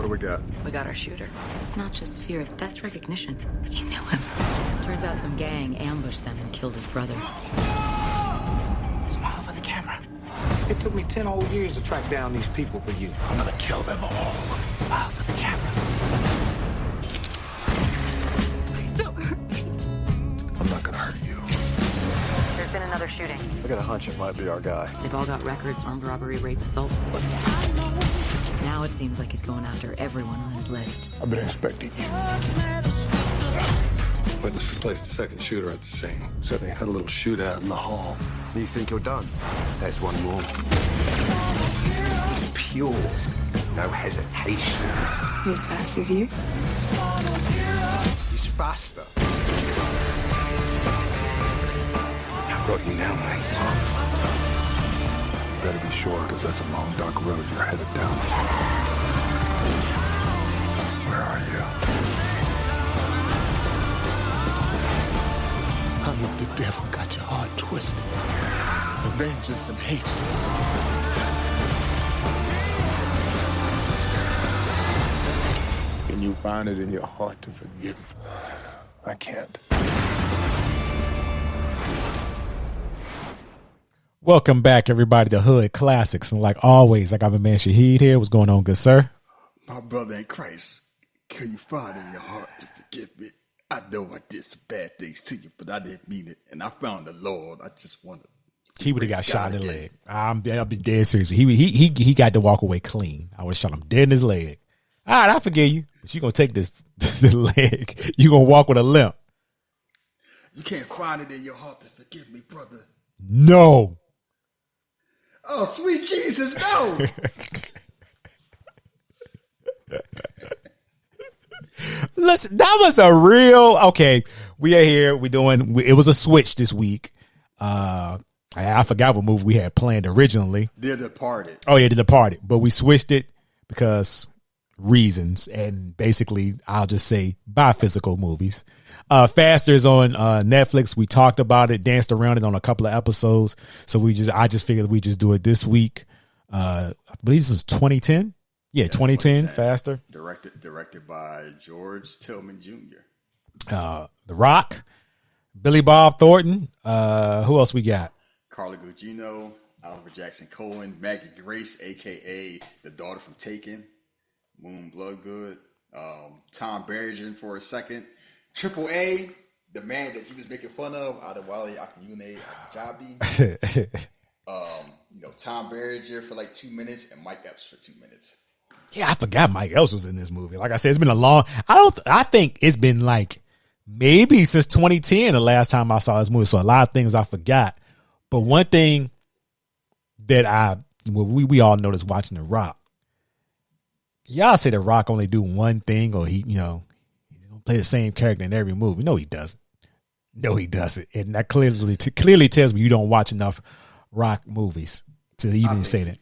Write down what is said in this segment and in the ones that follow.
do we got? We got our shooter. It's not just fear, that's recognition. He knew him. Turns out some gang ambushed them and killed his brother. Smile for the camera. It took me 10 whole years to track down these people for you. I'm gonna kill them all. Smile for the camera. Please don't hurt me. I'm not gonna hurt you. There's been another shooting. I got a hunch it might be our guy. They've all got records, armed robbery, rape, assault. Now it seems like he's going after everyone on his list. I've been expecting you. Witnesses placed the second shooter at the scene. Said they had a little shootout in the hall. You think you're done? There's one more. It's pure. No hesitation. As fast as you? He's faster. I've got you now, mate. You better be sure, because that's a long, dark road you're headed down. Where are you? How the devil got your heart twisted? The vengeance and hatred. Can you find it in your heart to forgive? I can't. Welcome back, everybody, to Hood Classics. And like always, I got my man Shahid here. What's going on, good sir? My brother in Christ, can you find it in your heart to forgive me? I know I did some bad things to you, but I didn't mean it. And I found the Lord. I just want to. He would have got shot in the leg. I'll be dead serious. He got to walk away clean. I would have shot him dead in his leg. All right, I forgive you. But you're going to take this the leg. You're going to walk with a limp. You can't find it in your heart to forgive me, brother. No. Oh, sweet Jesus, no. Listen, that was a real, okay, we are here. It was a switch this week. I forgot what movie we had planned originally. The Departed. Oh, yeah, The Departed. But we switched it because reasons. And basically, I'll just say buy physical movies. Faster is on Netflix. We talked about it, danced around it on a couple of episodes. So I just figured we just do it this week. I believe this is 2010. Yeah, 2010, Faster. Directed by George Tillman Jr. The Rock, Bob Thornton. Who else we got? Carla Gugino, Oliver Jackson Cohen, Maggie Grace, a.k.a. the daughter from Taken, Moon Bloodgood, Tom Berrigan for a second, Triple A, the man that he was making fun of, Adewale Akinwumi Ajabi. Tom Berrigan for like 2 minutes and Mike Epps for 2 minutes. Yeah, I forgot Mike Epps was in this movie. Like I said, it's been a long. I think it's been like maybe since 2010 the last time I saw this movie. So a lot of things I forgot. But one thing that we all noticed watching The Rock. Y'all say The Rock only do one thing, or he's gonna play the same character in every movie. No, he doesn't. No, he doesn't. And that clearly tells me you don't watch enough Rock movies to even say that.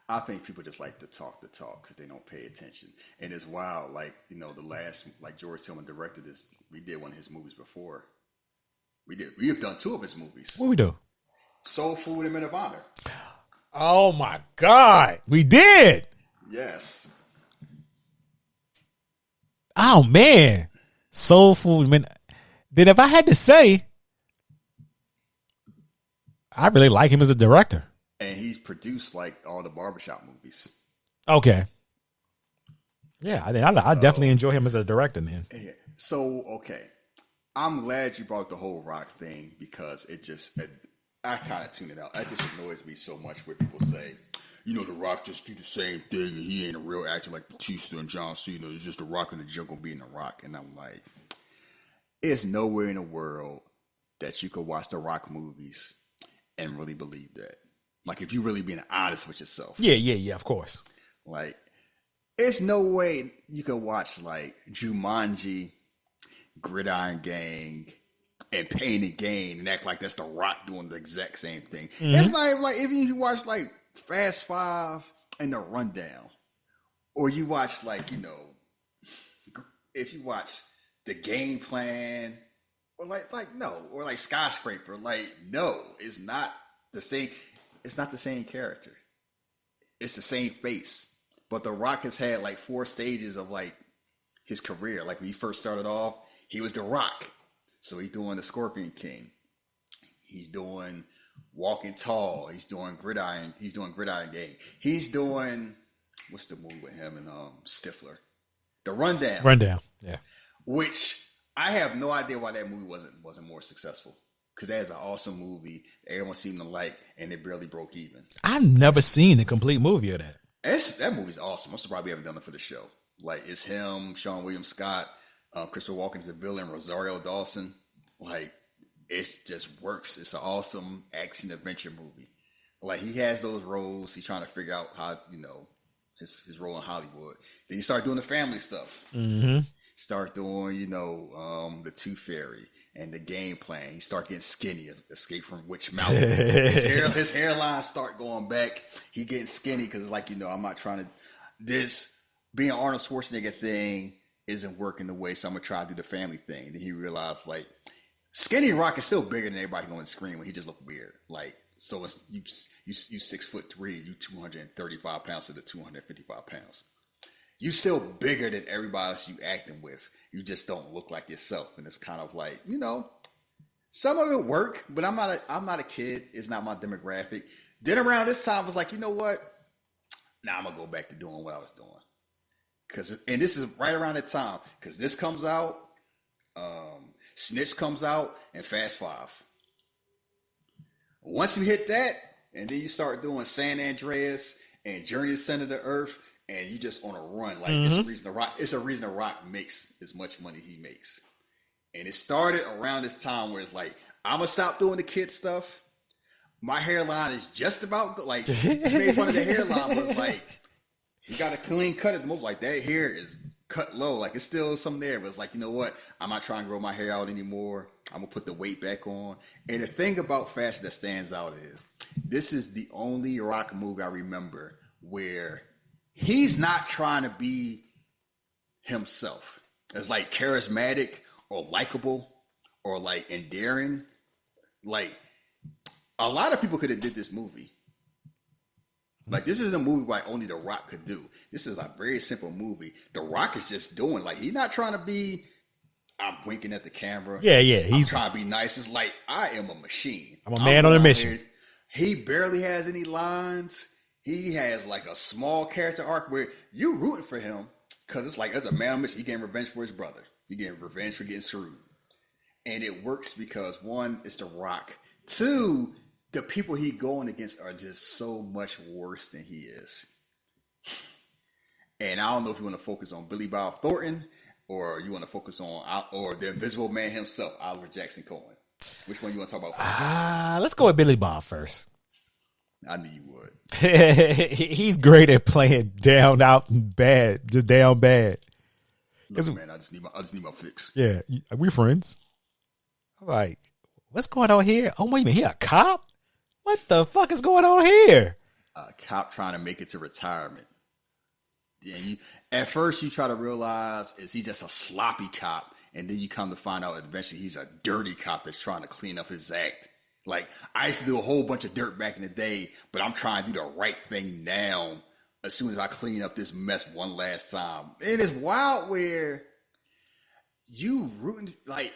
I think people just like to talk because they don't pay attention. And it's wild, the last, George Tillman directed this. We did one of his movies before. We have done two of his movies. What we do? Soul Food and Men of Honor. Oh my God, we did. Yes. Oh man, Soul Food. Man, then if I had to say, I really like him as a director. And he's produced all the barbershop movies. Okay. Yeah, I definitely enjoy him as a director, man. Yeah. So, okay. I'm glad you brought the whole Rock thing because I kind of tune it out. It just annoys me so much where people say, The Rock just do the same thing and he ain't a real actor like Batista and John Cena. It's just The Rock and the jungle being The Rock. And I'm like, there's nowhere in the world that you could watch the Rock movies and really believe that. If you really being honest with yourself. Yeah, of course. There's no way you could watch Jumanji, Gridiron Gang, and Pain and Gain and act like that's The Rock doing the exact same thing. Mm-hmm. It's like if you watch Fast Five and The Rundown, or you watch if you watch The Game Plan, or no, or Skyscraper, no, it's not the same. It's not the same character. It's the same face. But The Rock has had like 4 stages of like his career. Like when he first started off, he was The Rock. So he's doing the Scorpion King. He's doing Walking Tall. He's doing Gridiron. He's doing Gridiron Gang. He's doing, what's the movie with him and Stifler? The Rundown. Rundown. Yeah. Which I have no idea why that movie wasn't more successful. Because that is an awesome movie. Everyone seemed to like, and it barely broke even. I've never seen a complete movie of that. That movie's awesome. I'm surprised we haven't done it for the show. Like, it's him, Sean William Scott, Christopher Walken's the villain, Rosario Dawson. Like, it just works. It's an awesome action adventure movie. Like, he has those roles. He's trying to figure out how, his role in Hollywood. Then you start doing the family stuff. Mm-hmm. Start doing, the Tooth Fairy and the Game Plan. He start getting skinny, Escape from Witch Mountain. his hairline start going back. He getting skinny because it's like, I'm not trying to, this being Arnold Schwarzenegger thing isn't working the way, so I'm going to try to do the family thing. And then he realized, like, Skinny Rock is still bigger than everybody going to screen when he just look weird. Like, so it's you 6'3", you 235 pounds to the 255 pounds. You still bigger than everybody else you acting with. You just don't look like yourself. And it's kind of like, some of it work, but I'm not a kid. It's not my demographic. Then around this time I was like, you know what? Now I'm gonna go back to doing what I was doing. And this is right around the time, because this comes out, Snitch comes out, and Fast 5. Once you hit that, and then you start doing San Andreas and Journey to the Center of the Earth, and you just on a run. Like, it's a reason The Rock makes as much money he makes. And it started around this time where it's like, I'm gonna stop doing the kid stuff. My hairline is just about like, he made fun of the hairline, but it's like, he got a clean cut at the most. Like, that hair is cut low. Like, it's still some there, but it's like, you know what? I'm not trying to grow my hair out anymore. I'm gonna put the weight back on. And the thing about fashion that stands out is, this is the only Rock movie I remember where he's not trying to be himself. It's like charismatic or likable or like endearing. Like, a lot of people could have did this movie. Like, this is a movie like only The Rock could do. This is a very simple movie. The Rock is just doing, like, he's not trying to be, I'm winking at the camera. Yeah. He's trying to be nice. It's like, I am a machine. I'm a man on a mission. Here. He barely has any lines. He has like a small character arc where you rooting for him because it's like, as a man on a mission, he getting revenge for his brother. He getting revenge for getting screwed. And it works because, one, it's The Rock. Two, the people he going against are just so much worse than he is. And I don't know if you want to focus on Billy Bob Thornton or you want to focus on or the Invisible Man himself, Oliver Jackson Cohen. Which one you want to talk about first? Let's go with Billy Bob first. I knew you would. He's great at playing down, out, and bad, just down bad. Listen, man, I just need my fix. Yeah, we friends. I'm like, what's going on here? Oh, wait a minute, he a cop? What the fuck is going on here? A cop trying to make it to retirement. At first, you try to realize, is he just a sloppy cop? And then you come to find out eventually he's a dirty cop that's trying to clean up his act. Like, I used to do a whole bunch of dirt back in the day, but I'm trying to do the right thing now as soon as I clean up this mess one last time. It is wild where you rooting, like,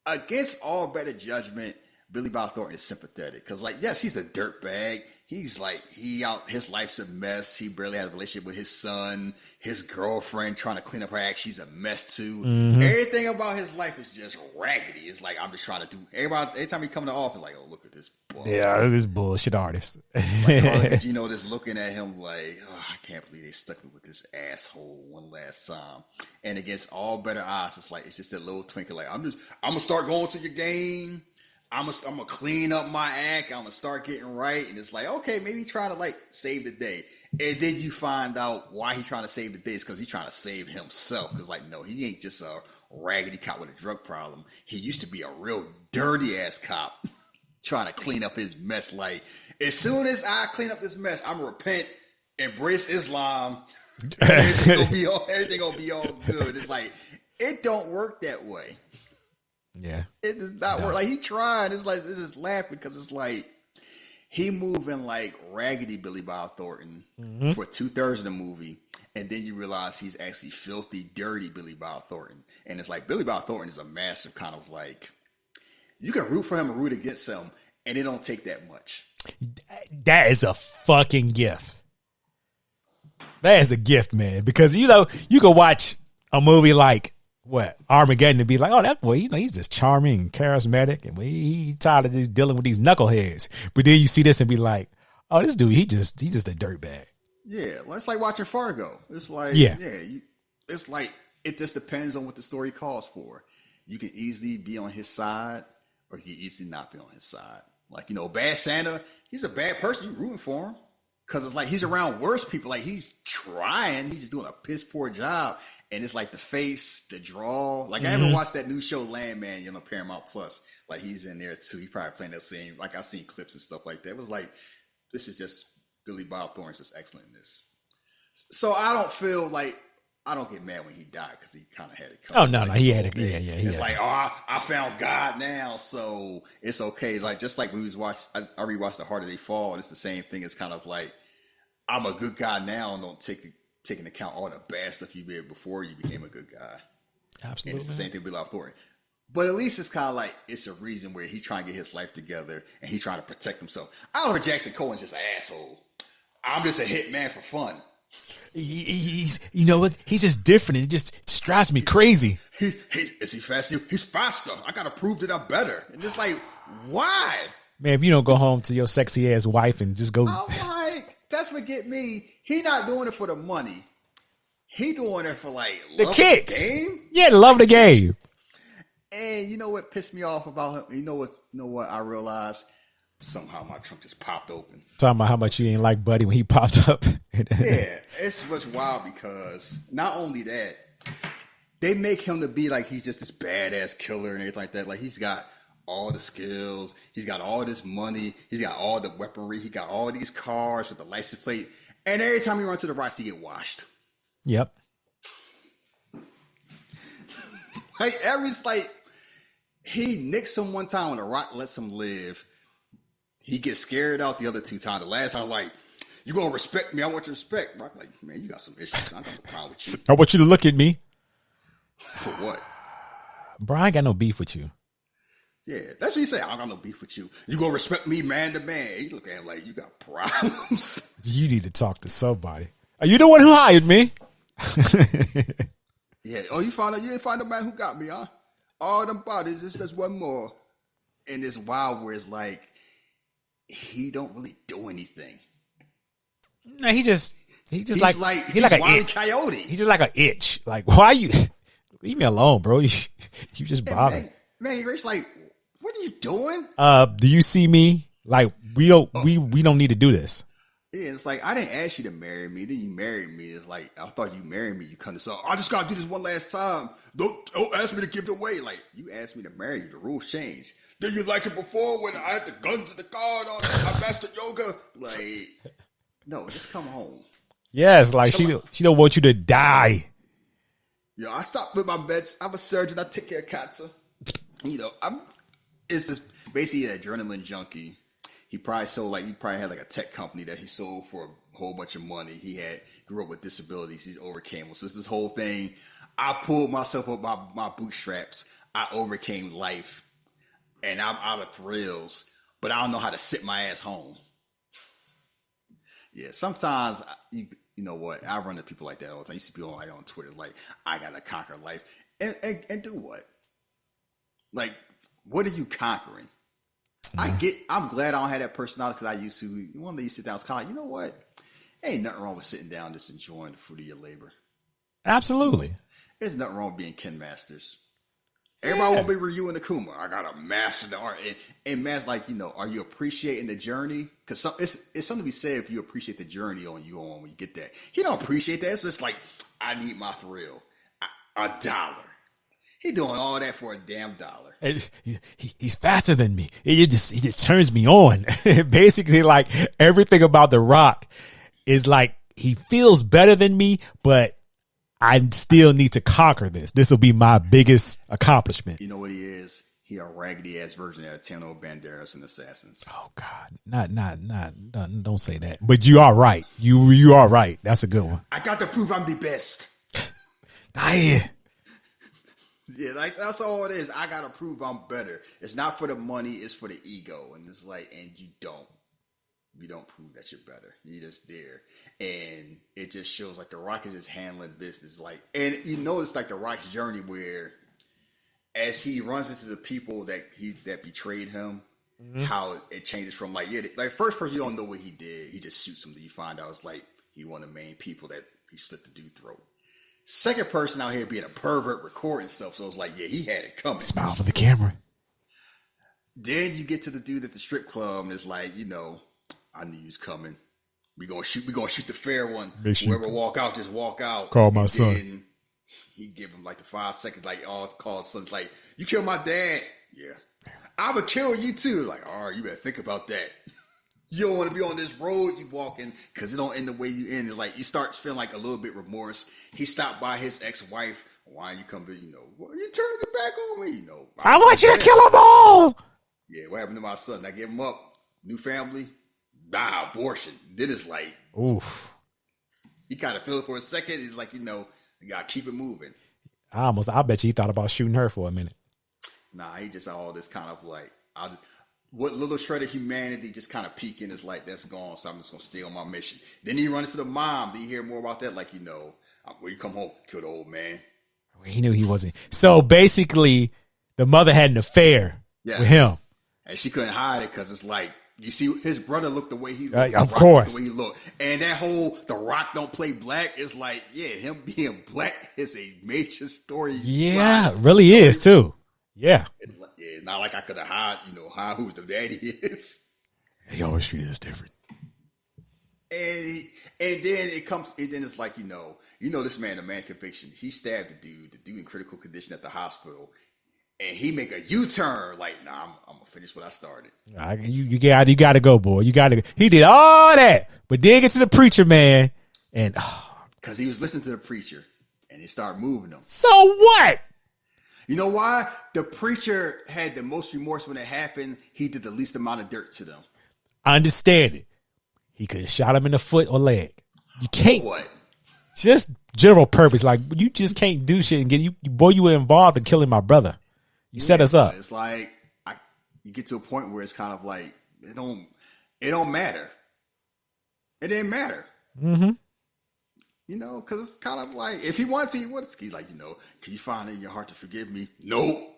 against all better judgment, Billy Bob Thornton is sympathetic. Because, like, yes, he's a dirtbag. He's like, his life's a mess. He barely had a relationship with his son. His girlfriend trying to clean up her act, she's a mess too. Mm-hmm. Everything about his life is just raggedy. It's like, I'm just trying to do, every time he come to the office, like, oh, look at this boy. Yeah, this bullshit artist. Like, just looking at him like, oh, I can't believe they stuck me with this asshole one last time. And against all better odds, it's like, it's just that little twinkle, like, I'm gonna start going to your game. I'm gonna clean up my act. I'm gonna start getting right. And it's like, okay, maybe try to like save the day. And then you find out why he's trying to save the day is because he's trying to save himself. Because like, no, he ain't just a raggedy cop with a drug problem. He used to be a real dirty ass cop trying to clean up his mess. Like, as soon as I clean up this mess, I'm gonna repent, embrace Islam. Everything gonna be all good. It's like, it don't work that way. Yeah, it does not work. Like, he tried. It's like, it's just laughing because it's like he moving like raggedy Billy Bob Thornton for 2/3 of the movie, and then you realize he's actually filthy, dirty Billy Bob Thornton. And it's like Billy Bob Thornton is a master kind of like, you can root for him or root against him, and it don't take that much. That is a fucking gift. That is a gift, man. Because, you know, you can watch a movie like, what, Armageddon and be like, oh, that boy, you know, he's just charming and charismatic, and he tired of just dealing with these knuckleheads. But then you see this and be like, oh, this dude, he just a dirtbag. Yeah, well, it's like watching Fargo. It's like, it's like, it just depends on what the story calls for. You can easily be on his side, or you can easily not be on his side. Like, you know, Bad Santa, he's a bad person. You're rooting for him. Because it's like he's around worse people. Like, he's trying. He's just doing a piss poor job. And it's like the face, the draw. Like, I haven't watched that new show, Landman, you know, Paramount Plus. Like, he's in there, too. He's probably playing that scene. Like, I've seen clips and stuff like that. It was like, this is just, Billy Bob Thornton's just excellent in this. So I don't feel like, I don't get mad when he died because he kind of had it covered. Oh, no, like, he had it. Yeah. He it's had like, I found God now, so it's okay. Like, just like when we was I rewatched The Harder They Fall, and it's the same thing. It's kind of like, I'm a good guy now, and don't take into account all the bad stuff you did before you became a good guy. Absolutely. And it's the same thing with Billy Bob Thornton. But at least it's kind of like, it's a reason where he's trying to get his life together, and he's trying to protect himself. Oliver Jackson Cohen's just an asshole. I'm just a hitman for fun. He's, you know what? He's just different. It just drives me crazy. Is he faster? He's faster. I gotta prove that I'm better. And just like, why? Man, if you don't go home to your sexy ass wife and just go. I'm like, that's what get me. He not doing it for the money. He doing it for like the love kicks. Of the game. Yeah, love the game. And you know what pissed me off about him? You know what I realized? Somehow my trunk just popped open. Talking about how much you ain't like Buddy when he popped up. Yeah, it's what's wild because not only that, they make him to be like he's just this badass killer and everything like that. Like, he's got all the skills, he's got all this money, he's got all the weaponry, he got all these cars with the license plate, and every time he runs to the rocks, he get washed. Yep. Like he nicks him one time when the rock lets him live. He gets scared out the other two times. The last time, like, you gonna respect me? I want your respect. Rock like, man, you got some issues. I got no problem with you. I want you to look at me. For what? Bro, I ain't got no beef with you. Yeah, that's what he said. I don't got no beef with you. You gonna respect me man to man. You look at him like you got problems. You need to talk to somebody. Are you the one who hired me? Yeah. Oh, you didn't find the man who got me, huh? All them bodies, it's just one more. And it's wild where it's like, he don't really do anything. No, he just he's like a Wile E. itch. Coyote. He's just like an itch. Like, why you leave me alone, bro? You just bother. Man, Rich, like, what are you doing? Do you see me? Like, we don't need to do this. Yeah, it's like, I didn't ask you to marry me. Then you married me. It's like, I thought you married me. You come to say, I just gotta do this one last time. Don't ask me to give it away. Like, you asked me to marry you. The rules changed. Did you like it before when I had the guns in the car and all that? I mastered yoga. Like, no, just come home. Yes, like she don't want you to die. Yo, I stopped with my meds. I'm a surgeon. I take care of cancer. You know, it's just basically an adrenaline junkie. He probably had like a tech company that he sold for a whole bunch of money. He grew up with disabilities. He's overcame. So it's this whole thing. I pulled myself up my bootstraps. I overcame life. And I'm out of thrills, but I don't know how to sit my ass home. Yeah, sometimes, you know what, I run into people like that all the time. I used to be on Twitter, like, I gotta conquer life. And do what? Like, what are you conquering? I'm glad I don't have that personality because I used to, one day you sit down, it's kind of like, you know what? Ain't nothing wrong with sitting down just enjoying the fruit of your labor. Absolutely. There's nothing wrong with being Ken Masters. Everybody won't be Ryu and Akuma. I gotta master the art. And man's like, you know, are you appreciating the journey? Because it's something to be said if you appreciate the journey when you get that. He don't appreciate that. It's just like, I need my thrill. $1. He doing all that for a damn $1. He's faster than me. It just turns me on. Basically, like, everything about The Rock is like, he feels better than me, but I still need to conquer this. This will be my biggest accomplishment. You know what he is? He a raggedy ass version of Antonio Banderas and Assassins. Oh God, not, don't say that. But you are right. You are right. That's a good one. I got to prove I'm the best. Damn. Yeah, like that's all it is. I gotta prove I'm better. It's not for the money, it's for the ego. And it's like, and you don't prove that you're better. You're just there. And it just shows like The Rock is just handling business. Like, and you notice like The Rock's journey where as he runs into the people that betrayed him, how it changes from like, first person you don't know what he did. He just shoots him. You find out it's like he one of the main people that he slit the dude's throat. Second person out here being a pervert recording stuff. So it's like, yeah, he had it coming. Smile for the camera. Then you get to the dude at the strip club and it's like, I knew he was coming. We gonna shoot the fair one. Whoever walk out, just walk out. Call my son. He give him like the 5 seconds, like, oh, it's called son's like, you killed my dad. Yeah. I would kill you too. Like, all right, you better think about that. You don't want to be on this road you walking because it don't end the way you end. It's like you start feeling like a little bit remorse. He stopped by his ex-wife. Why you come to, well, you turning it back on me, I want you to kill them all. Yeah, what happened to my son? I gave him up. New family. Abortion. Then it's like, oof. He kind of feel it for a second. He's like, you gotta keep it moving. I bet you he thought about shooting her for a minute. Nah, he just all this kind of like, what little shred of humanity just kind of peeking is like, that's gone, so I'm just gonna stay on my mission. Then he runs to the mom. Then you hear more about that, like, when you come home, kill the old man. He knew he wasn't. So basically, the mother had an affair with him. And she couldn't hide it because it's like, you see his brother looked the way he looked. Of course. The way he looked. And that whole The Rock don't play black is like, yeah, him being black is a major story. Yeah, it really is too. Yeah. It's not like I could have hide who the daddy is. He always treated us different. And then it comes, and then it's like, this man, the man conviction, he stabbed the dude in critical condition at the hospital. And he make a U-turn, like, nah, I'm gonna finish what I started. You gotta go, boy. You gotta go. He did all that, but then get to the preacher, man, and because he was listening to the preacher, and he started moving them. So what? You know why? The preacher had the most remorse when it happened. He did the least amount of dirt to them. I understand it. He could have shot him in the foot or leg. You can't. What? Just general purpose, like you just can't do shit and get you. Boy, you were involved in killing my brother. You set us up. It's like you get to a point where it's kind of like it don't matter. It didn't matter. Mm-hmm. Because it's kind of like if he wanted to, he would. He's like, can you find it in your heart to forgive me? Nope.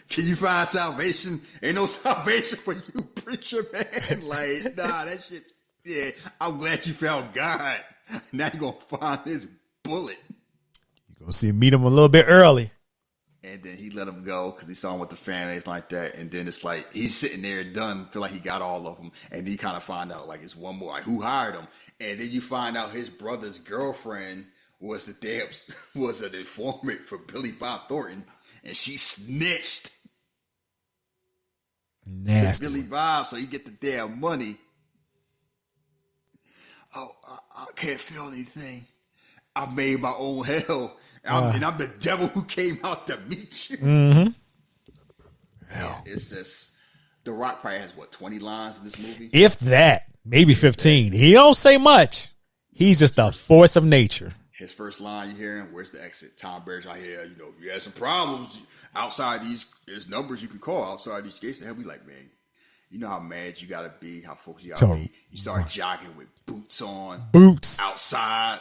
Can you find salvation? Ain't no salvation for you, preacher man. Like, nah, that shit. Yeah, I'm glad you found God. Now you're gonna find this bullet. Go meet him a little bit early. And then he let him go because he saw him with the family like that. And then it's like he's sitting there done, feel like he got all of them. And then you kind of find out like it's one more, like who hired him. And then you find out his brother's girlfriend was an informant for Bob Thornton. And she snitched. Nasty. To Billy Bob, so he get the damn money. Oh, I can't feel anything. I made my own hell. And I'm the devil who came out to meet you. Mm-hmm. Hell. It's just, The Rock probably has, 20 lines in this movie? If that. Maybe 15. He don't say much. He's just a force of nature. His first line you hear him, where's the exit? Tom Bear's out here, if you had some problems outside there's numbers you can call outside these gates. He'll be like, man, you know how mad you got to be, how focused you got to be. You start jogging with boots on. Boots. Outside.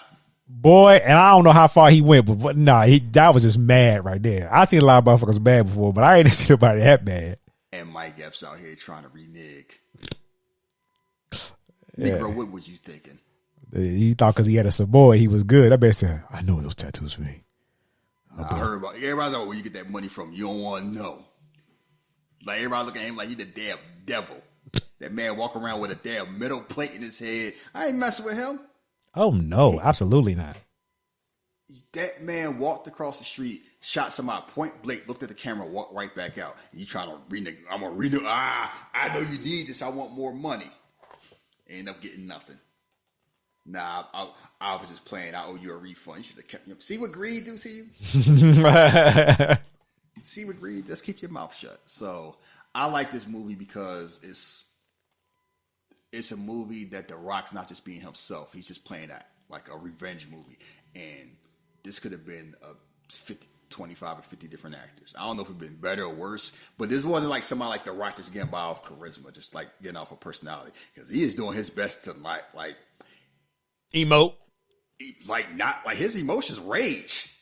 Boy, and I don't know how far he went, but that was just mad right there. I seen a lot of motherfuckers mad before, but I ain't seen nobody that mad. And Mike Epps out here trying to renege. Yeah. Bro, what was you thinking? He thought because he had a Savoy, he was good. I bet said, I know those tattoos mean. I heard about everybody know where you get that money from. You don't want to know. Like everybody look at him like he the damn devil. That man walk around with a damn metal plate in his head. I ain't messing with him. Oh no, absolutely not. That man walked across the street, shot somebody point blank, looked at the camera, walked right back out. And you trying to I'm gonna renew. I know you need this. I want more money. End up getting nothing. Nah, I was just playing. I owe you a refund. You should have kept me up. See what greed do to you? See what reads. Just keep your mouth shut. So I like this movie because it's a movie that The Rock's not just being himself. He's just playing that like a revenge movie. And this could have been 25 or 50 different actors. I don't know if it'd been better or worse, but this wasn't like somebody like The Rock just getting by off charisma, just like getting off of personality. Because he is doing his best to like emote. Like not like his emotions rage.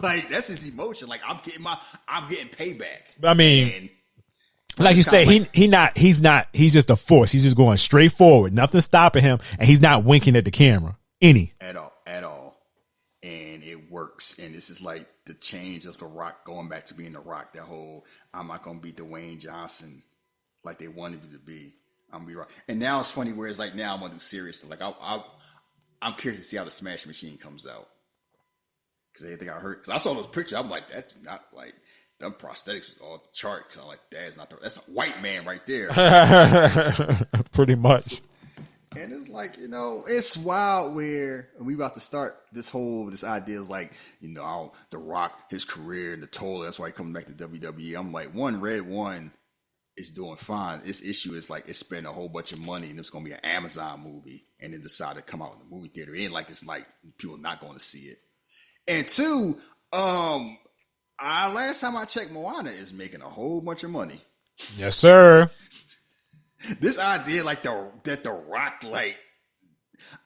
Like that's his emotion. Like I'm getting payback. I mean, and like you say, he's just a force. He's just going straight forward. Nothing stopping him. And he's not winking at the camera. At all. And it works. And this is like the change of The Rock going back to being The Rock. That whole, I'm not going to be Dwayne Johnson like they wanted you to be. I'm going to be right. And now it's funny where it's like, now I'm going to do serious stuff. Like I'm curious to see how the Smash Machine comes out. Because everything I heard, because I saw those pictures, I'm like, that's not like, them prosthetics was all the chart. I'm like, that's a white man right there. Pretty much. And it's like, it's wild where we about to start this idea is like, The Rock, his career and the toll, that's why he coming back to WWE. I'm like, Red One is doing fine. This issue is like, it's spent a whole bunch of money and it's going to be an Amazon movie and then decide to come out in the movie theater. It ain't like it's like people not going to see it. And two, last time I checked, Moana is making a whole bunch of money. Yes, sir. This idea, like that The Rock, like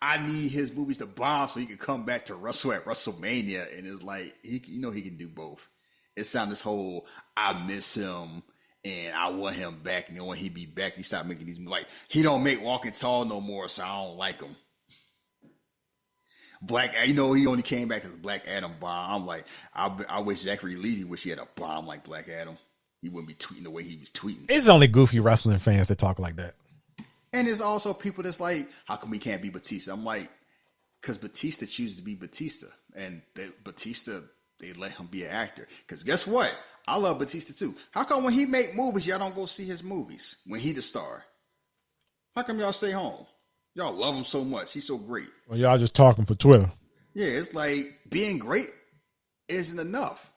I need his movies to bomb so he can come back to wrestle at WrestleMania, and it's like he can do both. It sounds this whole I miss him and I want him back. And when he be back, he start making these like he don't make Walking Tall no more, so I don't like him. He only came back as Black Adam bomb. I'm like, I wish Zachary Levi wish he had a bomb like Black Adam. He wouldn't be tweeting the way he was tweeting. It's only goofy wrestling fans that talk like that. And there's also people that's like, how come we can't be Batista? I'm like, because Batista chooses to be Batista. And Batista, they let him be an actor. Because guess what? I love Batista too. How come when he make movies, y'all don't go see his movies when he the star? How come y'all stay home? Y'all love him so much. He's so great. Well, y'all just talking for Twitter. Yeah, it's like being great isn't enough.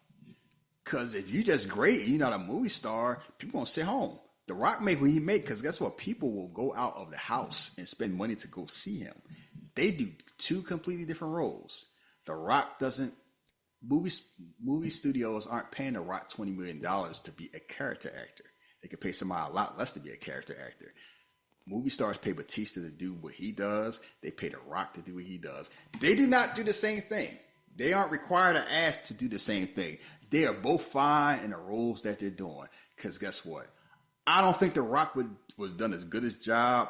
Because if you just great and you're not a movie star, people going to sit home. The Rock make what he make because guess what? People will go out of the house and spend money to go see him. They do two completely different roles. The Rock doesn't. Movie studios aren't paying The Rock $20 million to be a character actor. They could pay somebody a lot less to be a character actor. Movie stars pay Batista to do what he does. They pay The Rock to do what he does. They do not do the same thing. They aren't required or asked to do the same thing. They are both fine in the roles that they're doing. Because guess what? I don't think The Rock was done as good a job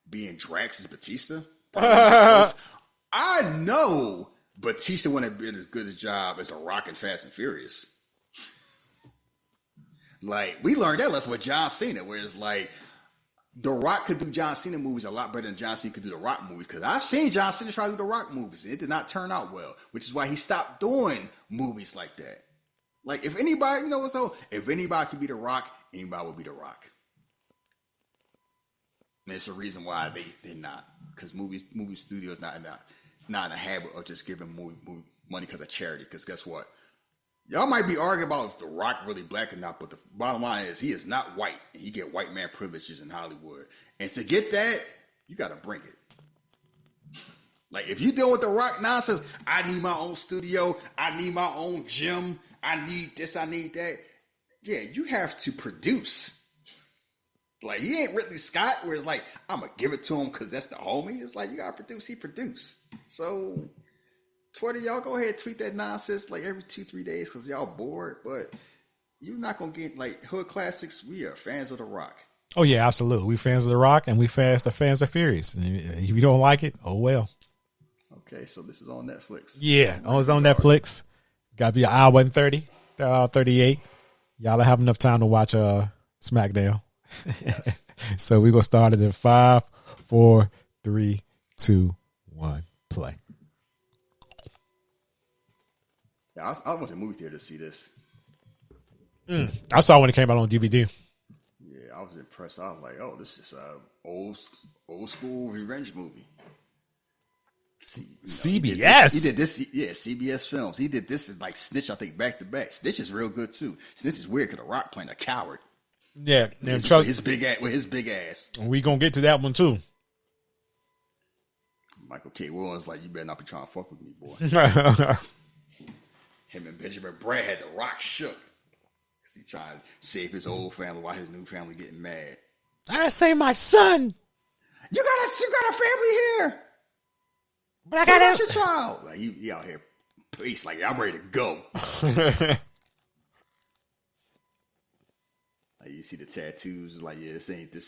being Drax as Batista. I know Batista wouldn't have been as good a job as The Rock in Fast and Furious. Like, we learned that lesson with John Cena, where it's like, The Rock could do John Cena movies a lot better than John Cena could do The Rock movies. Because I've seen John Cena try to do The Rock movies, and it did not turn out well. Which is why he stopped doing movies like that. Like, if anybody, if anybody could be The Rock, anybody would be The Rock. And it's the reason why they're not. Because movie studios not in the habit of just giving movie money because of charity. Because guess what? Y'all might be arguing about if The Rock really black or not, but the bottom line is he is not white, and he get white man privileges in Hollywood. And to get that, you got to bring it. Like, if you deal with The Rock nonsense, I need my own studio, I need my own gym, I need this, I need that. Yeah, you have to produce. Like, he ain't Ridley Scott, where it's like, I'm going to give it to him because that's the homie. It's like, you got to produce, he produced. So Twitter, y'all go ahead and tweet that nonsense like every 2-3 days because y'all bored, but you're not going to get like Hood Classics. We are fans of The Rock. Oh, yeah, absolutely. We fans of The Rock and we fans of Furious. And if you don't like it, oh, well. Okay, so this is on Netflix. Yeah, it's on Netflix. Got to be an hour and 30, 38. Y'all have enough time to watch SmackDown. Yes. So we're going to start it in 5, 4, 3, 2, 1, play. Yeah, I went to the movie theater to see this. I saw it when it came out on DVD. Yeah, I was impressed. I was like, oh, this is a old school revenge movie. CBS. He did this. Yeah, CBS Films. He did this like Snitch. I think back to back. Snitch is real good too. Snitch is weird because The Rock playing a coward. Yeah, and With his big ass. We gonna get to that one too. Michael K. Williams like, you better not be trying to fuck with me, boy. Him and Benjamin Brad had The Rock shook. Cause he tried to save his old family while his new family getting mad. I gotta save my son. You got a family here. But I What about your child? Like he out here, he's like, I'm ready to go. Like, you see the tattoos, it's like, yeah, this ain't the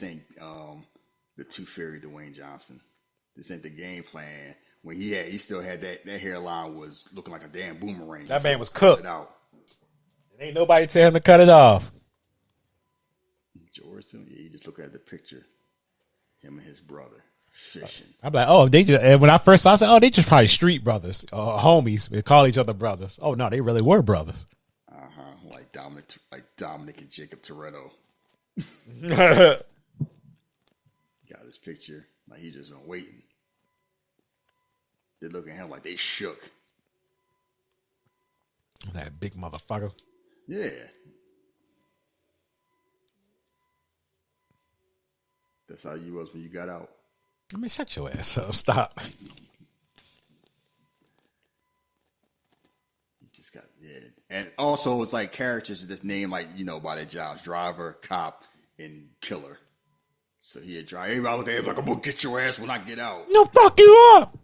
Tooth Fairy Dwayne Johnson. This ain't the game plan. When he still had that hairline was looking like a damn boomerang. That man was cooked. Out. Ain't nobody tell him to cut it off. George, yeah, you just look at the picture. Him and his brother fishing. I'm like, oh, they just. And when I first saw, I said, oh, they just probably street brothers, homies. They call each other brothers. Oh no, they really were brothers. Like Dominic and Jacob Toretto. That Got this picture. Like he just been waiting. They look at him like they shook. big motherfucker. Yeah. That's how you was when you got out. I mean, shut your ass up. Stop. Just got, yeah. And also it's like characters that's named like, by their jobs. Driver, cop, and killer. So he a driver. Everybody look at him like, I'm gonna get your ass when I get out. No, fuck you up.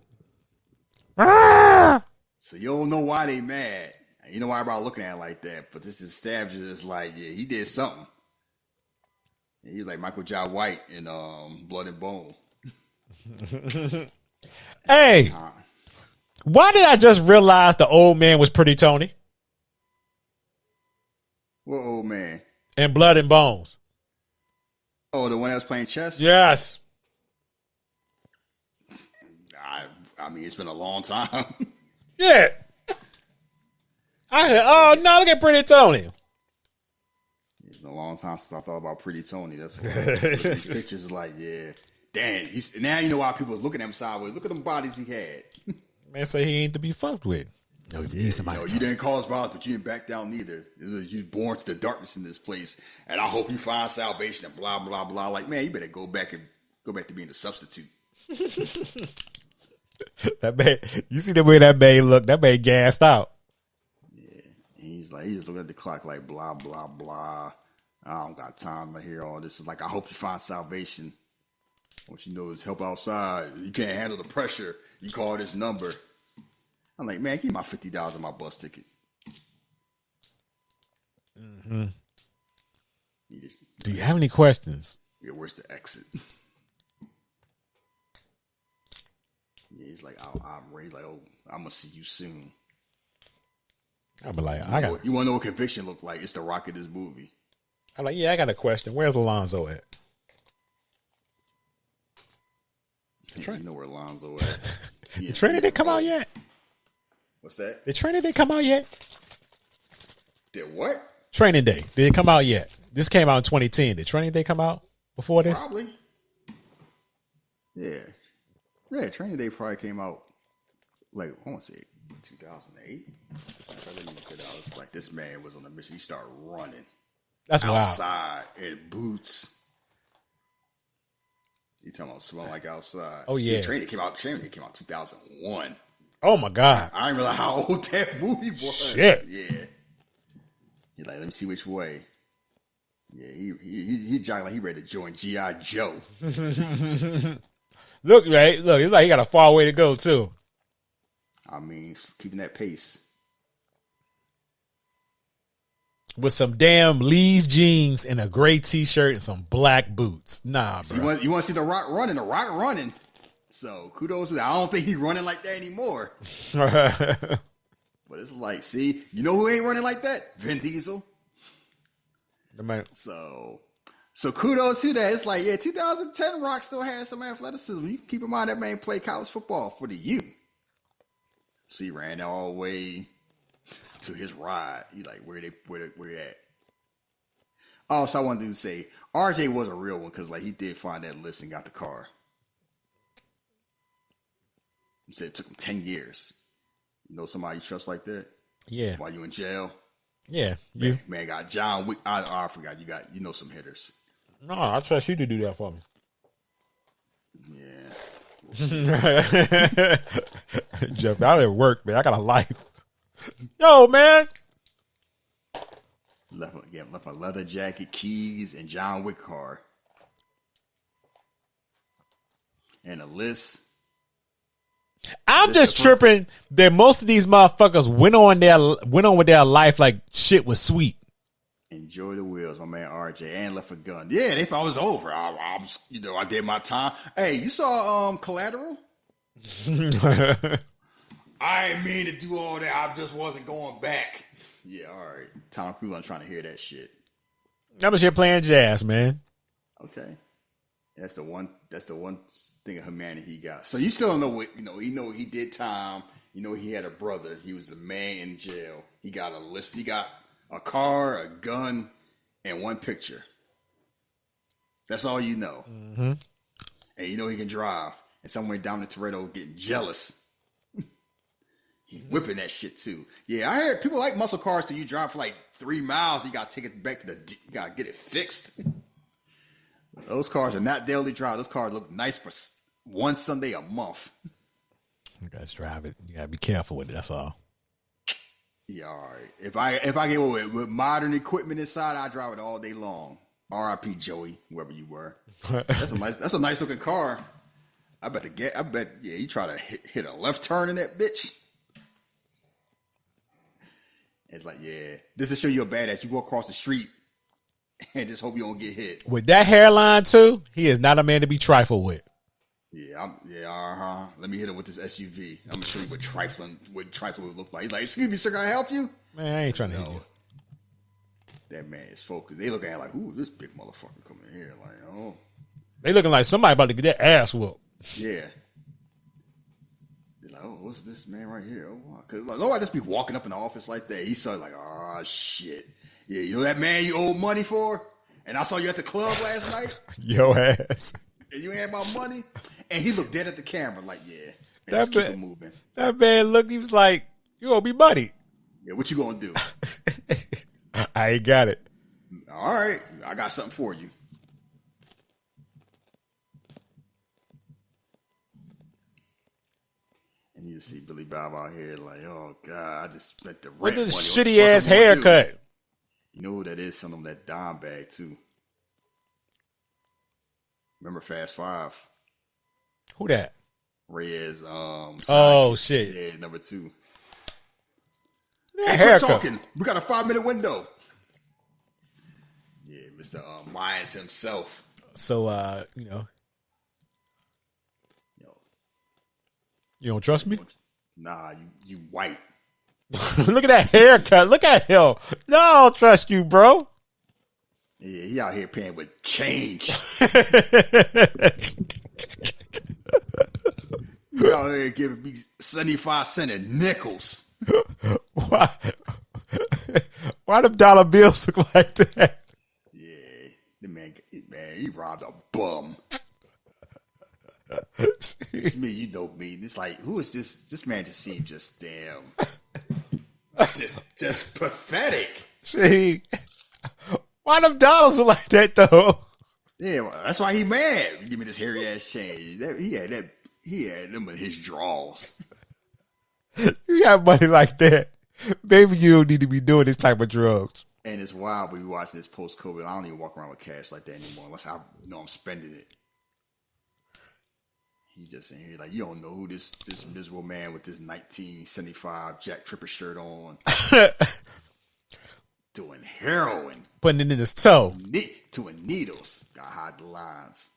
Ah! So you don't know why they mad. You know why everybody looking at it like that. But this establishes like, yeah, he did something. And he was like Michael Jai White in Blood and Bone. Hey. Why did I just realize the old man was Pretty Tony? What old man? In Blood and Bones. Oh, the one that was playing chess? Yes. I mean, it's been a long time. Yeah. Oh, no, look at Pretty Tony. It's been a long time since I thought about Pretty Tony. That's what these pictures like, yeah. Damn. Now you know why people was looking at him sideways. Look at them bodies he had. Man say he ain't to be fucked with. No, if you need somebody you didn't cause violence, but you didn't back down neither. You was born to the darkness in this place, and I hope you find salvation and blah blah blah. Like, man, you better go back to being the substitute. That man, you see the way that man looked. That man gassed out. Yeah, and he just looked at the clock like blah blah blah. I don't got time to hear all this. It's like, I hope you find salvation. What you know is help outside. You can't handle the pressure. You call this number. I'm like, man, give me my $50 on my bus ticket. Mm-hmm. Do you have any questions? Yeah, where's the exit? Yeah, he's like, I'm ready. Like, oh, I'm gonna see you soon. I'll be like, you want to know what conviction look like? It's the Rock of this movie. I'm like, yeah, I got a question. Where's Alonzo at? Yeah, you know where Alonzo at. The training didn't come out yet. What's that? The training didn't come out yet. Did what? Training Day. Did it come out yet? This came out in 2010. Did Training Day come out before this? Probably. Yeah. Yeah, Training Day probably came out, like, I want to say 2008. Let me look it out. It's like this man was on a mission. He started running. That's outside wild. in boots. You talking about smell like outside? Oh yeah. Training Day came out 2001. Oh my God. I didn't realize how old that movie was. Shit. Yeah. He's like, let me see which way. Yeah, he jogged like he ready to join G.I. Joe. Look, it's like he got a far way to go too. I mean, keeping that pace. With some damn Lee's jeans and a gray t-shirt and some black boots. Nah, bro. You want to see The Rock running? The Rock running. So kudos to that. I don't think he's running like that anymore. But it's like, see, you know who ain't running like that? Vin Diesel. So kudos to that. It's like, yeah, 2010 Rock still has some athleticism. You keep in mind that man played college football for the U. So he ran all the way to his ride. You like, where at? Also, I wanted to say RJ was a real one because like he did find that list and got the car. He said it took him 10 years. You know somebody you trust like that? Yeah. While you in jail? Yeah. You. Man, got John Wick. I forgot. You know some hitters. No, I trust you to do that for me. Yeah. Jeff, I didn't work, man. I got a life. Yo, man. Left a leather jacket, keys, and John Wick car. And a list. I'm just tripping that most of these motherfuckers went on with their life like shit was sweet. Enjoy the wheels, my man RJ, and left a gun. Yeah, they thought it was over. I did my time. Hey, you saw Collateral? I ain't mean to do all that. I just wasn't going back. Yeah, all right. Tom Cruise, I'm trying to hear that shit. I'm just here playing jazz, man. Okay, that's the one thing of humanity he got. So you still don't know what you know. He did time. You know he had a brother. He was the man in jail. He got a list. He got a car, a gun, and one picture. That's all you know. Mm-hmm. And you know he can drive. And somewhere down in Toretto getting jealous. He's whipping that shit too. Yeah, I heard people like muscle cars. So you drive for like 3 miles. You got to take it back to you got to get it fixed. Those cars are not daily drive. Those cars look nice for one Sunday a month. You guys drive it. You got to be careful with it. That's all. Yeah, all right. If I get with modern equipment inside, I drive it all day long. R.I.P. Joey, whoever you were. That's a nice looking car. I bet you try to hit a left turn in that bitch. It's like, yeah, this will show you a badass. You go across the street and just hope you don't get hit. With that hairline too, he is not a man to be trifled with. Yeah, Let me hit him with this SUV. I'm gonna show you what trifling would look like. He's like, excuse me, sir, can I help you? Man, I ain't trying to hit you. That man is focused. They looking at him like, ooh, this big motherfucker coming in here. Like, oh. They looking like somebody about to get their ass whooped. Yeah. They're like, oh, what's this man right here? Oh, because like, nobody just be walking up in the office like that. He's so like, oh shit. Yeah, you know that man you owe money for? And I saw you at the club last night. Yo ass. And you had my money. And he looked dead at the camera like, yeah. That keep it moving. That man looked. He was like, you owe me money. Yeah, what you gonna do? I ain't got it. All right, I got something for you. And you see Billy Bob out here like, oh God, I just spent the rent. With this money. shitty ass haircut. You know who that is? Send them that dime bag too. Remember Fast Five? Who that? Reyes. Oh shit. Yeah, number 2. That Hey, haircut. quit talking. We got a 5-minute window. Yeah, Mr. Myers himself. So, you know, you don't trust me? Nah, you white. Look at that haircut. Look at him. No, I don't trust you, bro. Yeah, he out here paying with change. He out here giving me 75 cents in nickels. Why them dollar bills look like that? Yeah, the man, he robbed a bum. It's me, you know me. It's like, who is this? This man just seemed just damn, just pathetic. See, why them dollars look like that though? Yeah, well, that's why he mad. Give me this hairy ass change. He had them in his drawers. You got money like that, maybe you don't need to be doing this type of drugs. And it's wild when we watch this post COVID. I don't even walk around with cash like that anymore unless I know I'm spending it. He just in here like, you don't know who this miserable man with this 1975 Jack Tripper shirt on doing heroin, Putting it in his toe. doing needles. Gotta hide the lines.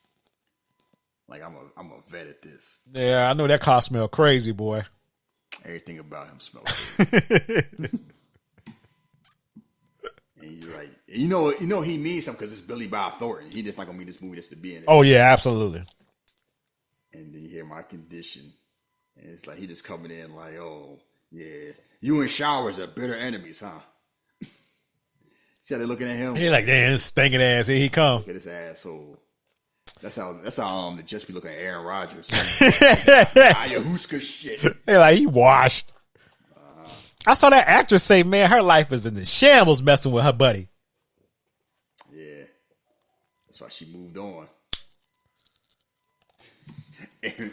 Like I'm a vet at this. Yeah, I know that car smell crazy, boy. Everything about him smells good. And you're like, you know he means something because it's Billy Bob Thornton. He just not gonna mean this movie just to be in it. Oh yeah, absolutely. And then you hear my condition, and it's like he just coming in like, oh yeah, you and Showers are bitter enemies, huh? See how they looking at him? He like, damn, this stinking ass, here he come. Look at this asshole. That's how they just be looking at Aaron Rodgers. Ayahuasca shit. They like, he washed. I saw that actress say, man, her life is in the shambles messing with her buddy. Yeah. That's why she moved on. And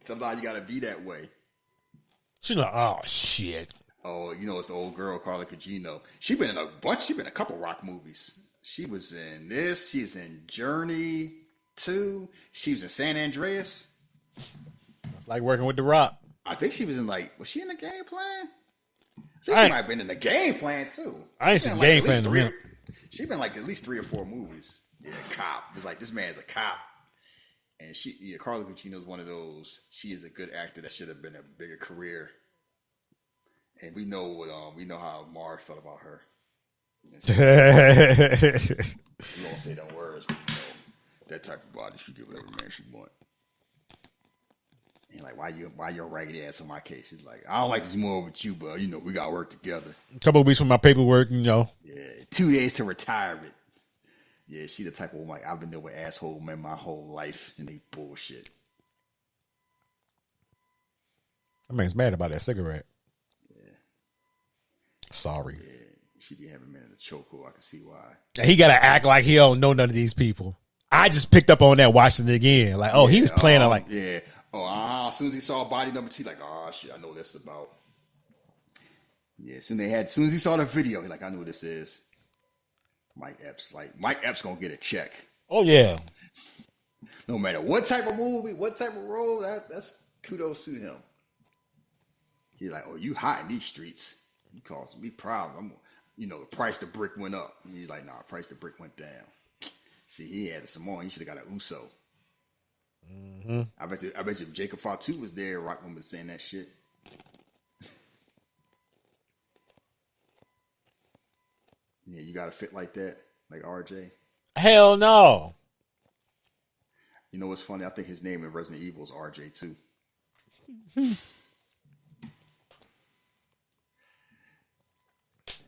sometimes you gotta be that way. She's like, oh shit. Oh, you know, it's the old girl, Carla Gugino. She been in a couple rock movies. She was in this. She was in Journey 2. She was in San Andreas. It's like working with The Rock. I think she was in was she in the Game Plan? I think she might have been in the Game Plan too. I ain't seen Game Plan in a minute. She been like at least 3 or 4 movies. Yeah, cop. It's like this man's a cop. And Carla Gugino is one of those. She is a good actor that should have been a bigger career. And we know how Mars felt about her. We won't say them words, but that type of body, she get whatever man she want. And like, why your ragged ass on my case? She's like, I don't like this more with you, but we gotta work together. A couple of weeks from my paperwork, Yeah, 2 days to retirement. Yeah, she the type of woman like, I've been there with asshole men my whole life, and they bullshit. That man's mad about that cigarette. Sorry. Yeah, she be having men in the chokehold. I can see why. He got to act like he don't know none of these people. I just picked up on that watching it again. Like, he was playing it like. Yeah. As soon as he saw body number 2, like, oh, shit, I know what this is about. Yeah, as soon as he saw the video, he's like, I know what this is. Mike Epps going to get a check. Oh, yeah. No matter what type of movie, what type of role, that's kudos to him. He's like, oh, you hot in these streets. He causing me problems. The price of the brick went up. And he's like, nah, the price of the brick went down. See, he had a Samoan. He should have got an Uso. Mm-hmm. I bet you if Jacob Fatu was there, Rockman was saying that shit. Yeah, you got to fit like that, like RJ. Hell no. You know what's funny? I think his name in Resident Evil is RJ too.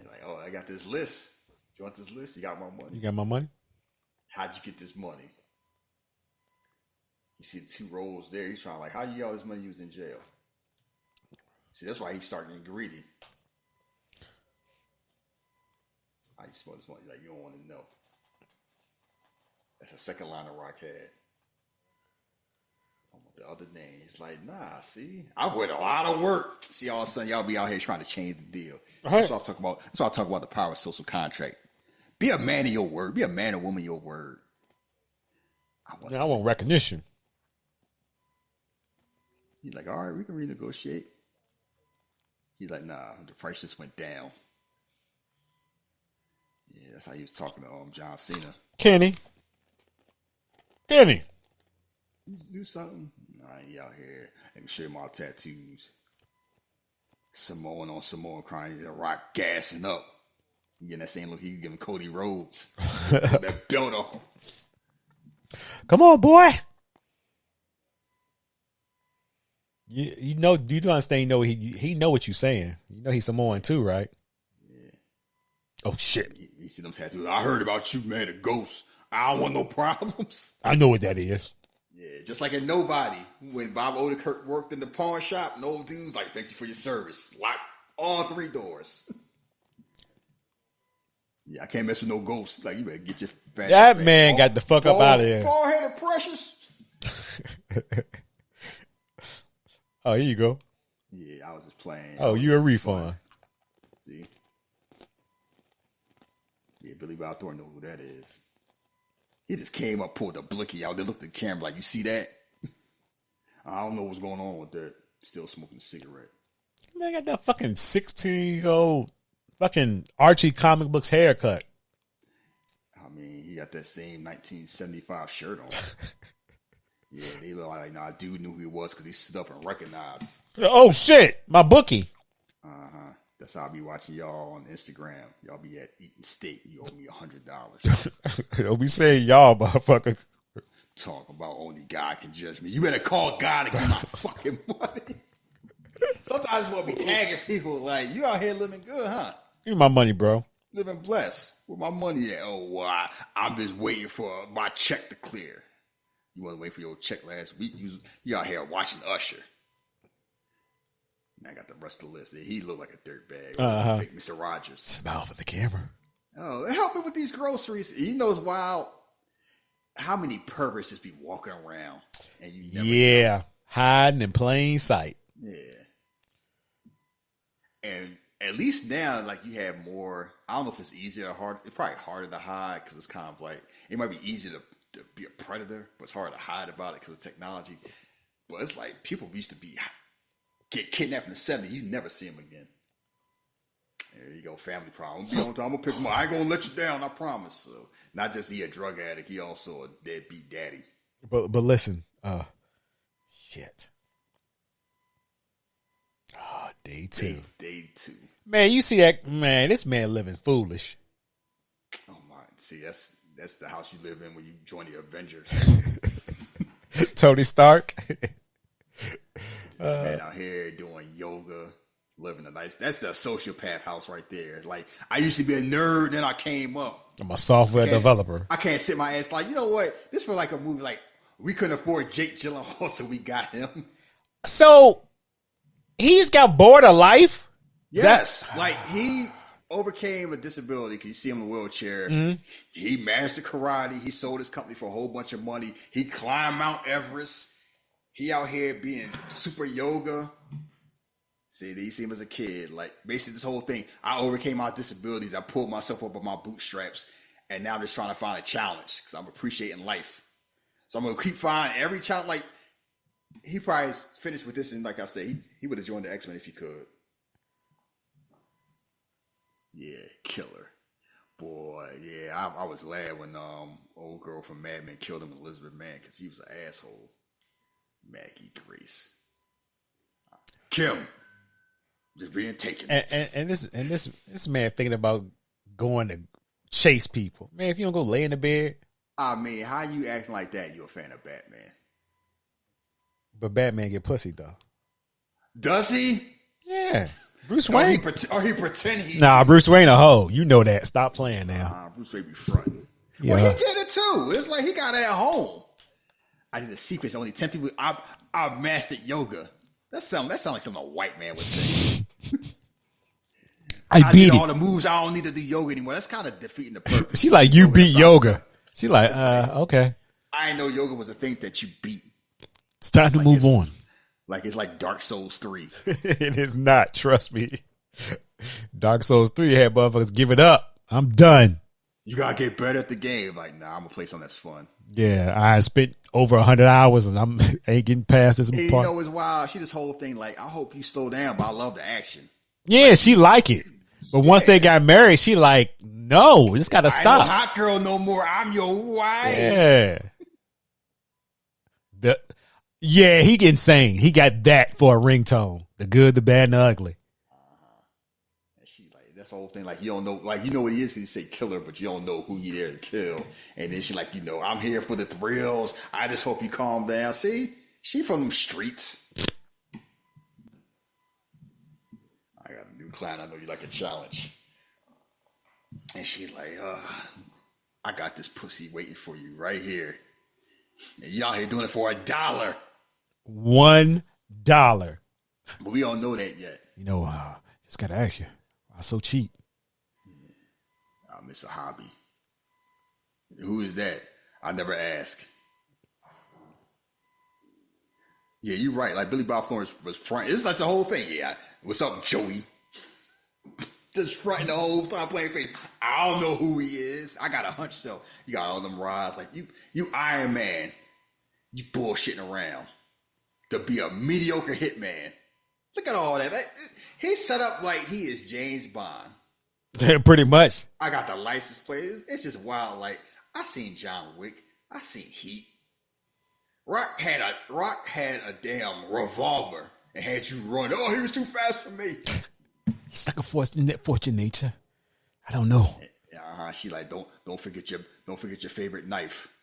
Like, oh, I got this list. You want this list? You got my money. You got my money? How'd you get this money? You see the 2 roles there. He's trying like, how you get all this money? You was in jail. See, that's why he's starting getting greedy. How you spend this money? Like, you don't want to know. That's the second line of Rock had. The other name. He's like, nah, see? I put a lot of work. See, all of a sudden, y'all be out here trying to change the deal. That's what I talk about. That's what I talk about the power of social contract. Be a man of your word. Be a man or woman of your word. I want recognition. He's like, all right, we can renegotiate. He's like, nah, the price just went down. Yeah, that's how he was talking to John Cena. Kenny. Do something. Nah, he out here. Let me show him all tattoos. Samoan on Samoan crying. The Rock gassing up. You getting that same look he giving Cody Rhodes. That belt on. Come on, boy. You know, you don't understand. You know, he know what you're saying. You know he's Samoan too, right? Yeah. Oh shit. You see them tattoos. I heard about you, man. A ghost. I don't want no problems. I know what that is. Yeah, just like in Nobody, when Bob Odenkirk worked in the pawn shop, and old dude's like, thank you for your service. Lock all 3 doors. Yeah, I can't mess with no ghosts. Like, you better get your fat That man got the fuck up out of here. Bald-headed Precious. Oh, here you go. Yeah, I was just playing. Oh, you a refund. See? Yeah, Billy Bob Thornton knows who that is. He just came up, pulled a blicky out there, looked at the camera like, you see that? I don't know what's going on with that. Still smoking a cigarette. Man, I got that fucking 16-year-old fucking Archie comic books haircut. I mean, he got that same 1975 shirt on. Yeah, they look like, nah, dude knew who he was because he stood up and recognized. Oh, shit. My bookie. Uh-huh. That's how I be watching y'all on Instagram. Y'all be at eating steak. You owe me $100. Don't be saying y'all, motherfucker. Talk about only God can judge me. You better call God to get my fucking money. Sometimes I just want to be tagging people like, you out here living good, huh? Give me my money, bro. living blessed. Where my money at? Oh, well, I'm just waiting for my check to clear. You wasn't waiting for your check last week. You out here watching Usher. And I got the rest of the list. He looked like a dirtbag. Fake Mr. Rogers. Smile for the camera. Oh, help me with these groceries. He knows wild. How many perverts just be walking around and you never know. Hiding in plain sight. Yeah. And at least now, like, you have more. I don't know if it's easier or hard. It's probably harder to hide because it's kind of like it might be easier to be a predator, but it's hard to hide about it because of technology. But it's like people used to get kidnapped in the 70s. You never see them again. There you go, family problem. I'm gonna pick him up. I ain't gonna let you down, I promise. So, not just he a drug addict, he also a deadbeat daddy. But listen, shit. Day two. Day two. Man, you see that man? This man living foolish. Oh my! See, that's the house you live in when you join the Avengers. Tony Stark. Man out here doing yoga. Living a nice, that's the sociopath house right there. Like, I used to be a nerd, then I came up. I'm a software developer. I can't sit my ass like, you know what? This was like a movie, like, we couldn't afford Jake Gyllenhaal, so we got him. So, he's got bored of life? Yes. Like, he overcame a disability, because you see him in a wheelchair. Mm-hmm. He mastered karate. He sold his company for a whole bunch of money. He climbed Mount Everest. He out here being super yoga. See, you see him as a kid. Like, basically this whole thing, I overcame my disabilities. I pulled myself up with my bootstraps. And now I'm just trying to find a challenge because I'm appreciating life. So I'm going to keep finding every challenge. Like, he probably finished with this. And like I said, he would have joined the X-Men if he could. Yeah, killer. Boy, yeah, I was glad when old girl from Mad Men killed him, Elizabeth Mann, because he was an asshole. Maggie Grace. Kim. Just being taken. And this man thinking about going to chase people. Man, if you don't go lay in the bed. I mean, how you acting like that? You're a fan of Batman. But Batman get pussy though. Does he? Yeah. Bruce Wayne. Or he pretend he. Nah, Bruce Wayne a hoe. You know that. Stop playing now. Bruce Wayne be fronting. Yeah. Well, he get it too. It's like he got it at home. I did the secrets. Only 10 people. I mastered yoga. That sound like something a white man would say. I beat all the moves. I don't need to do yoga anymore. That's kind of defeating the purpose. She like, you beat yoga. She like, okay. I didn't know yoga was a thing that you beat. It's time to move on. Like it's like Dark Souls 3. It is not. Trust me. Dark Souls 3 had motherfuckers give it up. I'm done. You gotta get better at the game. Like, nah, I'm gonna play something that's fun. Yeah, I spent over 100 hours and I'm ain't getting past this part. You know, it's wild. She this whole thing like, I hope you slow down, but I love the action. Yeah, she like it. But once they got married, she like, no, it's got to stop. I ain't no hot girl no more. I'm your wife. Yeah. Yeah, he insane. He got that for a ringtone. The good, the bad, and the ugly. And she like, that's the whole thing. Like, you don't know, like, you know what he is because he say killer, but you don't know who you there to kill. And then she like, you know, I'm here for the thrills. I just hope you calm down. See, she from them streets. I got a new client. I know you like a challenge. And she like, I got this pussy waiting for you right here. And you out here doing it for $1. $1. But we don't know that yet. You know, just got to ask you, why so cheap? I miss a hobby. Who is that? I never ask. Yeah, you're right. Like Billy Bob Thornton was fronting. It's like the whole thing. Yeah. What's up, Joey? Just fronting the whole time playing face. I don't know who he is. I got a hunch though. You got all them rides. Like you Iron Man. You bullshitting around. To be a mediocre hitman. Look at all that. He's set up like he is James Bond. Yeah, pretty much. I got the license plate. It's just wild. Like, I seen John Wick. I seen Heat. Rock had a damn revolver and had you run. Oh, he was too fast for me. He's like a fortune nature. I don't know. She like, don't forget your favorite knife.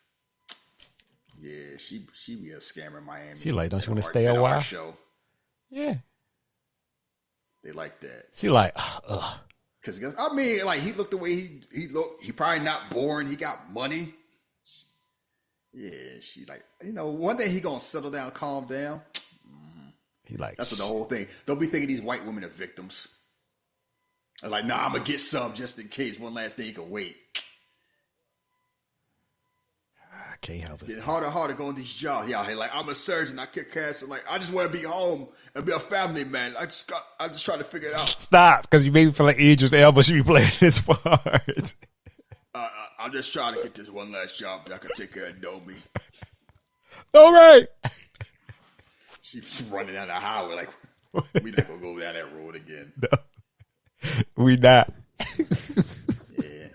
Yeah, she be a scammer in Miami. She like, don't you want to stay a while? Show. Yeah. They like that. She like, Because I mean, like he looked the way he looked. He probably not boring. He got money. Yeah, she like one day he gonna settle down, calm down. He like that's what the whole thing. Don't be thinking these white women are victims. I'm like, nah, I'm gonna get some just in case. One last thing, you can wait. I can't help it. It's getting harder and harder going these jobs. Yeah, hey, like I'm a surgeon. I kick cancer. Like I just want to be home and be a family man. I'm just trying to figure it out. Stop, because you made me feel like Idris Elba should be playing this part. I'm just trying to get this one last job that I can take care of Nomi. All right. She's running down the highway like we not gonna go down that road again. No, we not. Yeah.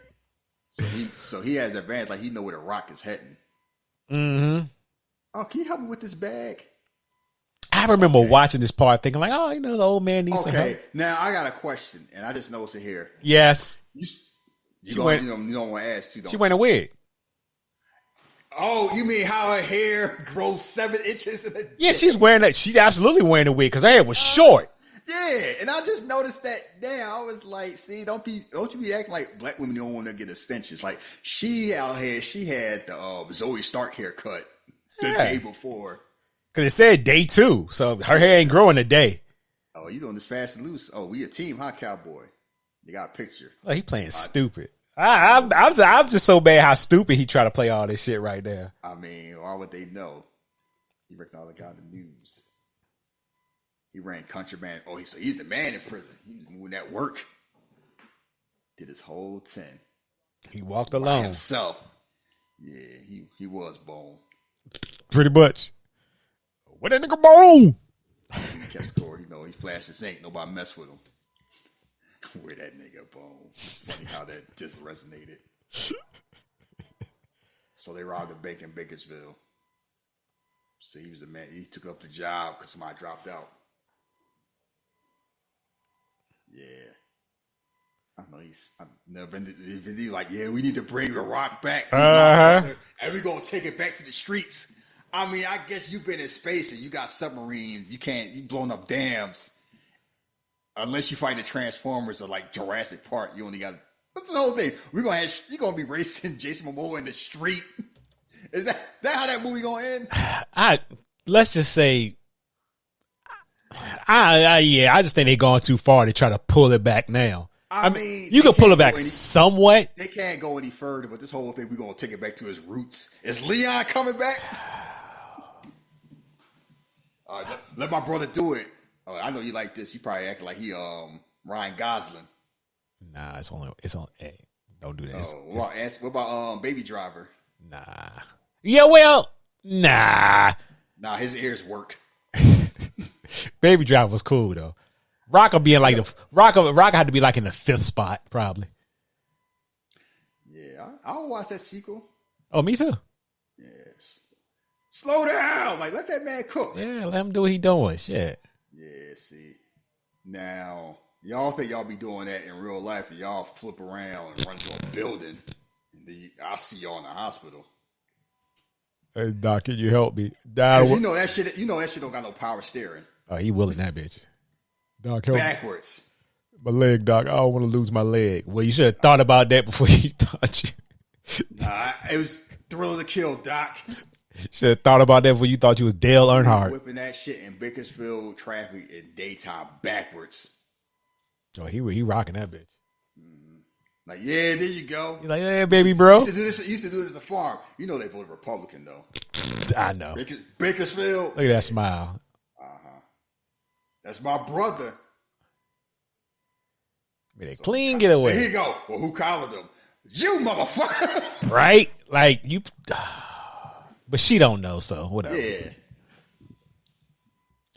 So he has advantage. Like he know where the rock is heading. Mm-hmm. Oh, can you help me with this bag? I remember watching this part thinking like, oh, the old man needs some help. Okay, now I got a question, and I just noticed it here. Yes. You don't want to ask too. She wearing a wig. Oh, you mean how her hair grows 7 inches? Yeah, she's wearing that. She's absolutely wearing a wig because her hair was short. Yeah, and I just noticed that. Damn, I was like, see, don't you be acting like black women don't want to get extensions. Like she out here, she had the Zoe Stark haircut the day before. Because it said day 2, so her hair ain't growing a day. Oh, you doing this fast and loose? Oh, we a team, huh, cowboy? You got a picture. Oh, he playing stupid. I'm just so bad how stupid he try to play all this shit right there. I mean, why would they know? He reckon all the guy in the news. He ran contraband. Oh, he's the man in prison. He was moving that work. Did his whole 10. He walked alone. By himself. Yeah, he was bone. Pretty much. What that nigga bone? He kept scoring. He flashed his ink. Nobody mess with him. Where that nigga bone. It's funny how that just resonated. So they robbed a bank in Bakersville. See, he was the man. He took up the job because somebody dropped out. Yeah. I know I've never been like, yeah, we need to bring the rock back. And we're going to take it back to the streets. I mean, I guess you've been in space and you got submarines. You blown up dams. Unless you fight the Transformers or like Jurassic Park, you only got. What's the whole thing? You're gonna be racing Jason Momoa in the street. Is that how that movie gonna end? Let's just say, I just think they're going too far to try to pull it back now. I mean, you can pull it back somewhat. They can't go any further, but this whole thing, we're gonna take it back to his roots. Is Leon coming back? All right, let my brother do it. Oh, I know you like this. You probably act like he Ryan Gosling. Nah, it's on. Hey, don't do that. What about Baby Driver? Nah. Yeah, well, nah. Nah, his ears work. Baby Driver was cool though. Rock will be in like Rock had to be like in the 5th spot probably. Yeah, I'll watch that sequel. Oh, me too. Yes. Slow down, like let that man cook. Yeah, let him do what he doing. Shit. Yeah, see. Now, y'all think y'all be doing that in real life and y'all flip around and run to a building and I'll see y'all in the hospital. Hey, Doc, can you help me? You know that shit don't got no power steering. Oh, he willing that bitch. Doc, help backwards. My leg, Doc. I don't want to lose my leg. Well, you should have thought about that before you thought you. Nah, it was Thrill to Kill, Doc. Should have thought about that before you thought you was Dale Earnhardt. Whipping that shit in Bakersfield traffic in daytime backwards. Oh, he rocking that bitch. Like, yeah, there you go. He's like, yeah, baby, bro. Used to do this as a farm. You know they voted Republican, though. I know. Bakersfield. Look at that smile. That's my brother. Made a clean getaway. Here you go. Well, who collared him? You, motherfucker. Right? Like, you... But she don't know, so whatever. Yeah.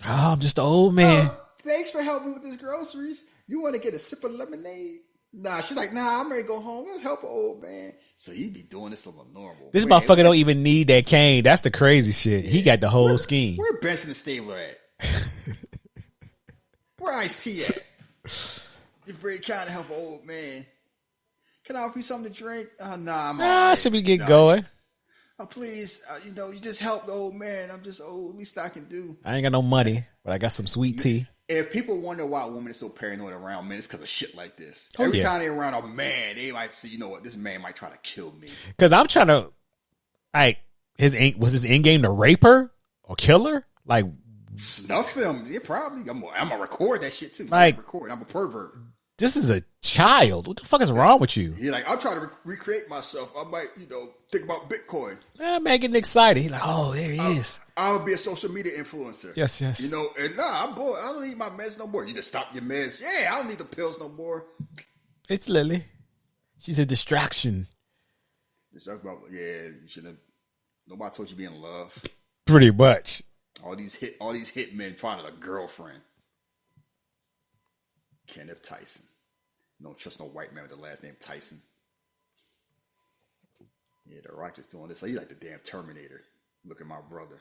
Oh, I'm just an old man. Thanks for helping with his groceries. You want to get a sip of lemonade? Nah, she's like, nah, I'm ready to go home. Let's help an old man. So he be doing this on a normal. This motherfucker don't even need that cane. That's the crazy shit. Yeah. He got the whole scheme. Where Benson the Stabler at? Where Ice-T at? You very kind to help an old man. Can I offer you something to drink? Nah, I'm all right. Should we get going? Oh, please, you just help the old man. I'm just old. Least I can do. I ain't got no money, but I got some sweet tea. if people wonder why women are so paranoid around men, it's because of shit like this. Oh, Every yeah. time they're around a man, they might say, you know what, this man might try to kill me. Because I'm trying to, like, was his end game to rape her or kill her? Like, Snuff film, yeah, probably. I'm gonna record that shit too. Like- I'm a pervert. this is a child. What the fuck is wrong with you? He like, I'm trying to recreate myself. I might, think about Bitcoin. Man getting excited. He's like, oh, there he is. I'm gonna be a social media influencer. Yes, yes. And I'm bored. I don't need my meds no more. You just stop your meds. Yeah, I don't need the pills no more. It's Lily. She's a distraction. Just talk about, you should have. Nobody told you to be in love. Pretty much. All these hit men finding a girlfriend. Kenneth Tyson. Don't trust no white man with the last name Tyson. Yeah, the Rock is doing this. He like the damn Terminator. Look at my brother.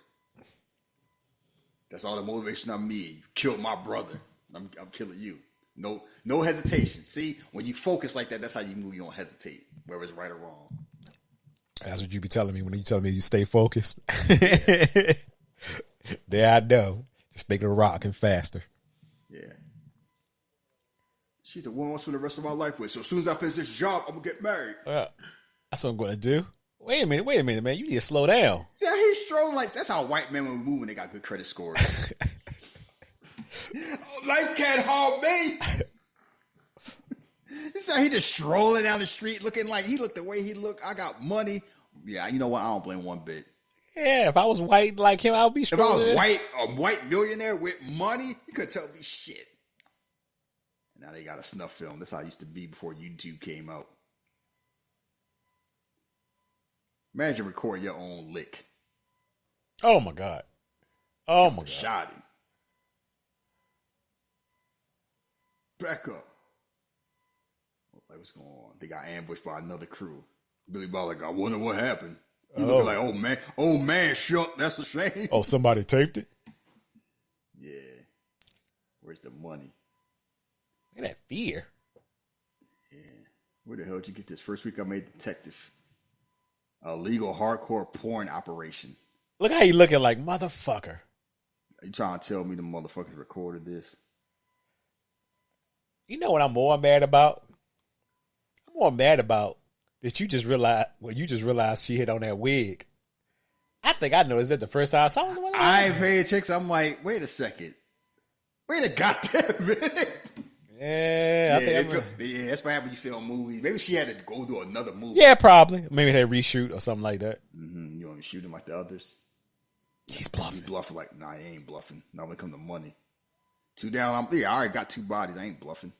That's all the motivation I need. You killed my brother. I'm killing you. No hesitation. See, when you focus like that, that's how you move. You don't hesitate, whether it's right or wrong. That's what you be telling me when you tell me you stay focused. There I know. Just think of the Rock and faster. Yeah. She's the one I want to spend the rest of my life with. So as soon as I finish this job, I'm gonna get married. That's what I'm going to do. Wait a minute, man. You need to slow down. See how he's strolling like that's how white men will move when they got good credit scores. Life can't harm me. This how he just strolling down the street looking like he looked the way he looked. I got money. Yeah, you know what? I don't blame one bit. Yeah, if I was white like him, I would be If I strolling. was a white millionaire with money, you couldn't tell me shit. Now they got a snuff film. That's how it used to be before YouTube came out. Imagine recording your own lick. Oh my God. Oh my God. Shot him. Back up. Like, what's going on? They got ambushed by another crew. Billy Bob like, I wonder what happened. He's looking like, oh man, shook. That's a shame. Oh, somebody taped it? Yeah. Where's the money? Look at that fear. Yeah. Where the hell did you get this? First week I made detective. A legal hardcore porn operation. Look how you looking like motherfucker. Are you trying to tell me the motherfuckers recorded this? You know what I'm more mad about? I'm more mad about that you just realized she hit on that wig. I think I noticed that the first time I saw it. I ain't paid checks. I'm like, wait a second. Wait a goddamn minute. Yeah, That's what happens when you film movies. Maybe she had to go do another movie. Yeah, probably. Maybe they reshoot or something like that. Mm-hmm. You want me to shoot him like the others? He's bluffing. He's bluffing like, nah, he ain't bluffing. Not when it comes to money. 2 down. I already got 2 bodies. I ain't bluffing.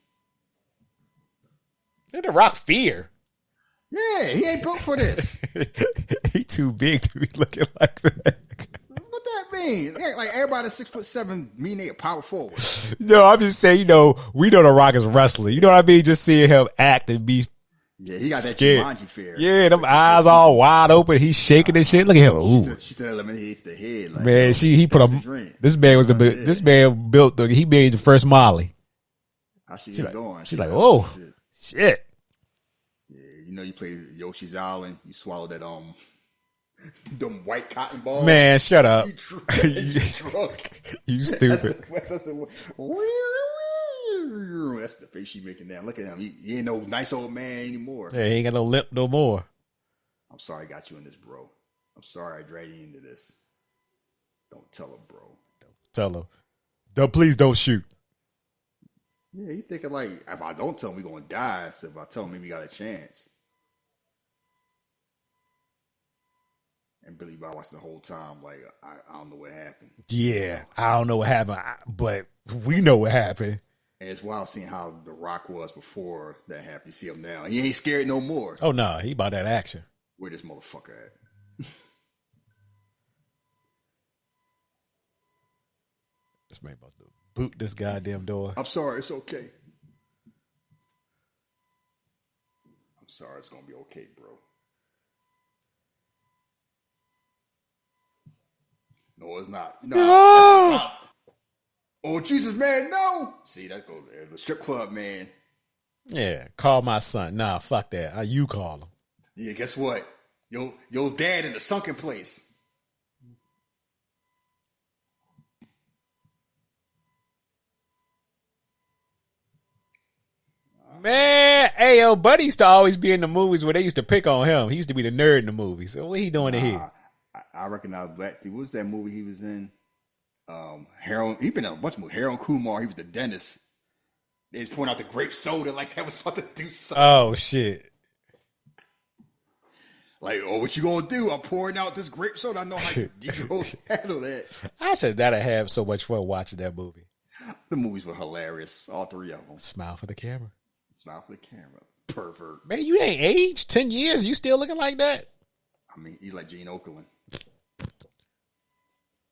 Look at the Rock fear. Yeah, he ain't built for this. He too big to be looking like that. What that mean? Like everybody 6'7", mean they a power forward. No, I'm just saying, we know the Rock is wrestling. You know what I mean? Just seeing him act and be Yeah, he got that scared. Jumanji fear. Yeah, them eyes all wide open. He's shaking and shit. Look at him. Ooh. She tell him he hits the head. Like, Man, he put this man was this man built he made the first Molly. How she's like, going? She's like, oh, shit. Yeah, you play Yoshi's Island. You swallow that them white cotton balls. Man, shut up. You drunk. You stupid. That's the face she making now. Look at him. He ain't no nice old man anymore. Yeah, he ain't got no lip no more. I'm sorry I got you in this, bro. I'm sorry I dragged you into this. Don't tell him, bro. Tell him. Please don't shoot. Yeah, you thinking like, if I don't tell him, we going to die. So if I tell him, maybe we got a chance. And Billy Bob watched the whole time like, I don't know what happened. Yeah, I don't know what happened, but we know what happened. And it's wild seeing how The Rock was before that happened. You see him now. He ain't scared no more. Oh, no, he about that action. Where this motherfucker at? This man about to boot this goddamn door. I'm sorry, it's okay. I'm sorry, it's gonna be okay, bro. No, it's not. No! That's not. Oh, Jesus, man, no! See, that goes there. The strip club, man. Yeah, call my son. Nah, fuck that. You call him. Yeah, guess what? Your dad in the sunken place. Man, hey, yo, Buddy used to always be in the movies where they used to pick on him. He used to be the nerd in the movies. So what he doing in here? I recognize Black dude. What was that movie he was in? Harold. He been in a bunch of movies. Harold Kumar. He was the dentist. They was pouring out the grape soda like that was about to do something. Oh shit! Like, oh, what you gonna do? I'm pouring out this grape soda. I know how you gonna handle that. I should not have had so much fun watching that movie. The movies were hilarious. All three of them. Smile for the camera. Smile for the camera. Pervert. Man, you ain't aged 10 years. You still looking like that? I mean, you like Gene Okerlund.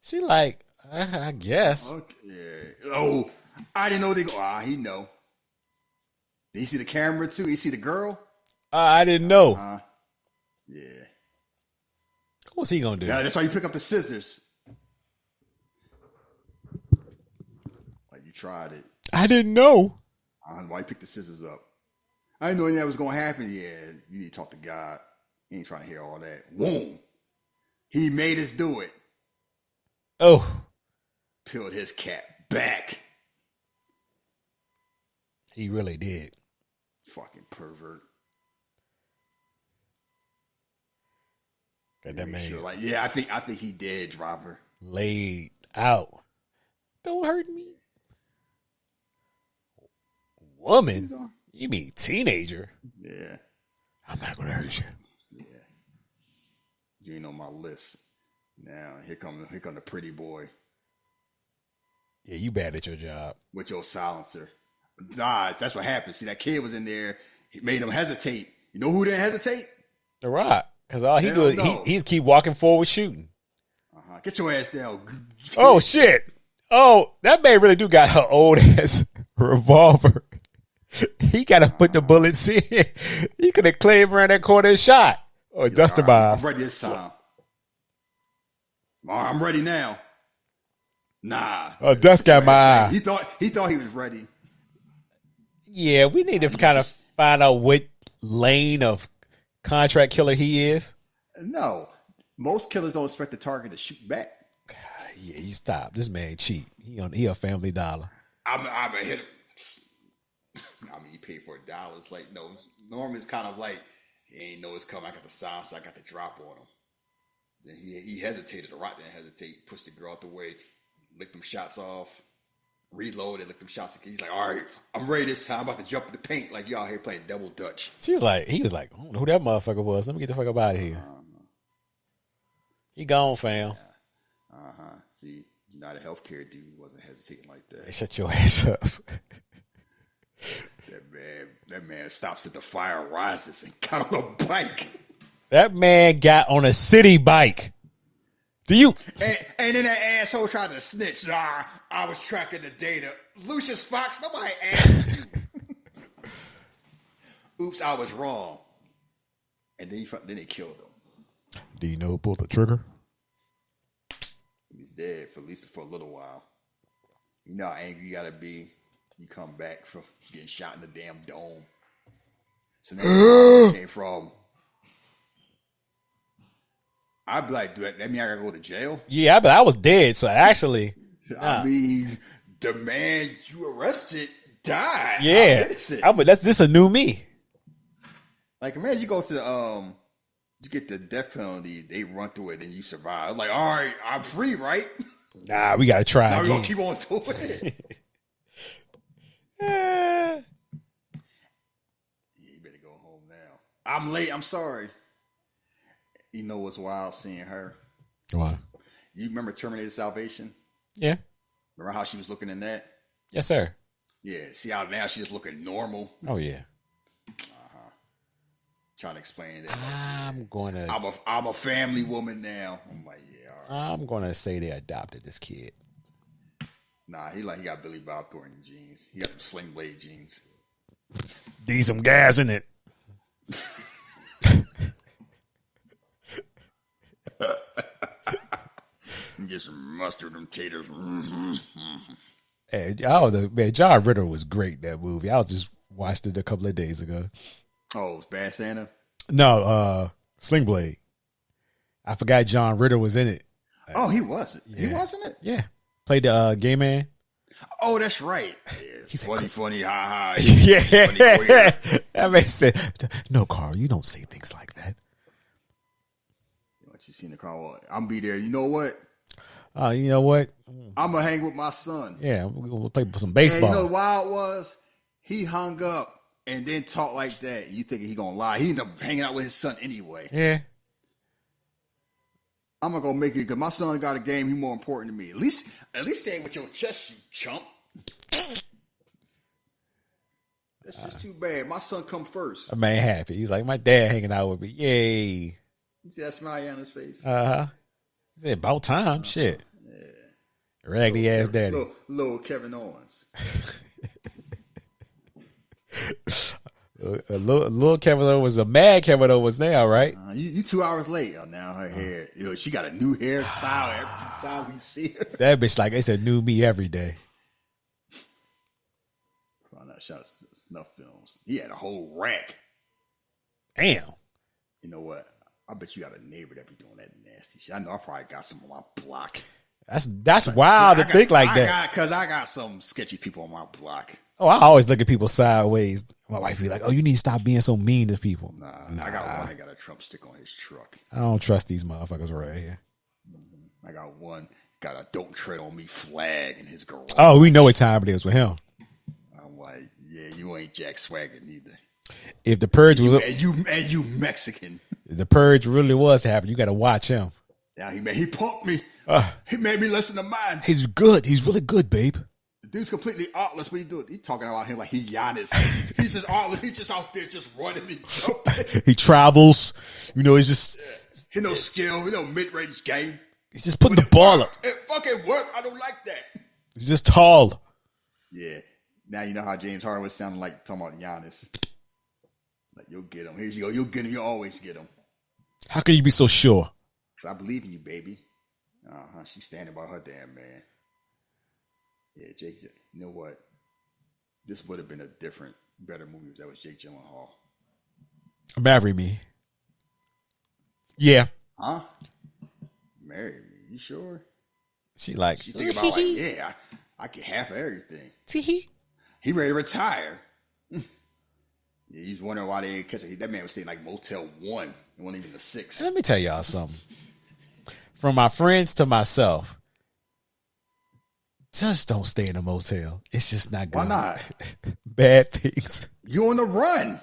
She like, I guess. Okay. Oh, I didn't know they go. He know. Did you see the camera too? You see the girl? I didn't know. Yeah. What's he gonna do? Yeah, that's why you pick up the scissors. Like you tried it. I didn't know. Why you pick the scissors up? I didn't know anything that was gonna happen. Yeah, you need to talk to God. He ain't trying to hear all that. Boom. He made us do it. Oh. Peeled his cap back. He really did. Fucking pervert. Got that man Sure, like, yeah, I think he did drop her. laid out. Don't hurt me. Woman? You mean teenager? Yeah. I'm not gonna hurt you. Yeah. You ain't on my list. Now here come the pretty boy. Yeah, you bad at your job. With your silencer. Dies. That's what happened. See, that kid was in there. He made him hesitate. You know who didn't hesitate? The Rock. Because all he Hell do no. he's keep walking forward shooting. Get your ass down. Oh, shit. Oh, that man really do got an old ass revolver. He got to put the bullets in. He could have claimed around that corner and shot. Or Dustin Miles. I'm ready this time. I'm ready now. Nah. Oh, Dust got my eye. He thought he was ready. Yeah, we need to kind of find out what lane of contract killer he is. No. Most killers don't expect the target to shoot back. Yeah, you stop. This man cheap. He a Family Dollar. I'm a hit him. I mean, he paid for $1. It's like, no, Norman's kind of like, he ain't know it's coming. I got the sign, so I got the drop on him. Then he hesitated. The Rock didn't hesitate. Pushed the girl out the way. Licked them shots off. Reloaded. Licked them shots again. He's like, all right, I'm ready this time. I'm about to jump in the paint like y'all here playing double dutch. He was like, I don't know who that motherfucker was. Let me get the fuck up out of here. He gone, fam. See, United Healthcare dude wasn't hesitating like that. Hey, shut your ass up. That man stops at the fire, rises, and got on a bike. That man got on a city bike. Do you? And then that asshole tried to snitch. I was tracking the data. Lucius Fox, nobody asked you. Oops, I was wrong. And then they killed him. Do you know who pulled the trigger? He was dead for at least for a little while. You know how angry you gotta be. You come back from getting shot in the damn dome. So now where came from. I'd be like, that mean I gotta go to jail? Yeah, but I was dead, so actually. I mean, the man you arrested died. Yeah. This a new me. Like, imagine you go to you get the death penalty, they run through it, and you survive. Like, all right, I'm free, right? Nah, we gotta try now again. we're gonna keep on doing it. Yeah, you better go home now. I'm late. I'm sorry. You know what's wild seeing her? Why? You remember Terminator Salvation? Yeah. Remember how she was looking in that? Yes, sir. Yeah. See how now she's looking normal? Oh, yeah. Trying to explain that. I'm a family woman now. I'm like, yeah, all right. I'm gonna say they adopted this kid. Nah, he got Billy Bob Thornton jeans. He got them Sling Blade jeans. Need some gas in it. Get some mustard and taters. Mm-hmm. Mm-hmm. Hey, man, John Ritter was great, that movie. I just watched it a couple of days ago. Oh, it was Bad Santa? No, Sling Blade. I forgot John Ritter was in it. Oh, he wasn't. Yeah. He wasn't it? Yeah. Played the gay man. Oh, that's right. Yeah, He's funny, ha ha. Yeah. Funny, go here. That makes sense. No, Carl, you don't say things like that. What you seen the car? Well, I'm be there. You know what? You know what? I'm gonna hang with my son. Yeah, we'll play some And baseball. you know what wild was? He hung up and then talked like that. You thinking he gonna lie? He ended up hanging out with his son anyway. Yeah. I'm not gonna make it because my son got a game. He's more important to me. At least say it with your chest, you chump. That's just too bad. My son come first. A man happy. He's like, my dad hanging out with me. Yay. You see that smile on his face? Uh-huh. He said, about time. Shit. Yeah. Raggedy ass daddy. Little Kevin Owens. Little Kevin Owens, a mad Kevin Owens now, right? You 2 hours late. Now her hair. She got a new hairstyle every time we see her. That bitch like they said new me every day. Shot snuff films. He had a whole rack. Damn. You know what? I bet you got a neighbor that be doing that nasty shit. I know I probably got some on my block. That's wild to think like that. Because I got some sketchy people on my block. Oh, I always look at people sideways. My wife be like, "Oh, you need to stop being so mean to people." Nah. I got one that got a Trump stick on his truck. I don't trust these motherfuckers right here. I got one got a "Don't tread on me" flag in his garage. Oh, we know what time it is with him. I'm like, yeah, you ain't Jack Swagger neither. If the purge was, and you Mexican. If the purge really was to happen, you got to watch him. Yeah, he punked me. He made me listen to mine. He's good. He's really good, babe. The dude's completely artless. What he do? He talking about him like he Giannis. He's just artless. He's just out there just running and jumping. He travels. You know, he's just. He no skill. He no mid-range game. He's just putting the ball up. It fucking work. I don't like that. He's just tall. Yeah. Now you know how James Harden was sounding like talking about Giannis. Like, you'll get him. Here you go. You'll get him. You'll always get him. How can you be so sure? Because I believe in you, baby. She's standing by her damn man. Yeah, Jake. You know what? This would have been a different, better movie if that was Jake Gyllenhaal. Marry me. Yeah. Huh? Marry me? You sure? She like. She think about like, yeah, I get half of everything. He ready to retire. Yeah, he's wondering why they didn't catch it. That man was staying like Motel 1. It wasn't even the 6. Let me tell y'all something. From my friends to myself, just don't stay in a motel. It's just not good. Why not? Bad things. You on the run.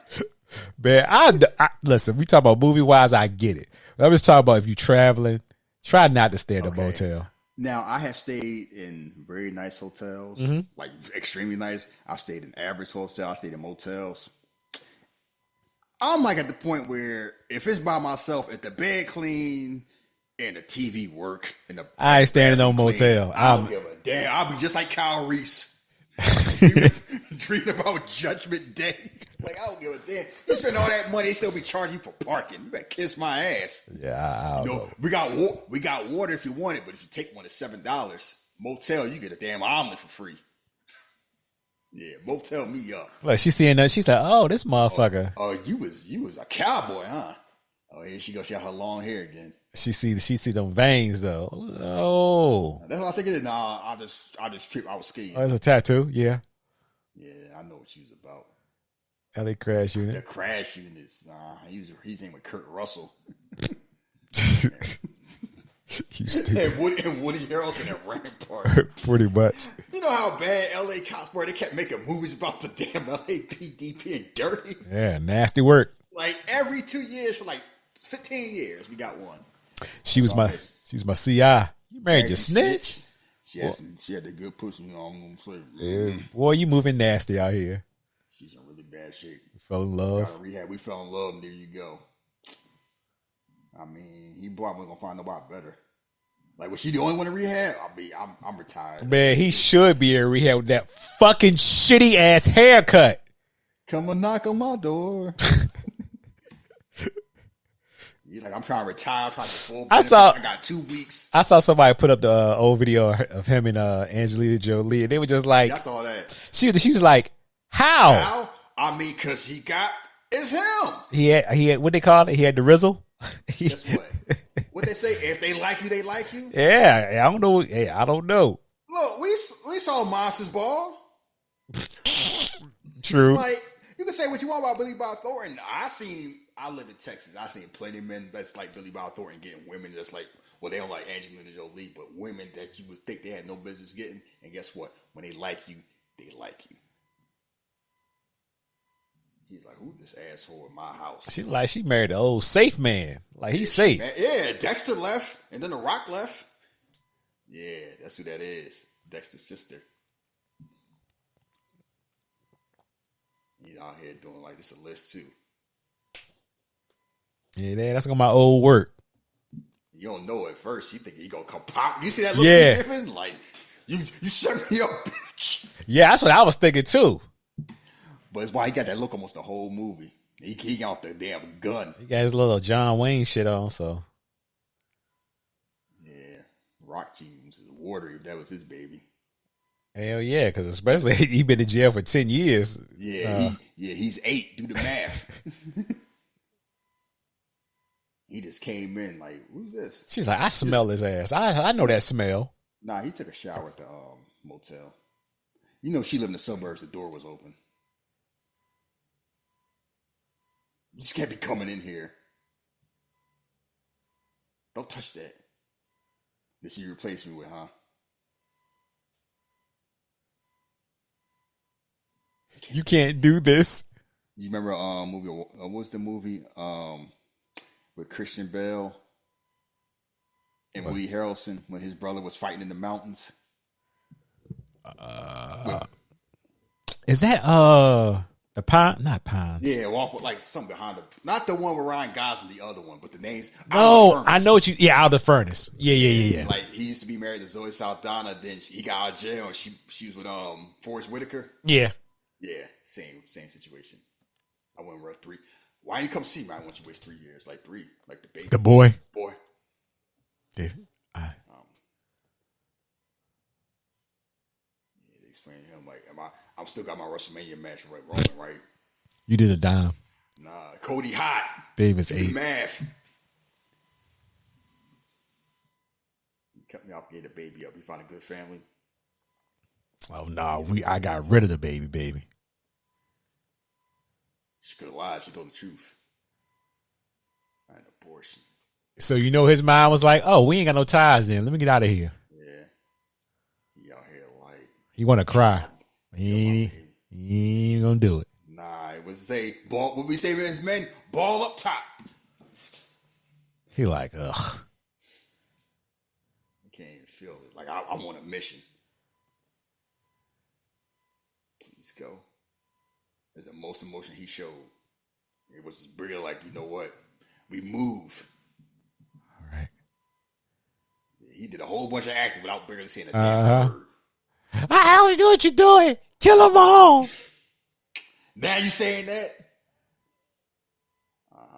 Bad. Listen, we talk about movie wise, I get it. I'm just talking about if you're traveling, try not to stay in a motel. Now, I have stayed in very nice hotels, like extremely nice. I've stayed in average hotels. I stayed in motels. I'm like at the point where if it's by myself, if the bed clean and the TV work and the I ain't staying in no motel. I don't give a damn. I'll be just like Kyle Reese, dreaming about Judgment Day. Like, I don't give a damn. You spend all that money, they still be charging you for parking. You better kiss my ass. Yeah, I don't know. We got water if you want it, but if you take one, it's $7. Motel, you get a damn omelet for free. Yeah, motel me up. Like she's seeing that, she's like, "Oh, this motherfucker." Oh, you was a cowboy, huh? Oh, here she goes. She got her long hair again. She see them veins though. Oh, that's what I think it is. Nah, I just tripped. I was scared. Oh, it's a tattoo. Yeah. Yeah, I know what she was about. LA Crash Unit. The Crash Units. Nah, he's in with Kurt Russell. You stupid. And Woody Harrelson at Rampart. Pretty much. You know how bad LA cops were? They kept making movies about the damn LAPD being dirty. Yeah, nasty work. Like every 2 years for like 15 years, we got one. She was my CI. You married your snitch. She had the good pussy. You know, I'm gonna say. Yeah, boy, you moving nasty out here. She's in really bad shape. Fell in love. Rehab. We fell in love, and there you go. I mean, he probably gonna find nobody better. Like, was she the only one in rehab? I'm retired. Man, he should be in rehab with that fucking shitty ass haircut. Come and knock on my door. You're like, I'm trying to retire. I'm trying to get full benefits. I got 2 weeks. I saw somebody put up the old video of him and Angelina Jolie, and they were just like, I saw that. She was like, how? How? I mean, cause it's him. He had what they call it? He had the rizzle. Guess what? What they say? If they like you, they like you. Yeah, I don't know. Hey, I don't know. Look, we saw Monsters Ball. True. Like, you can say what you want about Billy Bob Thornton. I live in Texas. I've seen plenty of men that's like Billy Bob Thornton getting women that's like, well, they don't like Angelina Jolie, but women that you would think they had no business getting. And guess what? When they like you, they like you. He's like, who this asshole in my house? She married an old safe man. Like, he's safe. Yeah, Dexter left, and then The Rock left. Yeah, that's who that is. Dexter's sister. He's out here doing like this a list too. Yeah, man, that's gonna my old work. You don't know at first. You think he gonna come pop. You see that look? Yeah. Like, you set me up, bitch. Yeah, that's what I was thinking too. But it's why he got that look almost the whole movie. He got the damn gun. He got his little John Wayne shit on, so. Yeah. Rock James is watery if that was his baby. Hell yeah, because especially he been in jail for 10 years. Yeah, he's 8. Do the math. He just came in like, who's this? She's like, I smell his ass. I know that smell. Nah, he took a shower at the motel. You know, she lived in the suburbs. The door was open. You just can't be coming in here. Don't touch that. This you replace me with, huh? You can't do this. You remember movie? What was the movie with Christian Bale and Woody Harrelson when his brother was fighting in the mountains? Is that the Pine? Not Pines. Yeah, walk with like something behind the. Not the one with Ryan Gosling, the other one, but the names. No, I know what you. Yeah, out of the furnace. Yeah. Like he used to be married to Zoe Saldana. Then he got out of jail. And she was with Forrest Whitaker. Yeah. Yeah, same situation. I went with 3. Why didn't you come see me? I want you to waste 3 years, like 3, like the baby. The boy. David. Yeah, they explained to him like, I'm still got my WrestleMania match right, Roman, right? You did a dime. Nah, Cody hot. David's Do the 8. math. He cut me off, gave the baby up. He found a good family. Oh no, I got rid of the baby. She could have lied. She told the truth. I had an abortion. So you know his mind was like, oh, we ain't got no ties then. Let me get out of here. Yeah. He out here like. He want to cry. He ain't gonna do it. Nah, it was ball. What we say as men, ball up top. He like, ugh. I can't even feel it. Like I'm on a mission. Please go. There's the most emotion he showed. It was just real, like, you know what? We move. All right. He did a whole bunch of acting without barely saying a damn word. I always do what you're doing. Kill them all. Now you saying that?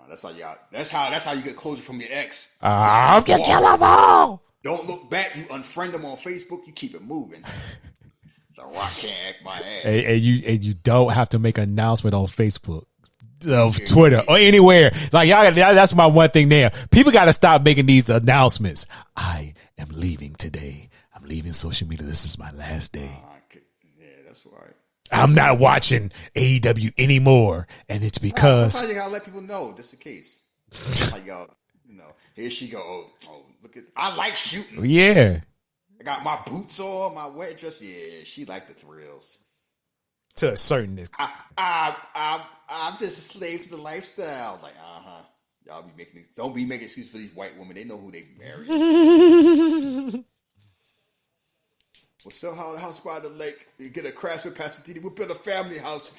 That's how you get closure from your ex. I'm gonna kill them all. Don't look back. You unfriend them on Facebook. You keep it moving. The Rock can't act my ass. And you don't have to make an announcement on Facebook, Twitter, or anywhere. Like y'all, that's my one thing there. People got to stop making these announcements. I am leaving today. I'm leaving social media. This is my last day. Yeah, that's right. I'm not watching AEW anymore, and it's because sometimes you gotta let people know this is the case. Like y'all, here she go. Oh, look at. I like shooting. Yeah. I got my boots on, my wet dress. Yeah, she like the thrills. To a certain extent. I'm just a slave to the lifestyle. Like, y'all don't be making excuses for these white women. They know who they married. We'll sell the house by the lake. You get a crash with Pastor Didi. We'll build a family house.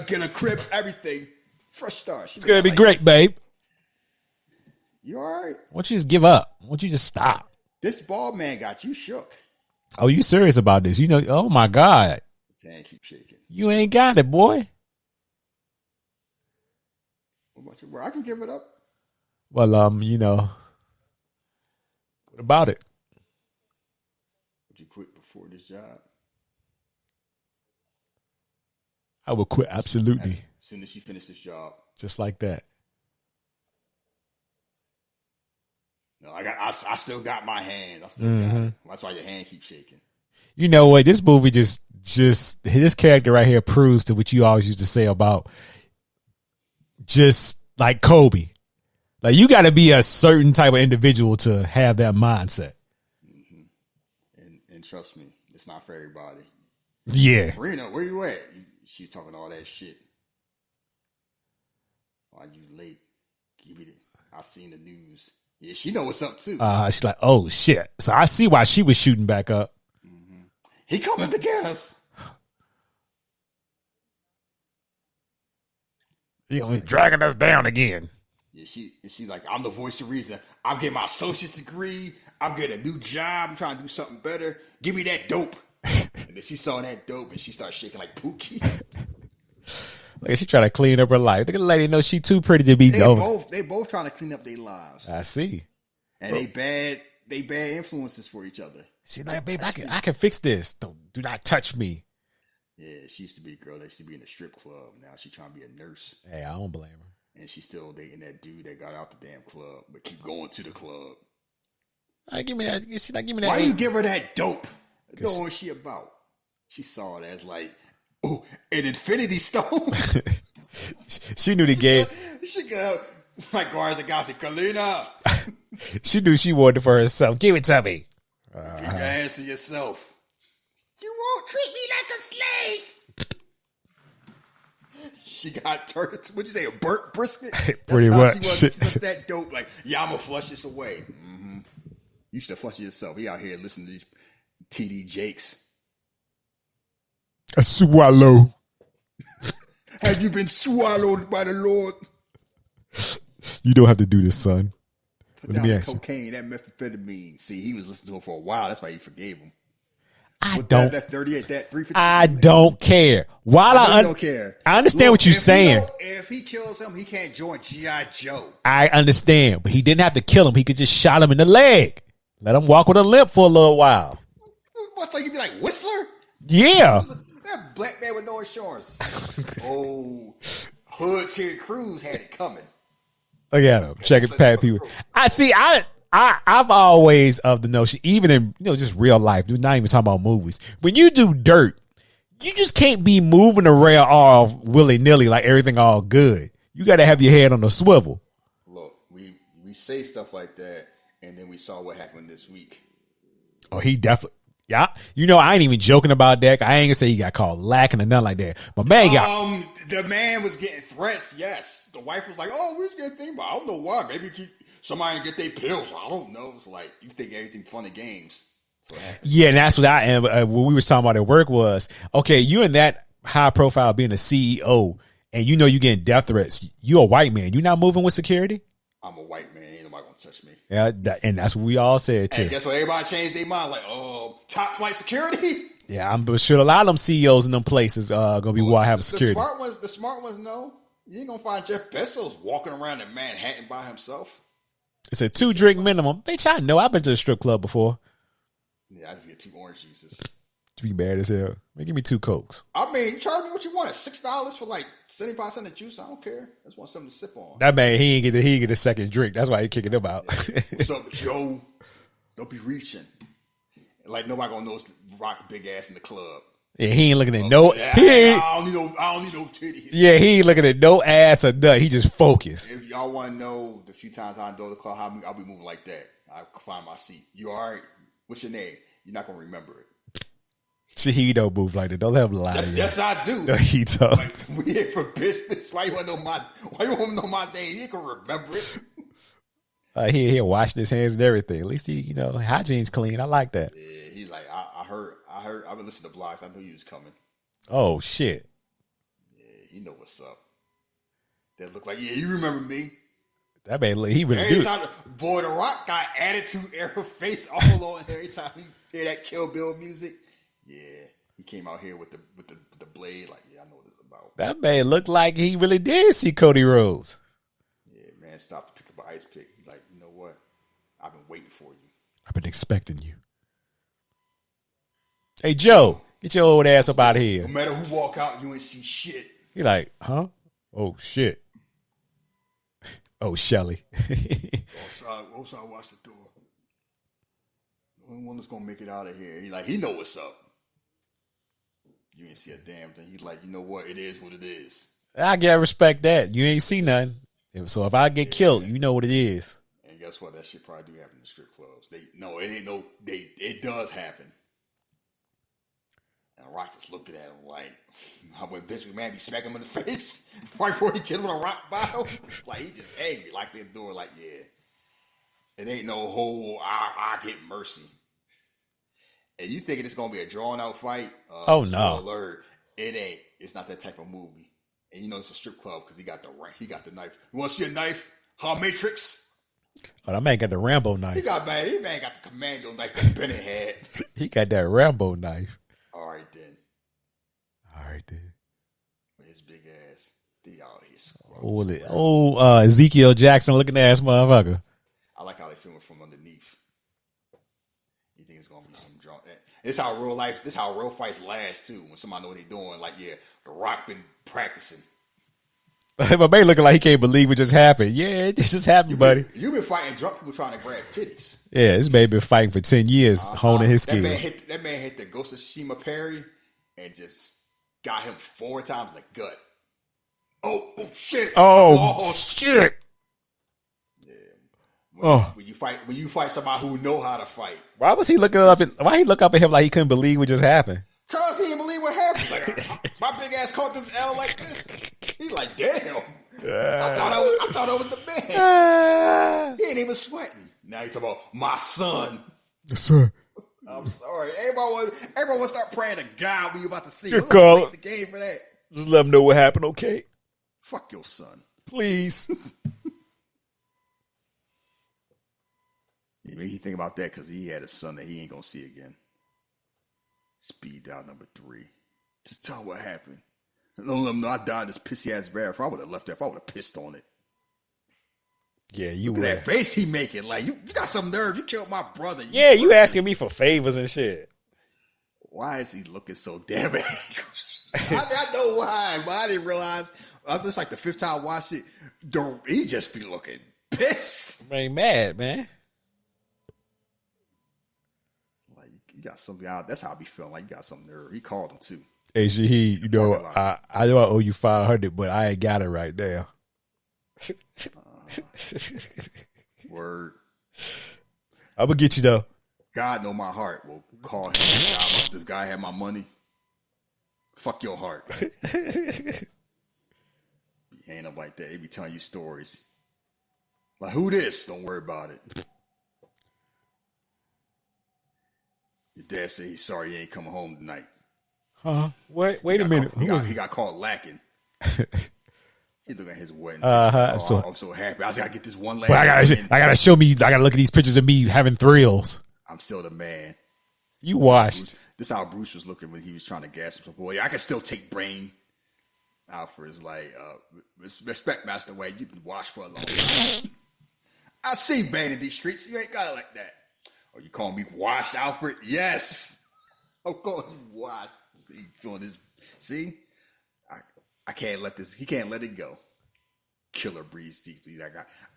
Get a crib, everything. Fresh start. It's gonna be great, babe. You all right? Why don't you just give up? Why don't you just stop? This bald man got you shook. Oh, you serious about this? You know, oh my God. His hand keep shaking. You ain't got it, boy. What about you? I can give it up. Well, what about it? Would you quit before this job? I would quit absolutely. As soon as you finish this job. Just like that. No, I still got my hands. I still got it. That's why your hand keeps shaking. You know what? This movie just this character right here proves to what you always used to say about just like Kobe. Like you got to be a certain type of individual to have that mindset. And trust me, it's not for everybody. Yeah. Rena, where you at? She's talking all that shit. Why you late? Give me the. I seen the news. Yeah, she know what's up too. She's like, oh shit. So I see why she was shooting back up. He coming to get us. He's dragging us down again. Yeah, she's like, I'm the voice of reason. I'm getting my associate's degree. I'm getting a new job. I'm trying to do something better. Give me that dope. And then she saw that dope and she started shaking like Pookie. Like she trying to clean up her life. The lady knows she too pretty to be They both trying to clean up their lives. I see. And they bad influences for each other. She's like, babe, I can fix this. Do not touch me. Yeah, she used to be a girl that used to be in a strip club. Now she's trying to be a nurse. Hey, I don't blame her. And she's still dating that dude that got out the damn club, but keep going to the club. Give me that. She's like, give me that. Why you give her that dope? Know what she about? She saw it as like, oh, an infinity stone. She knew the game. She go like Guardians of the Galaxy, Kalina. She knew she wanted it for herself. Give it to me. Keep your hands to yourself. You won't treat me like a slave. She got turned into, what'd you say, a burnt brisket? Pretty much. She was just that dope. Like, yeah, I'm gonna flush this away. Mm-hmm. You should have flushed it yourself. He out here listening to these TD Jakes. A swallow. Have you been swallowed by the Lord? You don't have to do this, son. Put down that cocaine, that methamphetamine. See, he was listening to it for a while. That's why he forgave him. That 38, that 350. I don't care. I don't care. I understand what you're saying. If he kills him, he can't join G.I. Joe. I understand, but he didn't have to kill him. He could just shot him in the leg. Let him walk with a limp for a little while. What's like? You be like Whistler? Yeah. That black man with no insurance. Oh, Hood Terry Crews had it coming. Look at him. Checking Pat people. I've always of the notion, even in just real life, not even talking about movies. When you do dirt, you just can't be moving around all willy nilly like everything all good. You got to have your head on a swivel. Look, we say stuff like that, and then we saw what happened this week. Oh, he definitely. Yeah, I ain't even joking about that. I ain't gonna say he got called lacking or nothing like that. But man, the man was getting threats. Yes, the wife was like, "Oh, we was getting things, but I don't know why. Maybe somebody get their pills. I don't know." It's like you think everything fun and games. Yeah, and that's what I am. What we were talking about at work was okay. You in that high profile being a CEO, and you getting death threats. You a white man. You not moving with security. I'm a white man. Ain't nobody gonna touch me. Yeah, and that's what we all said too. And guess what? Everybody changed their mind. Like, top flight security. Yeah, I'm sure a lot of them CEOs in them places gonna be having security. The smart ones know. You ain't gonna find Jeff Bezos walking around in Manhattan by himself. It's a 2-drink minimum. Bitch, I know. I've been to a strip club before. Yeah, I just get 2 orange juices. To be bad as hell. Man, give me 2 Cokes. I mean, you charge me what you want. $6 for like 75 cents of juice. I don't care. I just want something to sip on. That man, he ain't get a second drink. That's why he kicking him out. What's up, Joe? Don't be reaching. Like nobody gonna know it's Rock big ass in the club. Yeah, he ain't looking at I don't need no titties. Yeah, he ain't looking at no ass or nut. He just focused. If y'all want to know the few times I go to the club, I'll be moving like that. I find my seat. You all right? What's your name? You're not gonna remember it. Shahid don't move like that. Don't have a lie. Yes, I do. No, he don't. Like, we here for business. Why you want to know my name? You ain't gonna remember it. He washing his hands and everything. At least he, hygiene's clean. I like that. Yeah, he's like, I heard. I've been listening to blogs. I knew you was coming. Oh shit. Yeah, you know what's up. That look like, yeah, you remember me. That man, he really do. Boy, The Rock got attitude error face all on every time he hear that Kill Bill music. Yeah, he came out here with the blade. Like, yeah, I know what it's about. That man looked like he really did see Cody Rhodes. Yeah, man, stop to pick up an ice pick. He's like, you know what? I've been waiting for you. I've been expecting you. Hey, Joe, get your old ass up out of here. No matter who walk out, you ain't see shit. He like, huh? Oh, shit. Oh, Shelly. Outside, watch the door. one that's gonna make it out of here. He know what's up. You ain't see a damn thing. He's like, you know what? It is what it is. I gotta respect that. You ain't see nothing. So if I get killed, you know what it is. And guess what? That shit probably do happen in strip clubs. It does happen. And Rock just looking at him like, how would Vince McMahon be smacking him in the face right before he kill him with a rock bottle? Like, he just angry, like they're doing, like, yeah. It ain't no whole, I get mercy. And you thinking it's gonna be a drawn out fight? Oh no! Alert. It ain't. It's not that type of movie. And you know it's a strip club because he got the knife. You want to see a knife? How Matrix? Oh, that man got the Rambo knife. He got the commando knife that Bennett had. He got that Rambo knife. All right then. With his big ass, he out here. Ezekiel Jackson looking ass motherfucker. I like how they film it from underneath. You think it's gonna be some drunk? This how real fights last too. When somebody know what they doing, like The Rock been practicing. My man looking like he can't believe what just happened. Yeah, it just happened, buddy. You been fighting drunk people trying to grab titties. Yeah, this man been fighting for 10 years, honing his skills. That man hit the Ghost of Tsushima parry and just got him 4 times in the gut. Oh shit! Oh shit! When you fight somebody who know how to fight. Why was he looking up? Why he look up at him like he couldn't believe what just happened? Cause he didn't believe what happened. Like, my big ass caught this L like this. He's like, damn. I thought I was the man. He ain't even sweating. Now he's talking about my son. The son. I'm sorry. Everyone want to start praying to God when you about to see. Good call. The game for that. Just let him know what happened, okay? Fuck your son, please. You make you think about that because he had a son that he ain't gonna see again. Speed dial number 3. Just tell him what happened. Don't let him know I died in this pissy ass bath. If I would have left that, if I would have pissed on it. Yeah, you would. That face he making, like you got some nerve. You killed my brother. You asking me for favors and shit. Why is he looking so damn angry? I know why, but I didn't realize. This like the 5th time I watched it. He just be looking pissed. Man, mad, man. Like you got something out. That's how I be feeling. Like you got some nerve. He called him too. Hey, Shahid, I know I owe you 500, but I ain't got it right now. Word. I'm gonna get you though. God know my heart. Well, call him. This guy had my money. Fuck your heart. He ain't up like that. He be telling you stories. Like, who this? Don't worry about it. Your dad said he's sorry he ain't coming home tonight. Wait a minute. He got caught lacking. He look at his wedding. I'm so happy. I just gotta get this one last. But I gotta show me. I gotta look at these pictures of me having thrills. I'm still the man. You watched. This is how Bruce was looking when he was trying to gas him. Boy, I can still take brain. Alfred is like, respect Master Wade. You've been washed for a long time. I see Bane in these streets. You ain't got it like that. Oh, you call me washed, Alfred? Yes. I'm calling you washed. See, doing this. See, I can't let this. He can't let it go. Killer breeds deeply.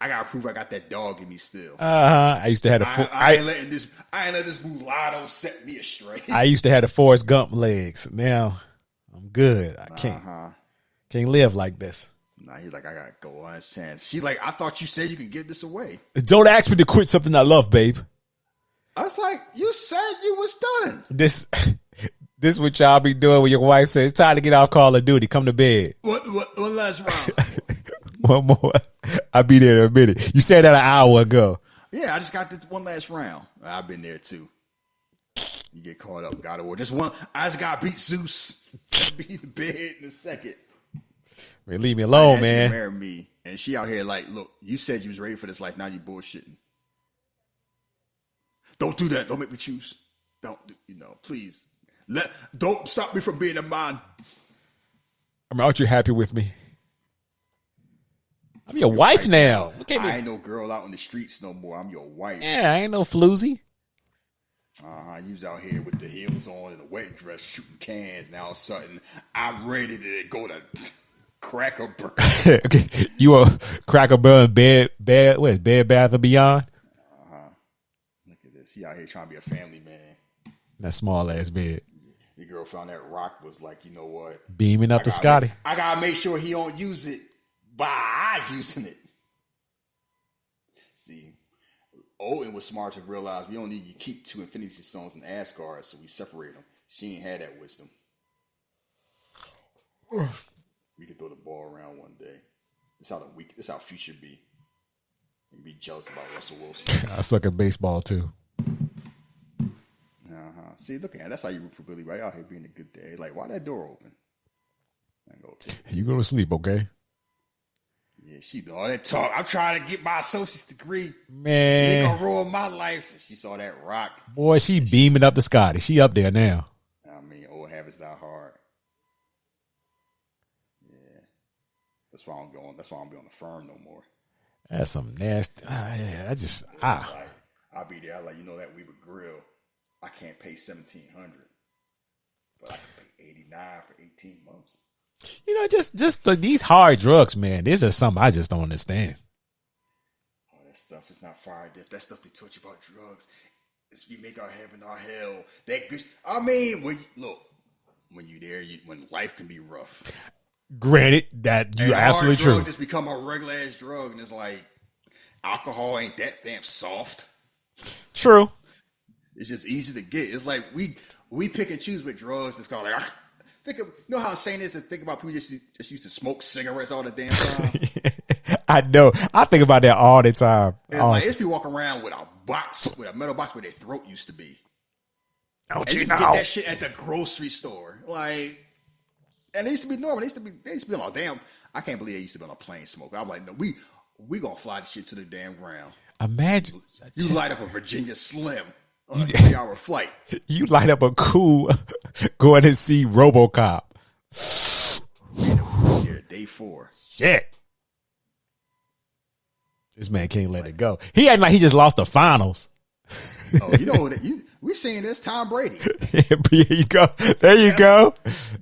I got to prove I got that dog in me still. I used to have I ain't letting this mulatto set me astray. I used to have the Forrest Gump legs. Now I'm good. I can't live like this. Nah, he's like, I gotta go on his chance. She's like, I thought you said you can give this away. Don't ask me to quit something I love, babe. I was like, you said you was done. This what y'all be doing when your wife says it's time to get off Call of Duty. Come to bed. One last round. One more. I'll be there in a minute. You said that an hour ago. Yeah, I just got this one last round. I've been there too. You get caught up. God of War. Just one. I just got to beat Zeus. Be in the bed in a second. Man, leave me alone, man. Marry me, and she out here like, look. You said you was ready for this life. Now you bullshitting. Don't do that. Don't make me choose. Don't. Please. Don't stop me from being a man. I mean, aren't you happy with me? I'm your wife now. I ain't no girl out in the streets no more. I'm your wife. Yeah, I ain't no floozy. You was out here with the heels on and the wedding dress shooting cans. Now all of a sudden, I'm ready to go to Cracker Barrel. Okay, you a Cracker Barrel in Bed Bath and Beyond? Look at this. he out here trying to be a family man. That small ass bed. The girl found that rock, was like, you know what? Beaming up to Scotty. I gotta make sure he don't use it by using it. See, Odin was smart to realize we don't need to keep two Infinity Stones in Asgard, so we separate them. She ain't had that wisdom. We could throw the ball around one day. This how future be. And be jealous about Russell Wilson. I suck at baseball too. See, look at that. That's how you root for Billy right out here being a good day. Like, why that door open? I go take it. You go to sleep, okay? Yeah, she do all that talk. I'm trying to get my associate's degree. Man. It ain't gonna ruin my life. She saw that rock. Boy, she beaming up to Scotty. She up there now. I mean, old habits die hard. Yeah. That's why I don't be on the firm no more. That's some nasty. Like, I'll be there. Like, you know that Weaver Grill. I can't pay $1,700, but I can pay $89 for 18 months. You know, these hard drugs, man. This is something I just don't understand. Oh, that stuff is not fire diff. That stuff they taught you about drugs. It's we make our heaven our hell. That good. I mean, when you there, when life can be rough. Granted, that you're absolutely true. Drug just become a regular ass drug, and it's like alcohol ain't that damn soft. True. It's just easy to get. It's like we pick and choose with drugs. It's called like you know how insane it is to think about people just used to smoke cigarettes all the damn time. I know. I think about that all the time. It's people walking around with a metal box where their throat used to be. Don't and you can know? get that shit at the grocery store. Like, and it used to be normal. They used to be on a damn. I can't believe they used to be on a plane smoke. I'm like, no, we gonna fly this shit to the damn ground. Imagine you light up a Virginia Slim on a 3-hour flight. You light up a cool going to see RoboCop. Here, day 4. Shit. This man can't let it go. He acting like he just lost the finals. Oh, you know that we seeing this Tom Brady. There you go. There you go.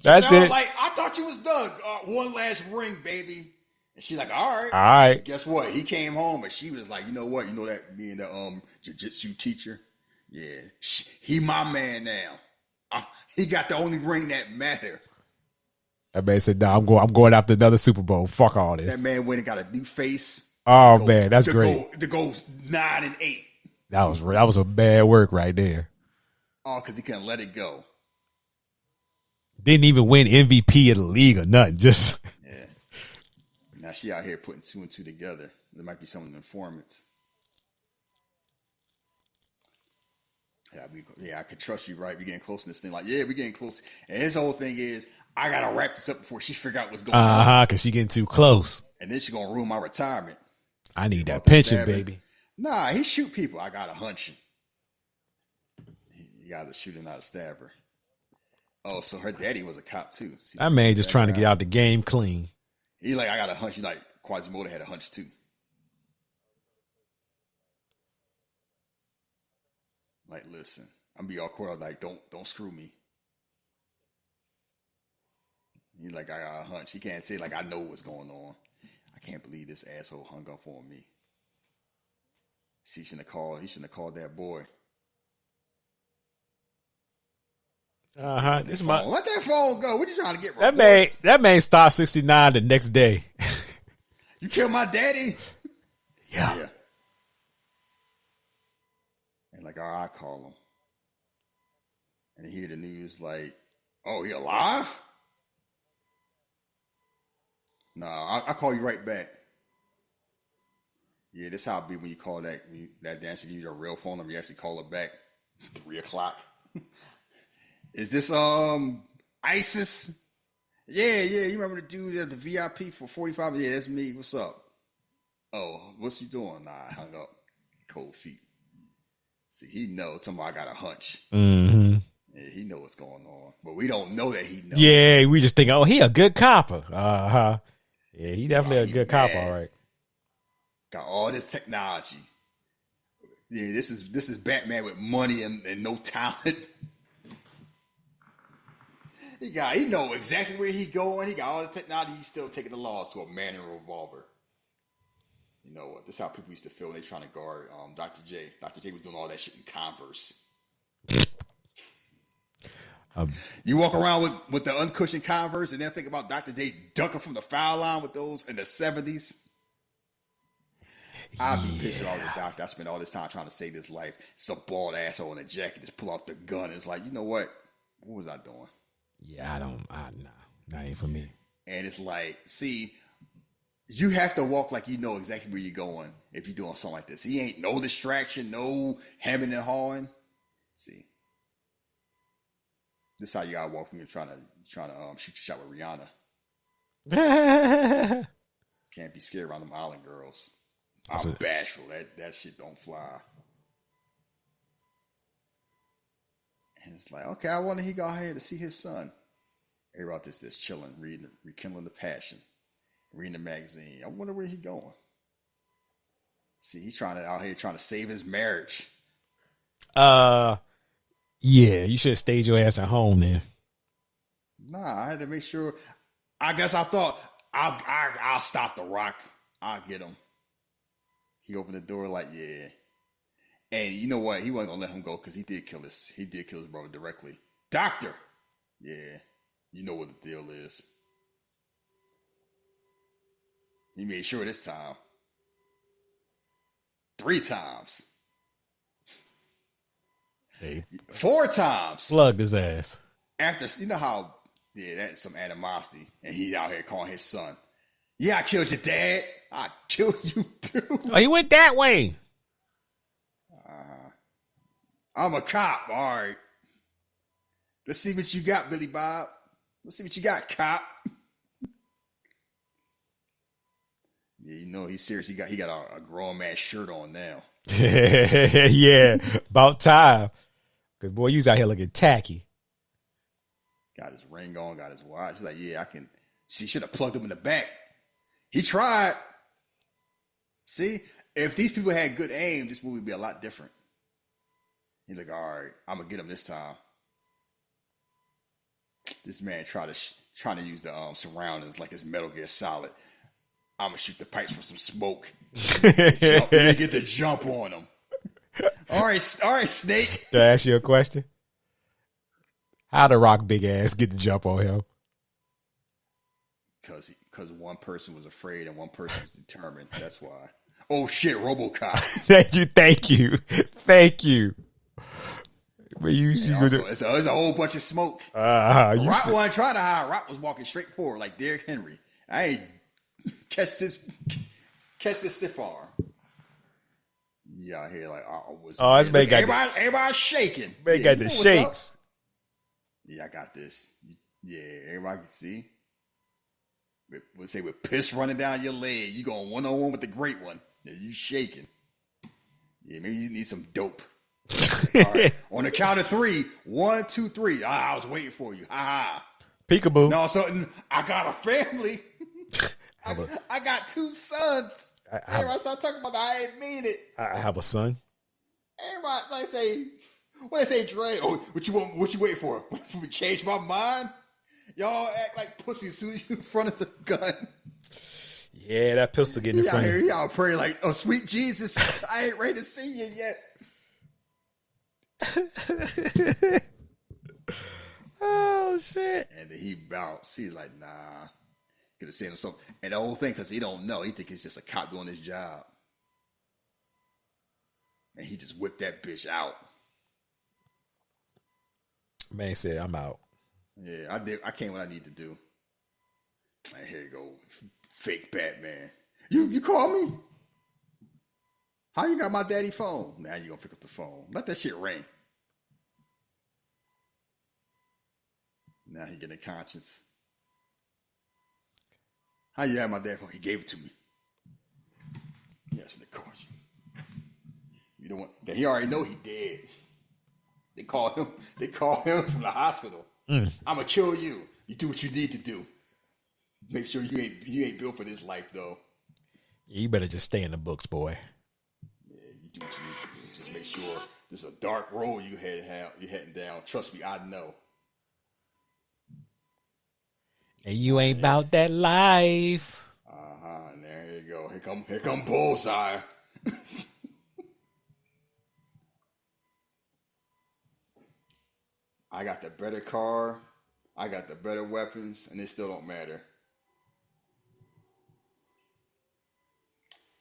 That's it. Like, I thought you was done. One last ring, baby. And she's like, all right. All right. Guess what? He came home and she was like, you know what? You know that me and the jiu-jitsu teacher? Yeah. He my man now. He got the only ring that matter. That man said, "No, I'm going after another Super Bowl. Fuck all this." That man went and got a new face. Oh man, that's great. To go 9 and 8. That was a bad work right there. Oh, because he couldn't let it go. Didn't even win MVP of the league or nothing. Just yeah. Now she out here putting 2 and 2 together. There might be some of the informants. Yeah, I could trust you, right? We getting close to this thing. Like, yeah, we getting close. And his whole thing is, I gotta wrap this up before she figure out what's going on. Because she getting too close. And then she gonna ruin my retirement. I need that pension, baby. Nah, he shoot people. I got a hunch. He got a shooter, not a stabber. Oh, so her daddy was a cop too. See, that man just trying to get out the game clean. He like, I got a hunch. He like Quasimodo had a hunch too. Like, listen, I'm be all caught up. Like, don't screw me. He like, I got a hunch. He can't say like, I know what's going on. I can't believe this asshole hung up on me. He shouldn't have called that boy. Let that phone go. What you trying to get? That man star 69 the next day. You killed my daddy. Yeah. And like, all right, I call him. And he hear the news like, oh, he alive? Nah, I'll call you right back. Yeah, this how it be when you call that dancer, give you a real phone number, you actually call it back 3:00. Is this ISIS? Yeah, you remember the dude at the VIP for 45? Yeah, that's me. What's up? Oh, what's he doing? Nah, I hung up. Cold feet. See, he know. Talking about I got a hunch. Mm-hmm. Yeah, he know what's going on, but we don't know that he knows. Yeah, we just think, oh, he a good copper. Yeah, he definitely a good cop, all right. Got all this technology. Yeah, this is Batman with money and no talent. He know exactly where he going. He got all the technology. He's still taking the laws to a man in a revolver. You know what? This is how people used to feel when they trying to guard Dr. J. Dr. J was doing all that shit in Converse. You walk around with the uncushioned Converse and then think about Dr. J dunking from the foul line with those in the 70s. I've been pissing all the doctor. I spent all this time trying to save his life. Some bald asshole in a jacket just pull out the gun. And it's like, you know what? What was I doing? Yeah, nah, not even for me. And it's like, see, you have to walk like you know exactly where you're going if you're doing something like this. He ain't no distraction, no hemming and hawing. See, this is how you gotta walk when you're trying to shoot your shot with Rihanna. Can't be scared around them island girls. I'm bashful. That shit don't fly. And it's like, okay, I wonder he got here to see his son. Everybody just chilling, reading, rekindling the passion, reading the magazine. I wonder where he going. See, he's out here trying to save his marriage. Yeah, you should have stayed your ass at home then. Nah, I had to make sure. I guess I thought I'll stop the Rock. I'll get him. He opened the door like, yeah. And you know what? He wasn't gonna let him go because he did kill his brother directly. Doctor, yeah, you know what the deal is. He made sure this time. 3 times. Hey. 4 times. Slugged his ass. After, you know how, yeah, that's some animosity. And he out here calling his son. Yeah, I killed your dad. I killed you too. Oh, he went that way. I'm a cop. All right. Let's see what you got, Billy Bob. Let's see what you got, cop. Yeah, you know he's serious. He got a grown man shirt on now. Yeah, about time. Cause boy, you was out here looking tacky. Got his ring on, got his watch. He's like, yeah, I can. She should have plugged him in the back. He tried. See, if these people had good aim, this movie would be a lot different. He's like, all right, I'm gonna get him this time. This man trying to use the surroundings like it's Metal Gear Solid. I'm gonna shoot the pipes for some smoke. Get the jump on him. All right, Snake. Can I ask you a question? How the Rock big ass get the jump on him? Because one person was afraid and one person was determined. That's why. Oh shit, RoboCop. Thank you. But it's a whole bunch of smoke. Rock wasn't trying to hide. Rock was walking straight forward like Derrick Henry. I ain't catch this stiff arm. You out here like, this man got everybody shaking. Man got the shakes. Yeah, I got this. Yeah, everybody can see. With piss running down your leg, you going 1-on-1 with the great one. Yeah, you shaking. Yeah, maybe you need some dope. All right. On the count of 3, 1, 2, 3. I was waiting for you. Ha ha. Peekaboo. No, something. I got a family. I got 2 sons. Everybody start talking about that. I ain't mean it. I have a son. Everybody when they say Dre, what you waiting for? We change my mind? Y'all act like pussy as soon as you in front of the gun. Yeah, that pistol getting in front of you. Y'all pray like, oh sweet Jesus, I ain't ready to see you yet. Oh shit. And then he bounced. He's like, nah. Could have said him something. And the whole thing, because he don't know, he think it's just a cop doing his job. And he just whipped that bitch out. Man said, I'm out. Yeah, I did. I came what I need to do. And here you go. Fake Batman. You call me? How you got my daddy phone? Now you gonna pick up the phone. Let that shit ring. Now he getting a conscience. How you have my daddy phone? He gave it to me. Yes, they called you. You don't want. He already know he dead. They call him from the hospital. I'm gonna kill you. You do what you need to do. Make sure you ain't built for this life though. You better just stay in the books, boy. Yeah, you do what you need to do. Just make sure there's a dark road you're heading down. Trust me, I know. And you ain't about that life. And there you go. here come Bullseye. I got the better car. I got the better weapons, and it still don't matter.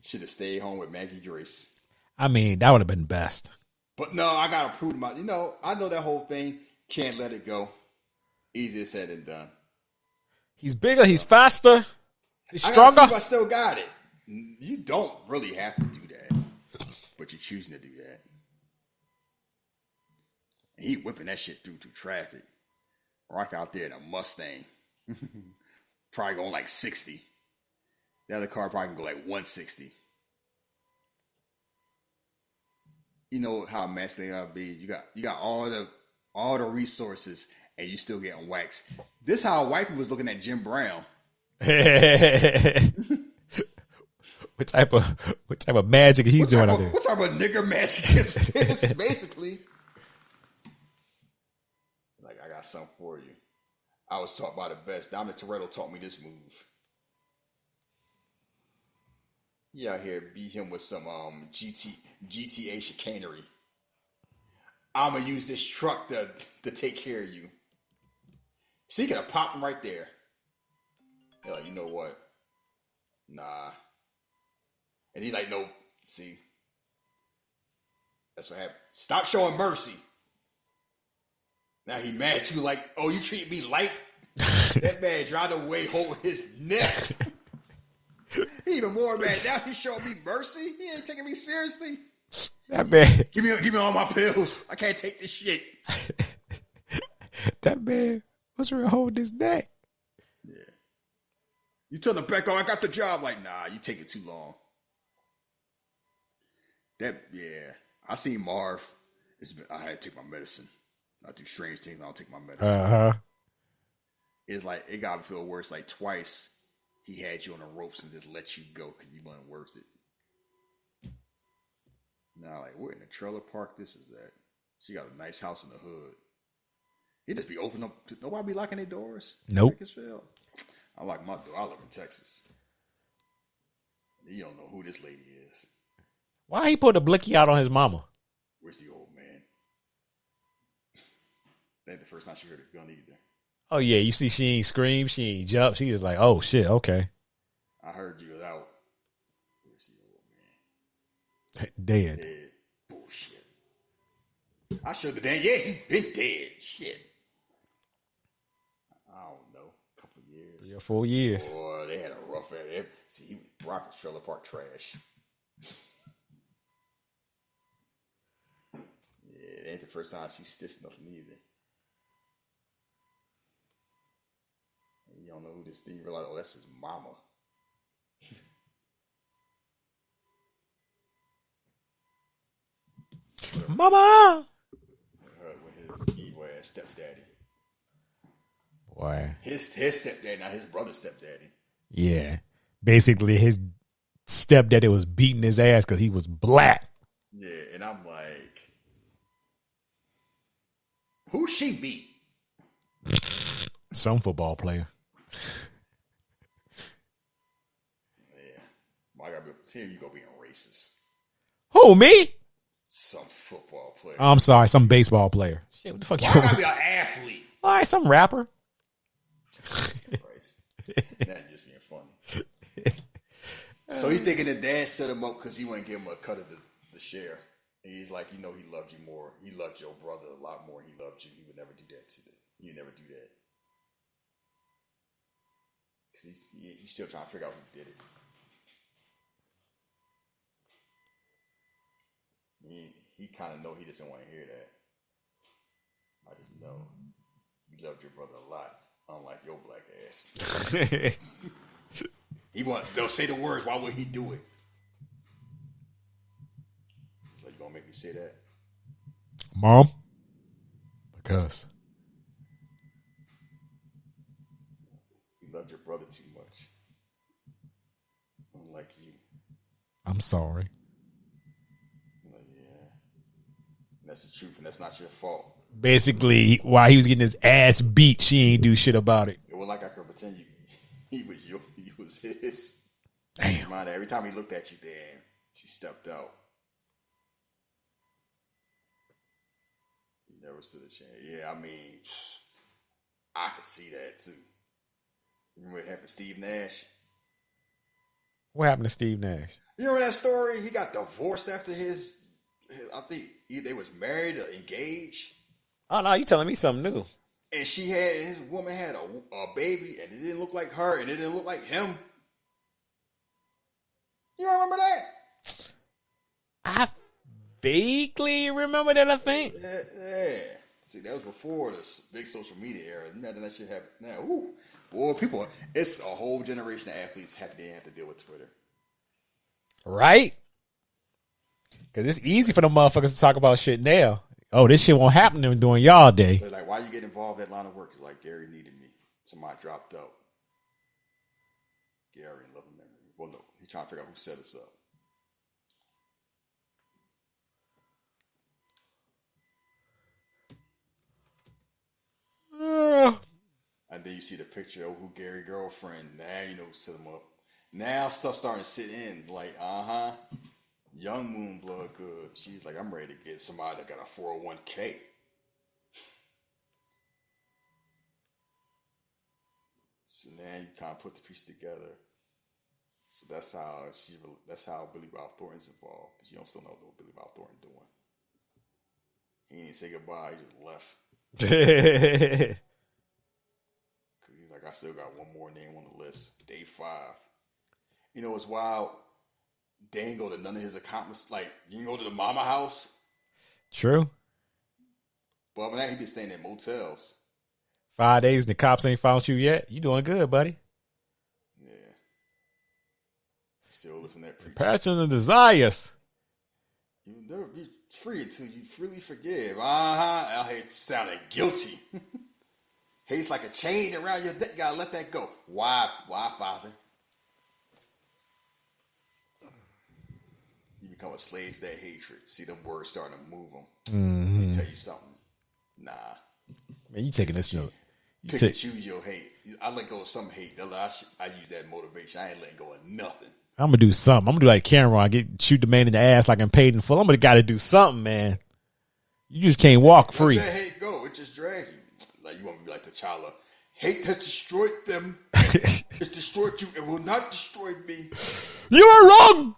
Should have stayed home with Maggie Grace. I mean, that would have been best. But no, I gotta prove to my. I know that whole thing. Can't let it go. Easier said than done. He's bigger. He's faster. He's I stronger. I still got it. You don't really have to do that, but you're choosing to do that. And he whipping that shit through traffic. Rock out there in a Mustang, probably going like 60. The other car probably can go like 160. You know how masculine gotta be. You got all the resources, and you still getting waxed. This how white people was looking at Jim Brown. What type of magic he's doing out there? What type of nigger magic is this? Basically, like, I got something for you. I was taught by the best. Dominic Toretto taught me this move. You out here beat him with some GTA chicanery. I'm gonna use this truck to take care of you. So you gonna pop him right there. You're like, you know what? Nah. And he's like, no, see. That's what happened. Stop showing mercy. Now he mad too, like, oh, you treat me light? That man tried away holding his neck. He even more mad. Now he's showing me mercy? He ain't taking me seriously. That man. Give me all my pills. I can't take this shit. That man was real holding his neck. Yeah. You tell the back, oh, I got the job. Like, nah, you take it too long. I seen Marv. I had to take my medicine. I do strange things. I don't take my medicine. It's like, it got to feel worse. Like twice he had you on the ropes and just let you go because you weren't worth it. Now, like, we're in a trailer park. This is that. She got a nice house in the hood. He just be opening up. Nobody be locking their doors. Nope. I lock my door. I live in Texas. You don't know who this lady is. Why he put a blicky out on his mama? Where's the old man? That ain't the first time she heard a gun either. Oh, yeah. You see, she ain't scream. She ain't jump. She was like, oh, shit. Okay. I heard you was out. Where's the old man? Dead. Bullshit. I should have done. Yeah, he been dead. Shit. I don't know. A couple of years. 3 or 4 years. Boy, they had a rough area. See, he was rocking trailer park trash. Yeah, it ain't the first time she stitched nothing either. And you don't know who this thing. You realize, oh, that's his mama. Mama! With his evil ass stepdaddy. Boy. His stepdaddy, not his brother's stepdaddy. Yeah. Basically, his stepdaddy was beating his ass because he was black. Yeah, and I'm like, who she beat? Some football player. Yeah. Well, I gotta be, here you go being racist. Who, me? Some football player. I'm sorry, some baseball player. Shit, what the fuck Why I gotta be an athlete? All right, some rapper. That just being funny. So he's thinking that dad set him up because he wouldn't give him a cut of the share. And he's like, you know, he loved you more. He loved your brother a lot more. He loved you. He would never do that to this. He'd never do that. He's still trying to figure out who did it. He kind of know he doesn't want to hear that. I just know you loved your brother a lot, unlike your black ass. They'll say the words. Why would he do it? So you gonna make me say that, Mom? Because you loved your brother too much, unlike you. I'm sorry. Like, yeah, and that's the truth, and that's not your fault. Basically, while he was getting his ass beat, she ain't do shit about it. It was like I could pretend he was his. Damn. Every time he looked at you, damn, she stepped out. He never stood a chance. Yeah, I mean, I could see that too. Remember what happened to Steve Nash? What happened to Steve Nash? You remember that story? He got divorced after his I think either they was married or engaged. Oh no, you telling me something new. And his woman had a baby, and it didn't look like her, and it didn't look like him. You don't remember that? I vaguely remember that, I think. Yeah. See, that was before the big social media era. Imagine that shit happened now. Ooh, boy, people, it's a whole generation of athletes have to deal with Twitter. Right? Because it's easy for the motherfuckers to talk about shit now. Oh, this shit won't happen to them during y'all day. They're like, why you get involved in that line of work? It's like, Gary needed me. Somebody dropped out. Gary, love and memory. Well, no, he's trying to figure out who set us up. And then you see the picture of who Gary's girlfriend. Now you know who set him up. Now stuff's starting to sit in. Like, young Moonblood good. She's like, I'm ready to get somebody that got a 401k. So now you kind of put the piece together. So that's how Billy Bob Thornton's involved. But you don't still know what Billy Bob Thornton doing. He didn't say goodbye. He just left. Because he's like, I still got one more name on the list. Day 5. You know what's wild? They ain't go to none of his accomplishments. Like, you can go to the mama house. True. But other than that, he been staying in motels. 5 days and the cops ain't found you yet. You doing good, buddy. Yeah. Still listen to that preacher. Passion and desires. You'll never be free until you freely forgive. Out here sounding guilty. Hate's like a chain around your neck. You gotta let that go. Why, Father? You become a slave to that hatred. See them words starting to move them. Mm-hmm. Let me tell you something. Nah. Man, you taking this note. Pick and choose your hate. I let go of some hate. I use that motivation. I ain't letting go of nothing. I'm gonna do something. I'm gonna do like Cameron, shoot the man in the ass like I'm paid in full. I'm gonna gotta do something, man. You just can't walk free. Let that hate go. It just drags you. Like you want to be like T'Challa. Hate has destroyed them. It's destroyed you. It will not destroy me. You are wrong.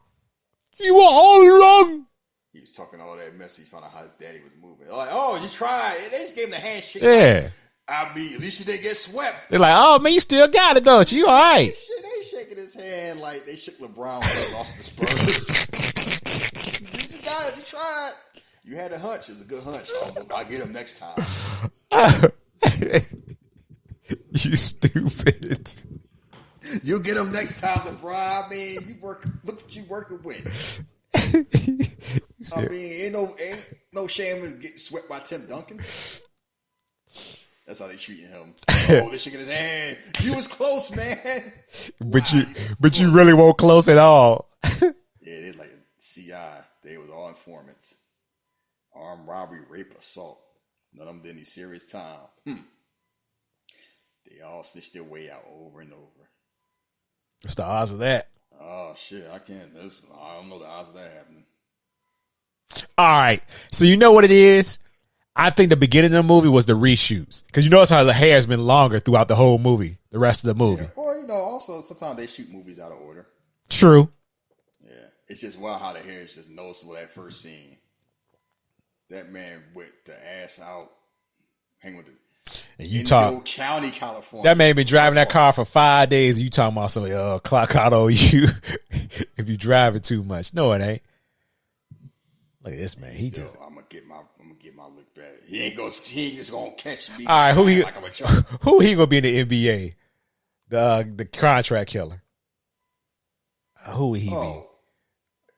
You are all wrong. He was talking all that mess. He found out how his daddy was moving. Like, oh, you tried. They just gave him the handshake. Yeah. I mean, at least you didn't get swept. They're like, oh man, you still got it, don't you? You all right? They shaking his hand like they shook LeBron when they lost the Spurs. You got it. You tried. You had a hunch. It was a good hunch. I'll get him next time. You stupid. You'll get him next time, LeBron. I mean, look what you working with. I mean, ain't no shame in getting swept by Tim Duncan. That's how they treating him. Oh, they're shaking his hand. You was close, man. But you really weren't close at all. Yeah, they like CI. They was all informants. Armed robbery, rape, assault. None of them did any serious time. They all stitched their way out over and over. What's the odds of that? Oh shit, I don't know the odds of that happening. All right. So you know what it is? I think the beginning of the movie was the reshoots. Because you notice how the hair has been longer throughout the whole movie, the rest of the movie. Yeah. Or, also sometimes they shoot movies out of order. True. Yeah. It's just wild how the hair is just noticeable that first scene. That man with the ass out, hanging with the and Utah County, California. That man been driving that car for 5 days and you talking about something, clock out on you if you driving too much. No, it ain't. Look at this man. I'm gonna get my look back. He ain't just gonna catch me. All right, who he gonna be in the NBA? The contract killer. Who would he be?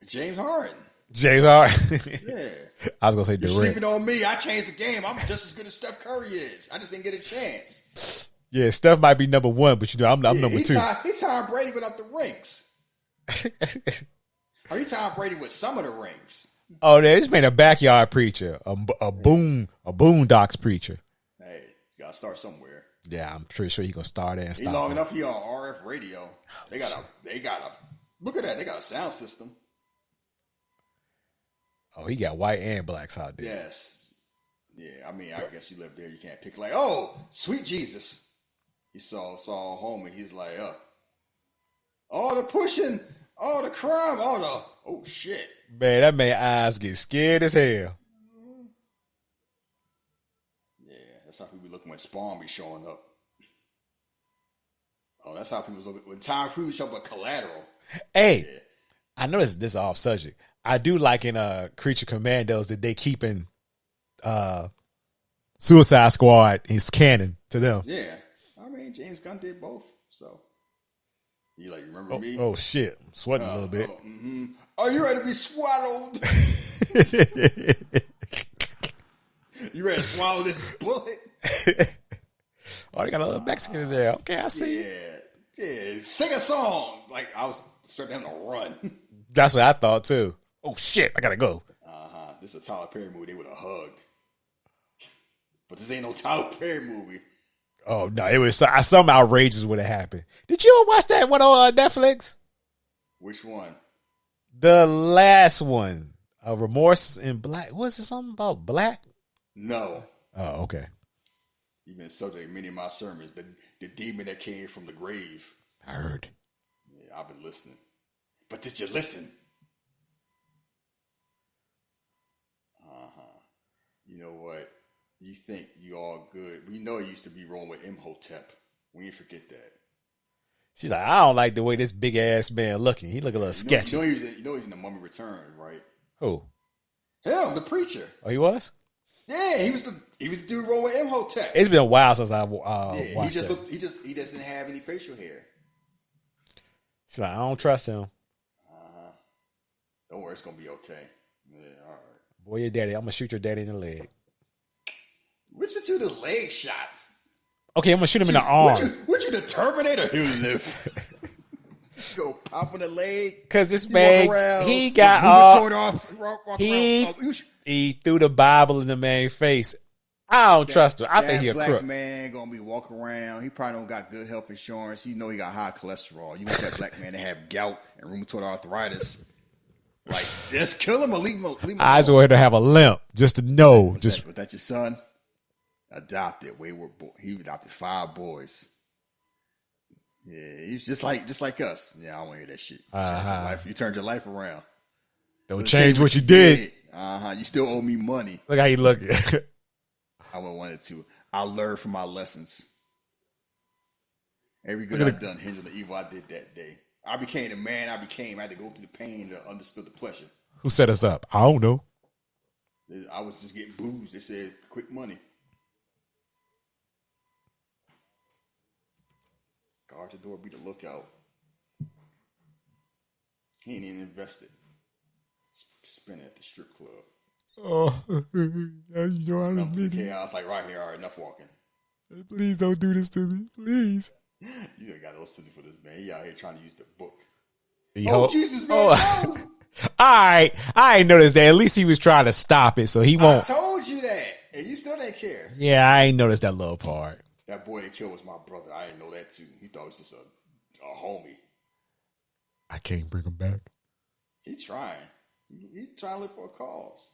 James Harden. James Harden. Yeah. I was gonna say You're Durant. sleeping on me. I changed the game. I'm just as good as Steph Curry is. I just didn't get a chance. Yeah, Steph might be number one, but I'm number two. He Tom Brady without the rings. Or he Tom Brady with some of the rings. Oh, this man a backyard preacher, a boondocks preacher. Hey, you gotta start somewhere. Yeah, I'm pretty sure he's gonna start there and He stop. long enough. He on RF radio. They got a Look at that. They got a sound system. Oh, he got white and blacks out there. Yes. Yeah, I mean, I guess you live there. You can't pick like, oh, sweet Jesus. He saw a homie. He's like, all the pushing, all the crime, oh shit. Man, that man eyes get scared as hell. Yeah, that's how people be looking when Spawn be showing up. Oh, that's how people was looking when Tom Cruise showed up with Collateral. Hey, Yeah. I know this is off subject. I do like in Creature Commandos that they keeping Suicide Squad is canon to them. Yeah, I mean James Gunn did both. So you like remember me? Oh shit, I'm sweating a little bit. Are you ready to be swallowed? You ready to swallow this bullet? Oh, they got a little Mexican in there. Okay, I see. Yeah. Sing a song. Like I was starting to run. That's what I thought too. Oh shit, I gotta go. This is a Tyler Perry movie. They would have hugged, but this ain't no Tyler Perry movie. Oh no, it was something outrageous would have happened. Did you ever watch that one on Netflix? Which one? The last one, Remorse in Black. Was it something about black? No. Oh, okay. You've been subject to many of my sermons. The demon that came from the grave. I heard. Yeah, I've been listening. But did you listen? You know what? You think you all good. We know you used to be rolling with Imhotep. We ain't forget that. She's like, I don't like the way this big ass man looking. He look a little sketchy. You know he's in the Mummy Returns, right? Who? Him, the preacher. Oh, he was? Yeah, he was the dude rolling with Imhotep. It's been a while since I he watched just that. he doesn't have any facial hair. She's like, I don't trust him. Don't worry, it's gonna be okay. Yeah, all right. Boy, your daddy. I'm gonna shoot your daddy in the leg. Which would you the leg shots? Okay, I'm gonna shoot him in the arm. What you the Terminator? He'll live. Go pop in the leg. Cause this man, he got he threw the Bible in the man's face. I don't trust him. I think he a black crook. man gonna be walking around. He probably don't got good health insurance. You know he got high cholesterol. You want that black man to have gout and rheumatoid arthritis. Like, just kill him or leave him I just want him to have a limp, just to know. Was that your son? Adopted, wayward boy. He adopted 5 boys. Yeah, he's just like us. Yeah, I don't want to hear that shit. You turned your life around. Don't change what you did. You still owe me money. Look how you looking. I wanted to. I learned from my lessons. Every good I've done hinged on the evil I did that day. I became the man I became. I had to go through the pain to understood the pleasure. Who set us up? I don't know. I was just getting boozed. They said quick money. Guard the door, be the lookout. He ain't even invested. Spinning at the strip club. Oh, you know I Come to the chaos like right here. All right, enough walking. Please don't do this to me, please. You ain't got no sympathy for this man. He out here trying to use the book. Jesus, man! No. All right, I ain't noticed that. At least he was trying to stop it, so he won't. I told you that, and you still didn't care. Yeah, I ain't noticed that little part. That boy they killed was my brother. I didn't know that too. He thought it was just a homie. I can't bring him back. He trying. He's trying to live for a cause.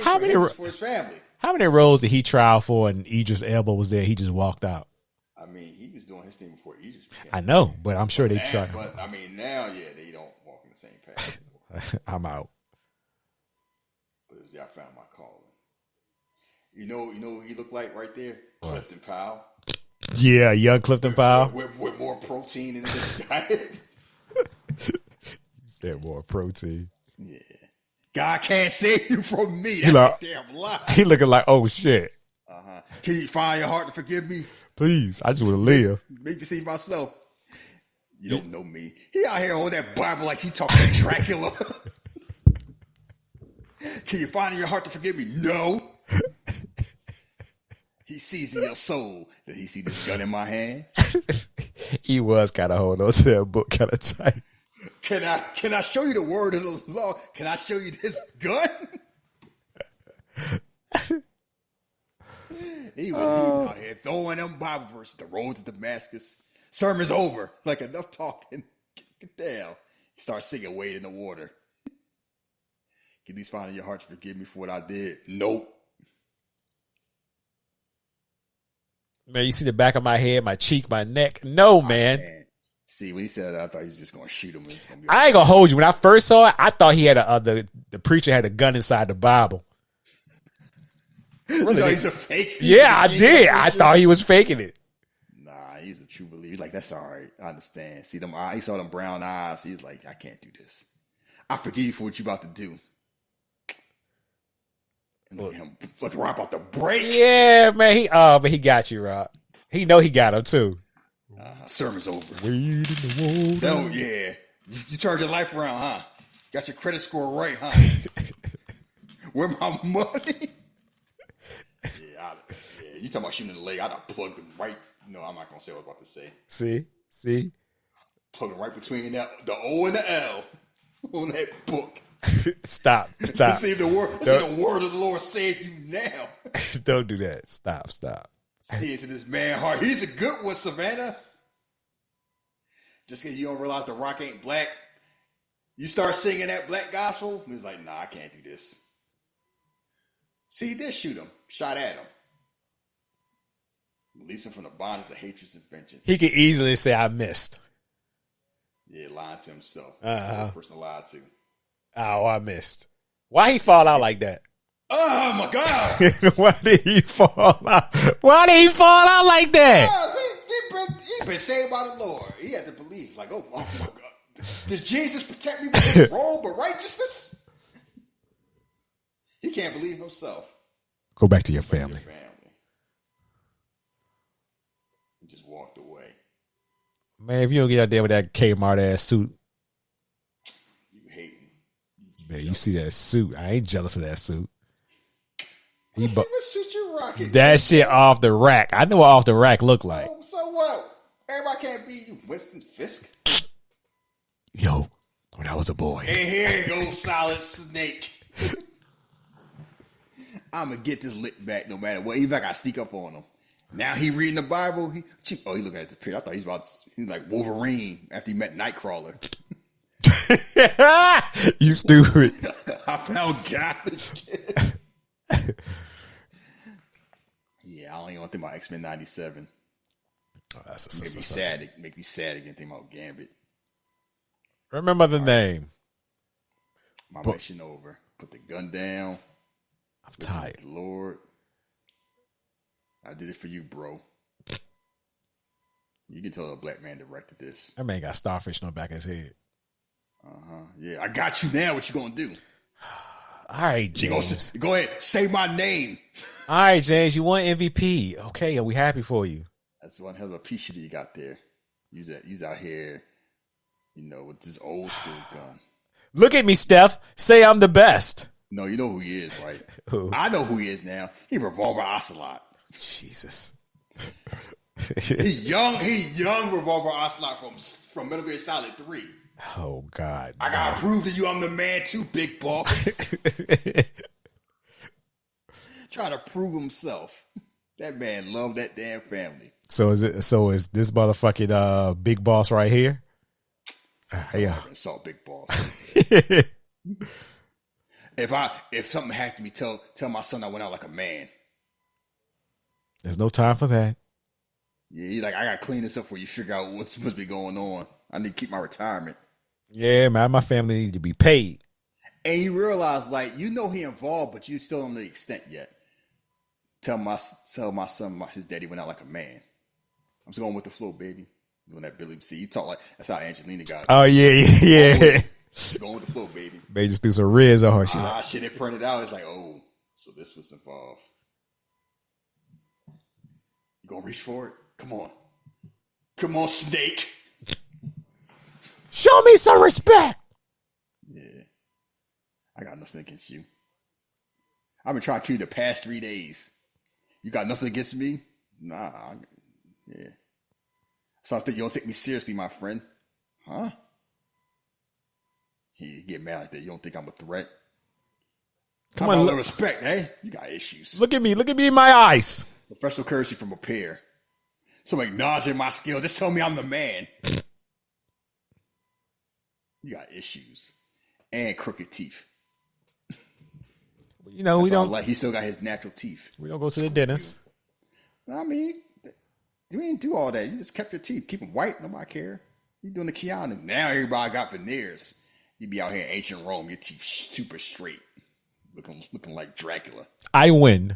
How many for his family? How many roles did he trial for? And Idris Elba was there. He just walked out. I mean, he was doing his thing before Idris became. I know, but I'm sure they tried. But I mean, now, yeah, they don't walk in the same path. I'm out. But it was I found my calling. You know who he looked like right there? What? Clifton Powell. Yeah, young Clifton Powell. With more protein in his diet. You said more protein. Yeah. God can't save you from me. That's a damn lie. He looking like, oh shit. Can you find your heart to forgive me? Please, I just want to live. Make me see myself. You don't know me. He out here holding that Bible like he talking to Dracula. Can you find in your heart to forgive me? No. He sees in your soul. Did he see this gun in my hand? He was kind of holding on to that book kind of tight. Can I show you the word of the law? Can I show you this gun? He was out here throwing them Bible verses. The road to Damascus. Sermon's over. Like enough talking. Get down. Start singing Wade in the Water. Can these find in your heart to forgive me for what I did? Nope. Man, you see the back of my head, my cheek, my neck. No, man. See, when he said that, I thought he was just going to shoot him. I ain't going to hold you. When I first saw it, I thought he had the preacher had a gun inside the Bible. Really? He's a fake. Yeah, I did. I thought he was faking it. Nah, he's a true believer. He's like, that's all right. I understand. See them eyes. He saw them brown eyes. He's like, I can't do this. I forgive you for what you about to do. And look at him, like Rob about to break. Yeah, man. But he got you, Rob. He know he got him too. Sermon's over. Wade in the water. No, yeah. You turned your life around, huh? Got your credit score right, huh? Where my money? Yeah, you talking about shooting in the leg? I'd have plugged him right. No, I'm not gonna say what I was about to say. See, plug him right between the O and the L on that book. Stop. Let's see the word of the Lord saved you now. Don't do that. Stop. See into this man's heart. He's a good one, Savannah. Just because you don't realize the rock ain't black, you start singing that black gospel, he's like, nah, I can't do this. See, he did shoot him. Shot at him. Release him from the bondage of hatred and vengeance. He could easily say, I missed. Yeah, lying to himself. That's the person to lie to. Oh, I missed. Why he fall out like that? Oh, my God. Why did he fall out? Why did he fall out like that? He been saved by the Lord. He had to believe. Like, oh my God. Does Jesus protect me with his robe of righteousness? He can't believe himself. Go back to your family. He just walked away. Man, if you don't get out there with that Kmart ass suit. You hating. Man, you see that suit. I ain't jealous of that suit. What suit you rocking? That shit off the rack. I know what off the rack look like. So what? Everybody can't be you, Winston Fisk. Yo, when I was a boy. And here goes Solid Snake. I'm going to get this lick back no matter what. Even if I got to sneak up on him. Now he reading the Bible. He look at the picture. I thought he's like Wolverine after he met Nightcrawler. You stupid. I found God. Yeah, I don't even want to think about X-Men 97. Oh, that's make me sad. Make me sad again thinking about Gambit. Remember the name. My mission over. Put the gun down. I'm tired. Lord, I did it for you, bro. You can tell a black man directed this. That man got starfish on the back of his head. Yeah, I got you now. What you gonna do? All right, James. Go ahead. Say my name. All right, James. You won MVP. Okay, are we happy for you? That's one hell of a piece that you got there. You's out here, with this old school gun. Look at me, Steph. Say I'm the best. No, you know who he is, right? Who? I know who he is now. He Revolver Ocelot. Jesus. He young Revolver Ocelot from Metal Gear Solid 3. Oh, God. I gotta prove to you I'm the man too, big boss. Trying to prove himself. That man loved that damn family. So is this motherfucking big boss right here? Yeah. Saw big boss. If something has to be tell my son I went out like a man. There's no time for that. Yeah, he's like, I gotta clean this up before you figure out what's supposed to be going on. I need to keep my retirement. Yeah, man, my family need to be paid. And you realize, he involved, but you still don't know the extent yet. Tell my son his daddy went out like a man. I'm just going with the flow, baby. Doing that Billy C. You talk like that's how Angelina got it. Oh yeah. Going with the flow, baby. They just threw some riz on her. She's like, shit, it printed out. It's like, oh, so this was involved. You gonna reach for it? Come on, Snake. Show me some respect. Yeah, I got nothing against you. I've been trying to kill you the past 3 days. You got nothing against me? Nah. Yeah. So I think you don't take me seriously, my friend. Huh? You get mad like that. You don't think I'm a threat? Come on, look. Respect, hey? You got issues. Look at me in my eyes. Professional courtesy from a peer. So acknowledging my skill. Just tell me I'm the man. You got issues and crooked teeth. You know, we don't like. He still got his natural teeth. We don't go to the dentist. I mean, you ain't do all that. You just kept your teeth, keep them white. Nobody care. You doing the Keanu. Now everybody got veneers. You be out here in ancient Rome, your teeth super straight, looking like Dracula. I win.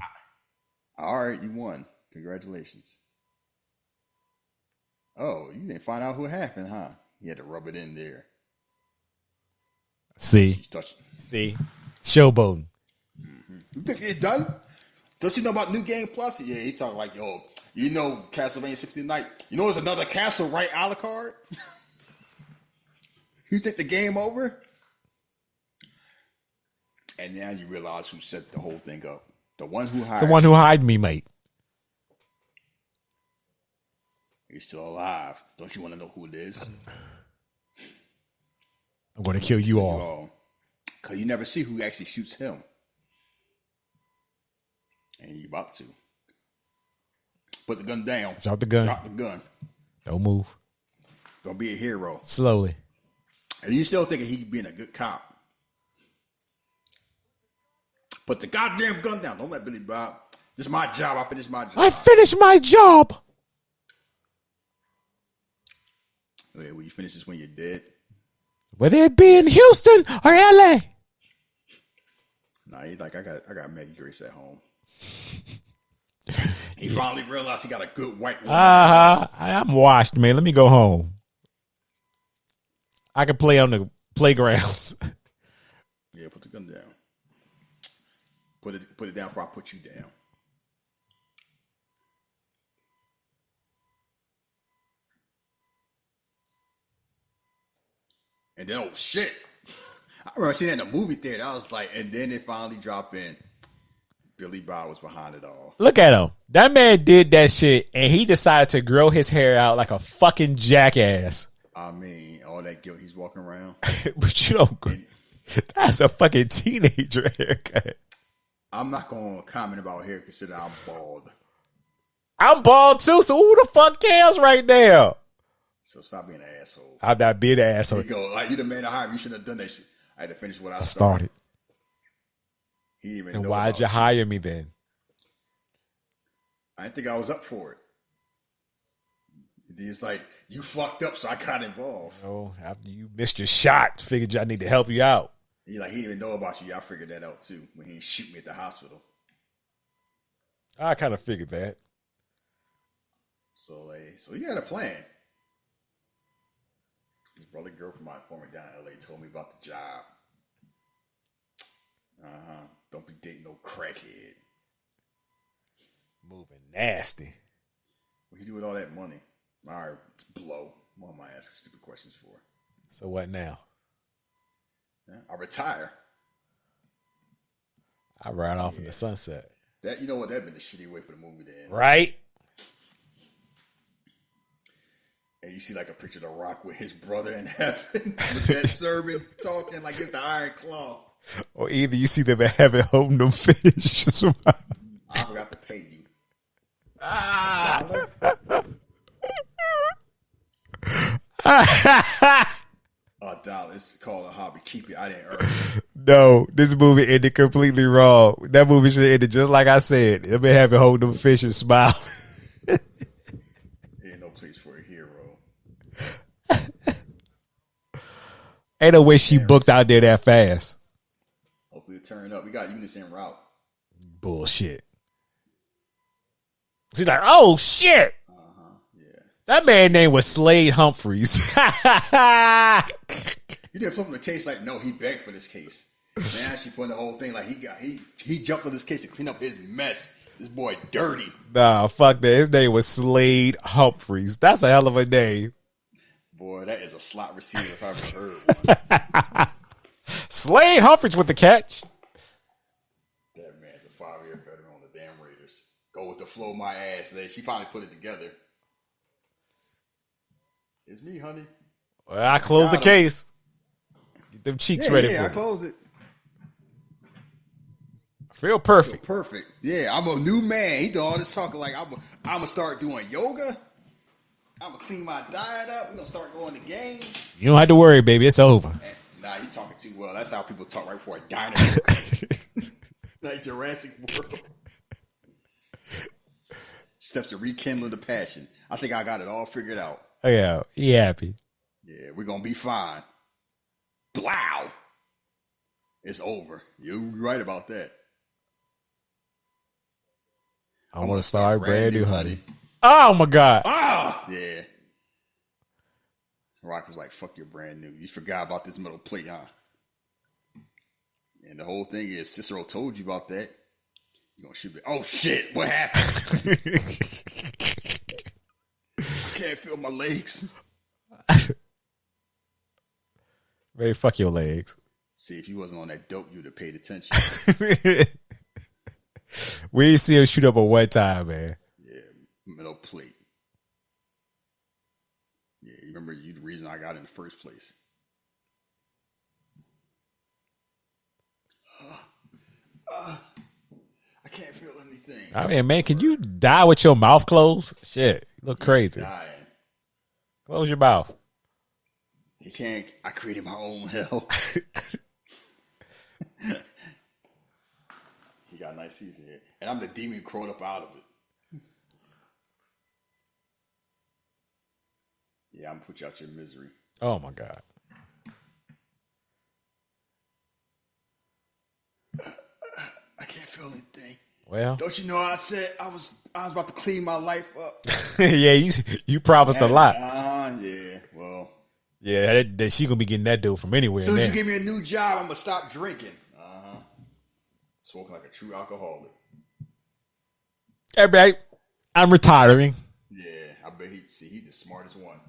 All right, you won. Congratulations. Oh, you didn't find out who happened, huh? You had to rub it in there. See, showboating. You think it's done? Don't you know about New Game Plus? Yeah, he talking like, yo, you know Castlevania 60 Night. You know there's another castle right a la carte? You think the game over? And now you realize who set the whole thing up. The one who hired me, mate. He's still alive. Don't you want to know who it is? I'm going to kill you all. Because you never see who actually shoots him. And you about to. Put the gun down. Drop the gun. Drop the gun. Don't move. Don't be a hero. Slowly. And you still thinking he being a good cop. Put the goddamn gun down. Don't let Billy Bob. This is my job. I finished my job. I finished my job. Wait, will you finish this when you're dead? Whether it be in Houston or LA. Nah, he's like, I got Maggie Grace at home. He finally realized he got a good white woman. I'm washed, man. Let me go home. I can play on the playgrounds. Yeah, put the gun down. Put it down before I put you down. And then, oh shit. I remember seeing that in the movie theater. I was like, and then it finally dropped in. Billy Bob was behind it all. Look at him. That man did that shit and he decided to grow his hair out like a fucking jackass. I mean, all that guilt he's walking around. But you don't. That's a fucking teenager haircut. I'm not going to comment about hair considering I'm bald. I'm bald too, so who the fuck cares right now? So stop being an asshole. I'm not being an asshole. You go, like, you the man I hired. You shouldn't have done that shit. I had to finish what I started. He didn't even and know. Why'd you hire me then? I didn't think I was up for it. He's like, you fucked up, so I got involved. Oh, after you missed your shot, figured I need to help you out. He's like, he didn't even know about you. I figured that out too when he didn't shoot me at the hospital. I kind of figured that. So he had a plan. His brother girlfriend, my former down in LA, told me about the job. Don't be dating no crackhead. Moving nasty. What you do with all that money? All right, it's blow. What am I asking stupid questions for? So what now? Yeah, I retire. I ride off in the sunset. That, you know what? That'd been a shitty way for the movie to end. Right? And you see like a picture of The Rock with his brother in heaven with that servant talking like it's the Iron Claw. Or either you see them in heaven holding them fish. I forgot to pay you. $1. It's called a hobby. Keep it. I didn't earn it. No, this movie ended completely wrong. That movie should have ended just like I said. They've been having holding them fish and smile. Ain't no place for a hero. Ain't no way she booked out there that fast. Hopefully it turned up. We got units en route. Bullshit. She's like, oh shit. Yeah. That man's name was Slade Humphreys. You did flip the case like, no, he begged for this case. Now she putting the whole thing like he jumped on this case to clean up his mess. This boy dirty. Nah, fuck that. His name was Slade Humphreys. That's a hell of a name. Boy, that is a slot receiver if I ever heard one. Slade Humphreys with the catch. That man's a 5-year veteran on the damn Raiders. Go with the flow, my ass. She finally put it together. It's me, honey. Well, I closed the case. Get them cheeks ready for I me. closed it. Feel perfect. Perfect. Yeah, I'm a new man. He doing all this talking like I'm gonna start doing yoga. I'm gonna clean my diet up. We're gonna start going to games. You don't have to worry, baby. It's over. Nah, you talking too well. That's how people talk right before a diner. Like Jurassic World. Steps to rekindle the passion. I think I got it all figured out. Oh, yeah, he happy. Yeah, we're gonna be fine. Blow. It's over. You're right about that. I want to start brand new, honey. Oh my God. Yeah. Rock was like, fuck your brand new. You forgot about this metal plate, huh? And the whole thing is, Cicero told you about that. You're going to shoot me. Oh, shit. What happened? I can't feel my legs. Ray, fuck your legs. See, if you wasn't on that dope, you would have paid attention. We didn't see him shoot up a one time, man. Yeah, metal plate. Yeah, you remember you the reason I got in the first place. I can't feel anything. I mean, man, can you die with your mouth closed? Shit, you look crazy. Dying. Close your mouth. You can't. I created my own hell. He got nice teeth here. And I'm the demon crawled up out of it. Yeah, I'm gonna put you out your misery. Oh my God. I can't feel anything. Well, Don't you know I said I was about to clean my life up? yeah, you promised a lot. Yeah, well. Yeah, that she gonna be getting that deal from anywhere. As soon as you give me a new job, I'm gonna stop drinking. Smoking like a true alcoholic. Hey, babe, I'm retiring. Yeah, I bet he's the smartest one.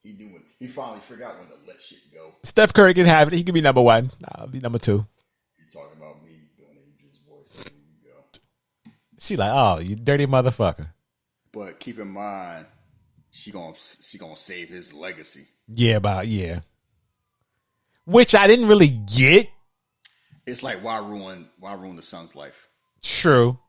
He finally figured out when to let shit go. Steph Curry can have it. He can be number one. I'll be number two. You talking about me doing Adrian's voice? There you go. She like, oh, you dirty motherfucker. But keep in mind, she gonna save his legacy. Yeah, which I didn't really get. It's like why ruin the son's life? True.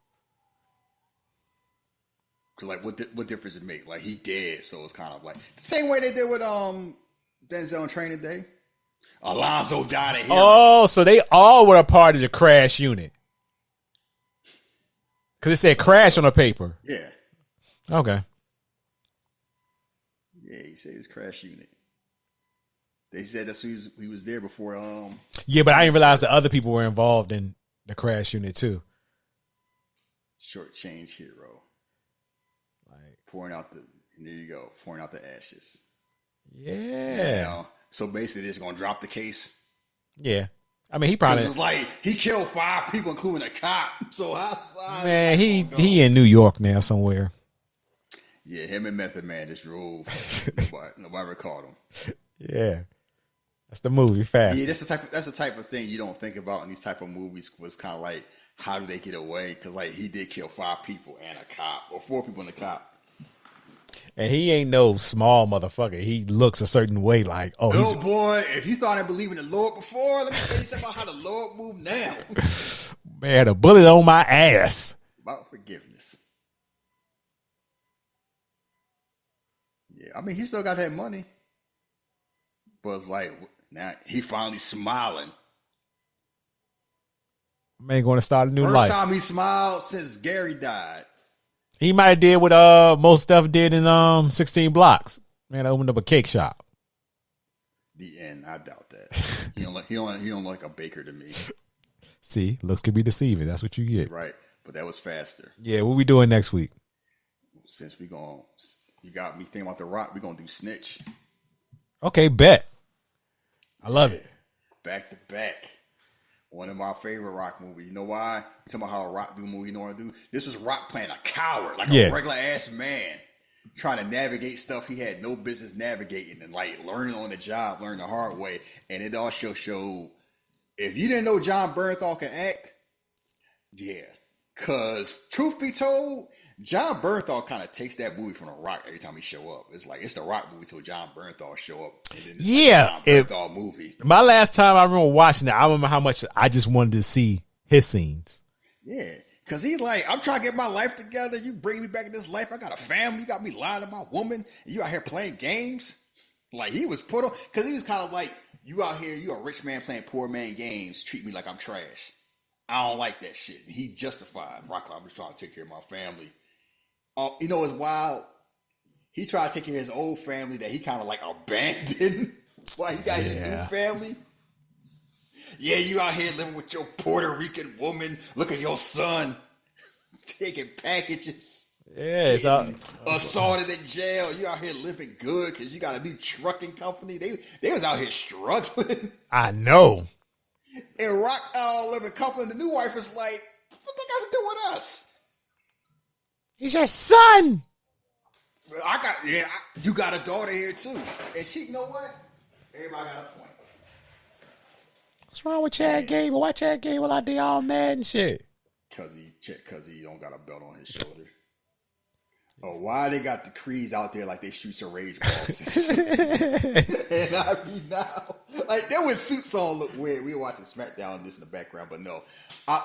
Cause like what difference it make? Like he dead, so it's kind of like the same way they did with Denzel in Training Day. Alonzo died at him. Oh, so they all were a part of the crash unit. Cause it said crash on the paper. Yeah. Okay. Yeah, he said his crash unit. They said that's who he was there before. Yeah, but I didn't realize the other people were involved in the crash unit too. Short change hero. Like pouring out the ashes. Yeah. So basically, it's gonna drop the case. Yeah. I mean, he probably it's like he killed 5 people, including a cop. So man, he in New York now somewhere. Yeah, him and Method Man just drove. Nobody ever caught him. Yeah. That's the movie, fast. Yeah, that's the type of thing you don't think about in these type of movies. Was kind of like, how do they get away? Because like he did kill 5 people and a cop, or 4 people and a cop. And he ain't no small motherfucker. He looks a certain way, like oh boy, if you thought I believed in the Lord before, let me tell you something about how the Lord move now. Man, a bullet on my ass. About forgiveness. Yeah, I mean he still got that money, but it's like. Now he finally smiling. Man, going to start a new First life. time he smiled since Gary died. He might have did what most stuff did in 16 Blocks. Man, I opened up a cake shop. The end. I doubt that. he don't like a baker to me. See, looks can be deceiving. That's what you get. Right, but that was faster. Yeah, what we doing next week? Since you got me thinking about The Rock, we gonna do Snitch. Okay, bet. I love it. Back to back. One of my favorite Rock movies. You know why? You talking about how a Rock do movie, you know what I do? This was Rock playing a coward, like a regular ass man, trying to navigate stuff he had no business navigating and like learning on the job, learning the hard way. And it also showed if you didn't know John Bernthal can act, yeah. Cause truth be told, John Bernthal kind of takes that movie from The Rock every time he show up. It's like it's the Rock movie till John Bernthal show up. And then it's like John Bernthal movie. My last time I remember watching it, I remember how much I just wanted to see his scenes. Yeah, Cause he like, I'm trying to get my life together. You bring me back in this life. I got a family. You got me lying to my woman. And you out here playing games. Like he was put on, cause he was kind of like, you out here, you a rich man playing poor man games. Treat me like I'm trash. I don't like that shit. He justified. Rock, I'm just trying to take care of my family. You know what's wild? He tried to take care of his old family that he kind of like abandoned while he got his new family. Yeah, you out here living with your Puerto Rican woman. Look at your son taking packages. Yeah, it's assaulted in jail. You out here living good because you got a new trucking company. They was out here struggling. I know. And Rock living couple, and the new wife is like, what they got to do with us? He's your son. You got a daughter here too. And she, you know what? Everybody got a point. What's wrong with Chad Gable? Why Chad Gable out there all mad and shit? Cause he don't got a belt on his shoulder. Oh, why they got the Creeds out there like they shoot your rage bosses? And I mean now, like there was suits on look weird. We were watching SmackDown and this in the background, but no.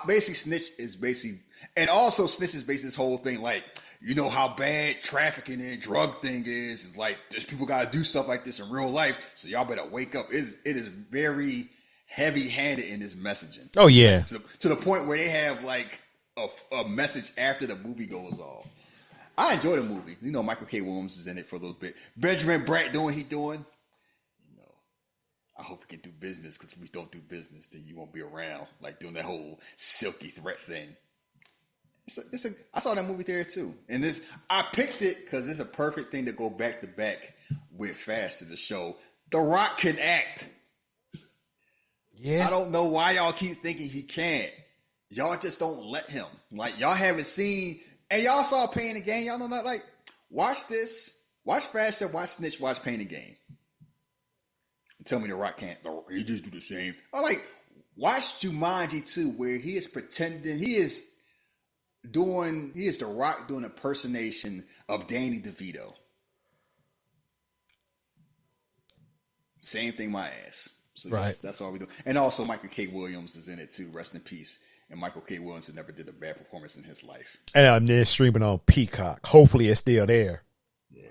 Basically, Snitch is basically, and also Snitch is basically this whole thing like, you know how bad trafficking and drug thing is. It's like there's people got to do stuff like this in real life, so y'all better wake up. It is very heavy-handed in this messaging. Oh yeah, to the point where they have like a message after the movie goes off. I enjoy the movie. You know, Michael K. Williams is in it for a little bit. Benjamin Bratt doing what he doing. You know, I hope he can do business because if we don't do business, then you won't be around. Like doing that whole silky threat thing. I saw that movie there too. And I picked it because it's a perfect thing to go back to back with Fast to show The Rock can act. Yeah. I don't know why y'all keep thinking he can't. Y'all just don't let him. Like y'all haven't seen. And y'all saw Pain and Gain. Y'all know that. Like, watch this. Watch Fast, watch Snitch, watch Pain and Gain. And tell me The Rock can't. He just do the same. Or like, watch Jumanji 2, where he is pretending. He is The Rock doing an impersonation of Danny DeVito. Same thing, my ass. So right. That's all we do. And also, Michael K. Williams is in it too. Rest in peace. And Michael K. Williams never did a bad performance in his life. And I'm there streaming on Peacock. Hopefully it's still there. Yeah.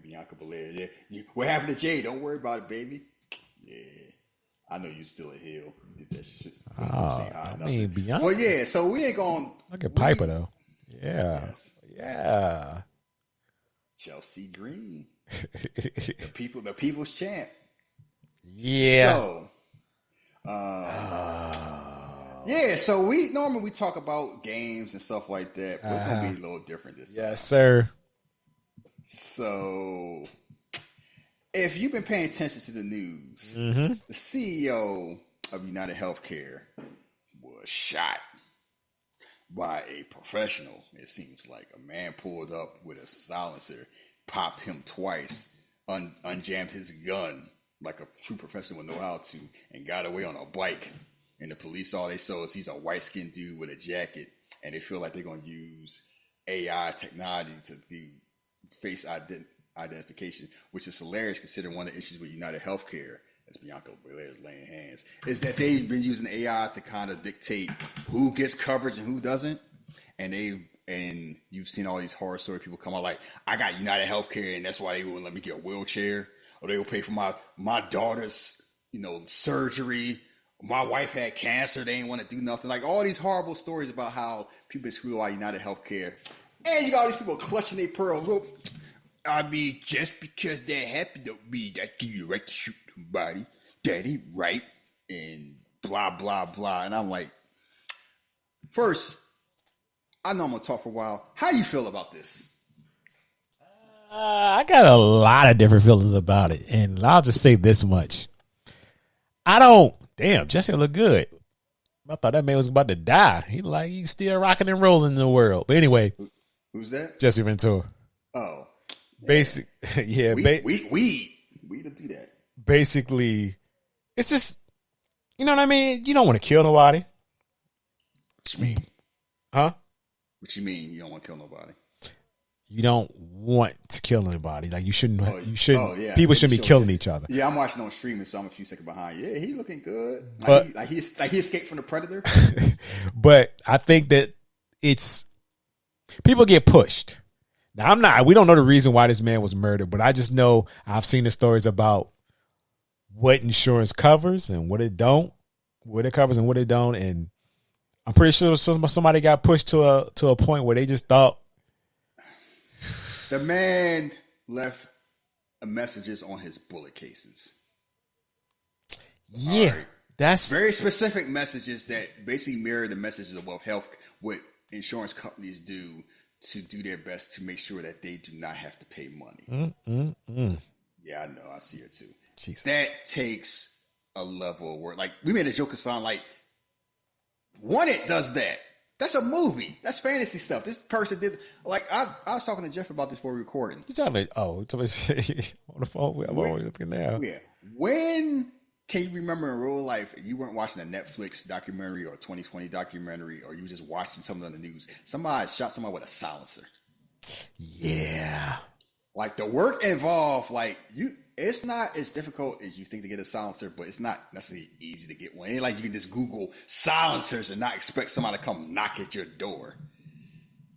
Bianca Belair. Yeah. What happened to Jay? Don't worry about it, baby. Yeah. I know you still a heel. You did that shit. Bianca. Well, yeah. So we ain't going. Look at Piper though. Yeah. Yes. Yeah. Chelsea Green. the people's champ. Yeah. So. Yeah, so we normally talk about games and stuff like that, but it's gonna be a little different this time. Yes, sir. So, if you've been paying attention to the news, the CEO of United Healthcare was shot by a professional. It seems like a man pulled up with a silencer, popped him twice, unjammed his gun like a true professional would know how to, and got away on a bike. And the police, all they saw is he's a white-skinned dude with a jacket, and they feel like they're going to use AI technology to do face identification, which is hilarious considering one of the issues with United Healthcare, as Bianca Belair is laying hands, is that they've been using AI to kind of dictate who gets coverage and who doesn't. And you've seen all these horror story people come out like, I got United Healthcare, and that's why they wouldn't let me get a wheelchair, or they will pay for my daughter's surgery. My wife had cancer. They didn't want to do nothing. Like all these horrible stories about how people screw out United Healthcare. And you got all these people clutching their pearls. Look, I mean, just because they're happy to be, that give you the right to shoot somebody. That ain't right. And blah, blah, blah. And I'm like, first, I know I'm going to talk for a while. How you feel about this? I got a lot of different feelings about it. And I'll just say this much. Damn, Jesse look good. I thought that man was about to die. He's still rocking and rolling in the world. But anyway. Who's that? Jesse Ventura. Oh. Basic. Yeah. We don't do that. Basically, it's just, you know what I mean? You don't want to kill nobody. What you mean? Huh? What you mean you don't want to kill nobody? You don't want to kill anybody. Like you shouldn't. Yeah. People shouldn't be killing each other. Yeah, I'm watching on streaming, so I'm a few seconds behind. Yeah, he looking good. He escaped from the predator. But I think that it's people get pushed. Now we don't know the reason why this man was murdered, but I just know I've seen the stories about what insurance covers and what it don't, what it covers and what it don't. And I'm pretty sure somebody got pushed to a point where they just thought. The man left messages on his bullet casings. Yeah, right. That's Very specific messages that basically mirror the messages of what insurance companies do to do their best to make sure that they do not have to pay money. Yeah, I know. I see it too. Jesus. That takes a level of work. Like, we made a joke of sound like, Wanted does that. That's a movie. That's fantasy stuff. This person did, like, I was talking to Jeff about this before recording. You talking about, on the phone? I'm always looking now. Yeah. When can you remember in real life you weren't watching a Netflix documentary or a 2020 documentary, or you were just watching something on the news? Somebody shot somebody with a silencer. Yeah. Like, the work involved, it's not as difficult as you think to get a silencer, but it's not necessarily easy to get one. It ain't like you can just Google silencers and not expect somebody to come knock at your door.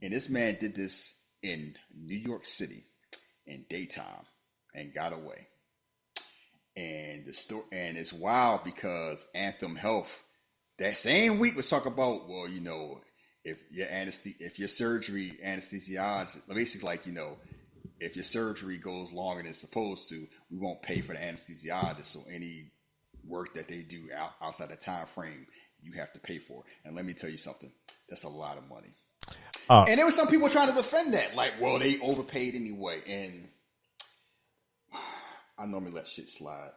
And this man did this in New York City in daytime and got away. And it's wild because Anthem Health that same week was talking about, well, if your surgery anesthesiologist, basically, if your surgery goes longer than it's supposed to, we won't pay for the anesthesiologist. So any work that they do outside the time frame, you have to pay for. And let me tell you something, that's a lot of money. And there were some people trying to defend that, like, well, they overpaid anyway. And I normally let shit slide.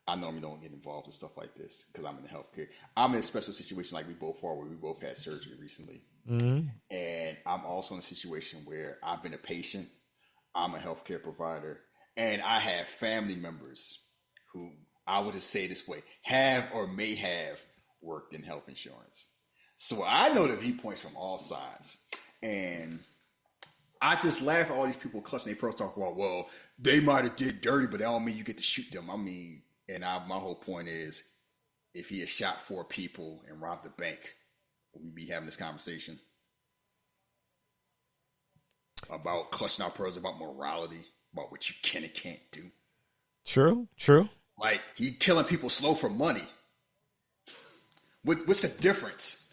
I normally don't get involved in stuff like this because I'm in the healthcare. I'm in a special situation like we both are, where we both had surgery recently. Mm-hmm. And I'm also in a situation where I've been a patient. I'm a healthcare provider. And I have family members who, I would just say this way, have or may have worked in health insurance. So I know the viewpoints from all sides. And I just laugh at all these people clutching their pearls, talking about, well, they might have did dirty, but that don't mean you get to shoot them. I mean, my whole point is, if he had shot 4 people and robbed the bank, would we be having this conversation about clutching our pearls, about morality, about what you can and can't do? True. Like, he killing people slow for money. What's the difference?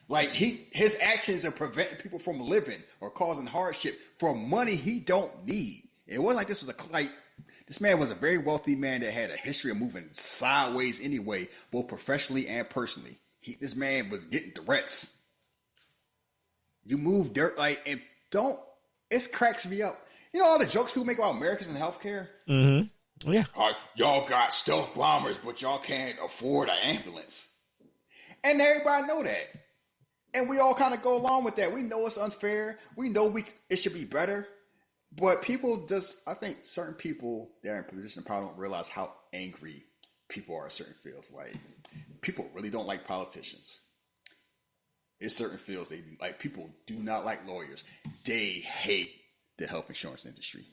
Like, his actions are preventing people from living or causing hardship for money he don't need. It wasn't like this was this man was a very wealthy man that had a history of moving sideways anyway, both professionally and personally. This man was getting threats. You move dirt, it cracks me up. You know all the jokes people make about Americans in healthcare? Mm-hmm. Yeah. Y'all got stealth bombers, but y'all can't afford an ambulance. And everybody know that. And we all kind of go along with that. We know it's unfair. We know it should be better. But I think certain people that are in position of power don't realize how angry people are in certain fields. Like, people really don't like politicians. In certain fields, people do not like lawyers. They hate the health insurance industry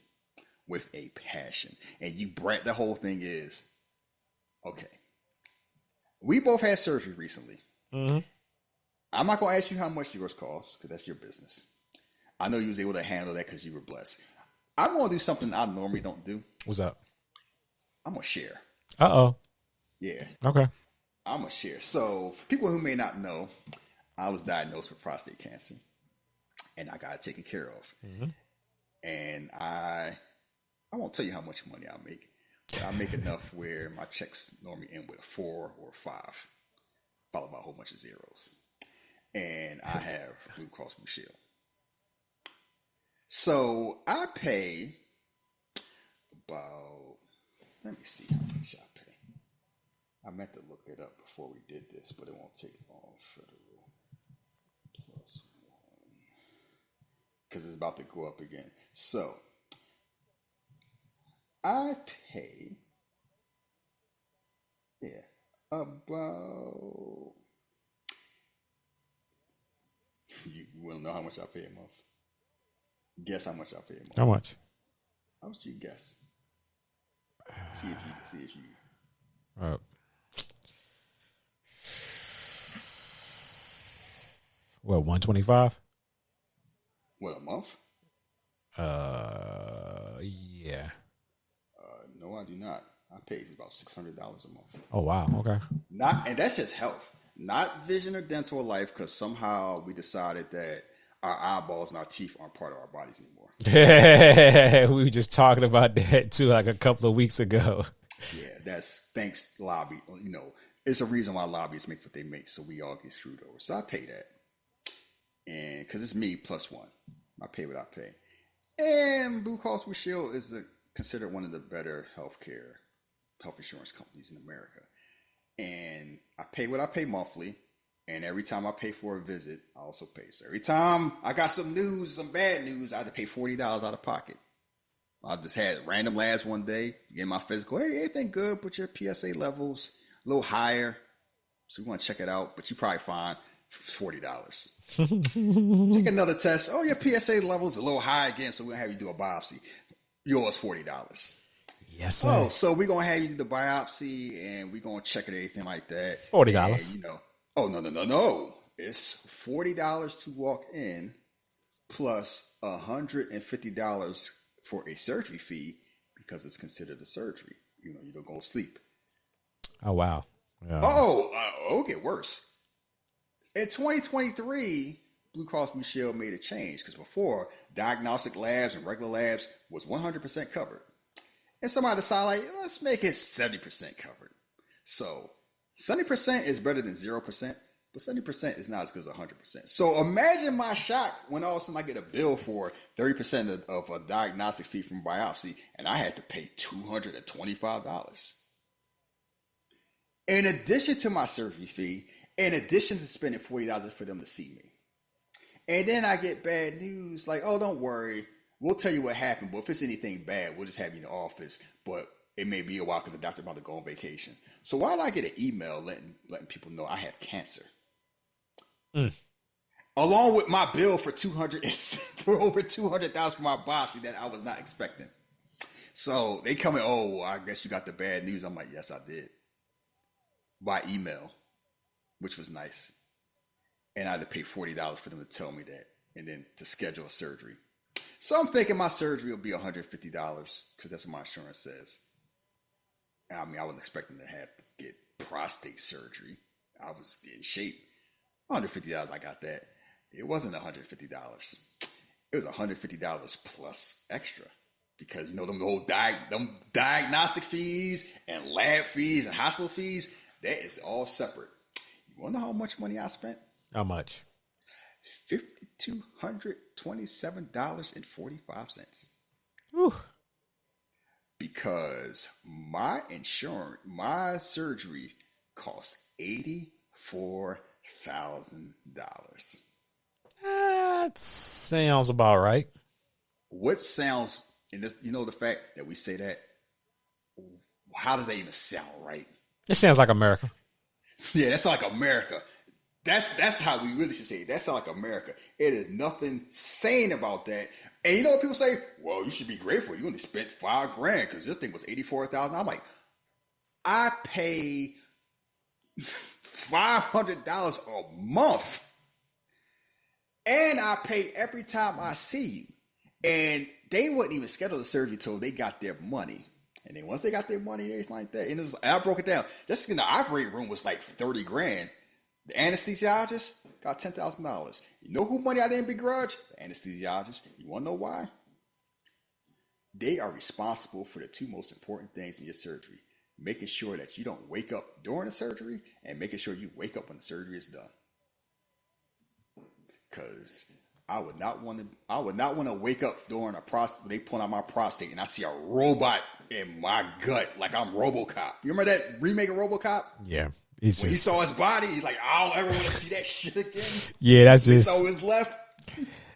with a passion. And the whole thing is, okay, we both had surgery recently. Mm-hmm. I'm not going to ask you how much yours costs, because that's your business. I know you was able to handle that because you were blessed. I'm going to do something I normally don't do. What's up? I'm going to share. Uh-oh. Yeah. Okay. I'm going to share. So, for people who may not know, I was diagnosed with prostate cancer. And I got it taken care of. Mm-hmm. And I won't tell you how much money I make. But I make enough where my checks normally end with a 4 or a 5, followed by a whole bunch of zeros. And I have Blue Cross Blue Shield. So I pay about, let me see how much I pay. I meant to look it up before we did this, but it won't take long. Federal +1, because it's about to go up again. So I pay, about, you want to know how much I pay a month? Guess how much I pay a month. How much? How much do you guess? See if you. What, 125? What, a month? Yeah. No, I do not. I pay about $600 a month. Oh wow. Okay. And that's just health, not vision or dental or life, because somehow we decided that our eyeballs and our teeth aren't part of our bodies anymore. We were just talking about that too, like a couple of weeks ago. Yeah, that's thanks lobby. You know, it's a reason why lobbyists make what they make, so we all get screwed over. So I pay that, and because it's me plus one, I pay what I pay. And Blue Cross Blue Shield is considered one of the better health insurance companies in America. And I pay what I pay monthly. And every time I pay for a visit, I also pay. So every time I got some bad news, I had to pay $40 out of pocket. I just had random labs one day, get my physical. Hey, everything good, but your PSA levels a little higher. So we want to check it out, but you probably find $40. Take another test. Oh, your PSA level's a little high again, so we're going to have you do a biopsy. Yours $40. Yes, sir. Oh, so we're going to have you do the biopsy, and we're going to check it, everything like that. $40. And, you know, oh, no. It's $40 to walk in plus $150 for a surgery fee because it's considered a surgery. You know, you don't go to sleep. Oh, wow. Yeah. It'll get worse. In 2023, Blue Cross Blue Shield made a change because before, diagnostic labs and regular labs was 100% covered. And somebody decided, like, let's make it 70% covered. So 70% is better than 0%, but 70% is not as good as 100%. So imagine my shock when all of a sudden I get a bill for 30% of a diagnostic fee from biopsy, and I had to pay $225. In addition to my surgery fee, in addition to spending $40 for them to see me. And then I get bad news like, oh, don't worry. We'll tell you what happened, but if it's anything bad, we'll just have you in the office. But it may be a while because the doctor about to go on vacation. So why did I get an email letting people know I have cancer? Along with my bill for for over $200,000 for my biopsy that I was not expecting. So they come in, oh, I guess you got the bad news. I'm like, yes, I did. By email, which was nice. And I had to pay $40 for them to tell me that and then to schedule a surgery. So I'm thinking my surgery will be $150 because that's what my insurance says. I mean, I wasn't expecting to have to get prostate surgery. I was in shape. $150, I got that. It wasn't $150. It was $150 plus extra. Because, you know, them diagnostic fees and lab fees and hospital fees, that is all separate. You want to know how much money I spent? How much? $5,227.45. Whew. Because my surgery cost $84,000. That sounds about right. What sounds, and this, you know, the fact that we say that, how does that even sound right? It sounds like America. Yeah, that's like America. That's how we really should say it. That's like America. It is nothing sane about that. And you know what people say? Well, you should be grateful. You only spent $5,000 because this thing was $84,000. I'm like, I pay $500 a month, and I pay every time I see you. And they wouldn't even schedule the surgery till they got their money. And then once they got their money, it's like that. And I broke it down. Just in the operating room was like $30,000. The anesthesiologist got $10,000. You know who money I didn't begrudge? The anesthesiologist. You want to know why? They are responsible for the two most important things in your surgery. Making sure that you don't wake up during the surgery and making sure you wake up when the surgery is done. Because I would not want to wake up during when they pull out my prostate and I see a robot in my gut like I'm RoboCop. You remember that remake of RoboCop? Yeah. When he saw his body, he's like, I don't ever want to see that shit again. Yeah, that's just. So his left.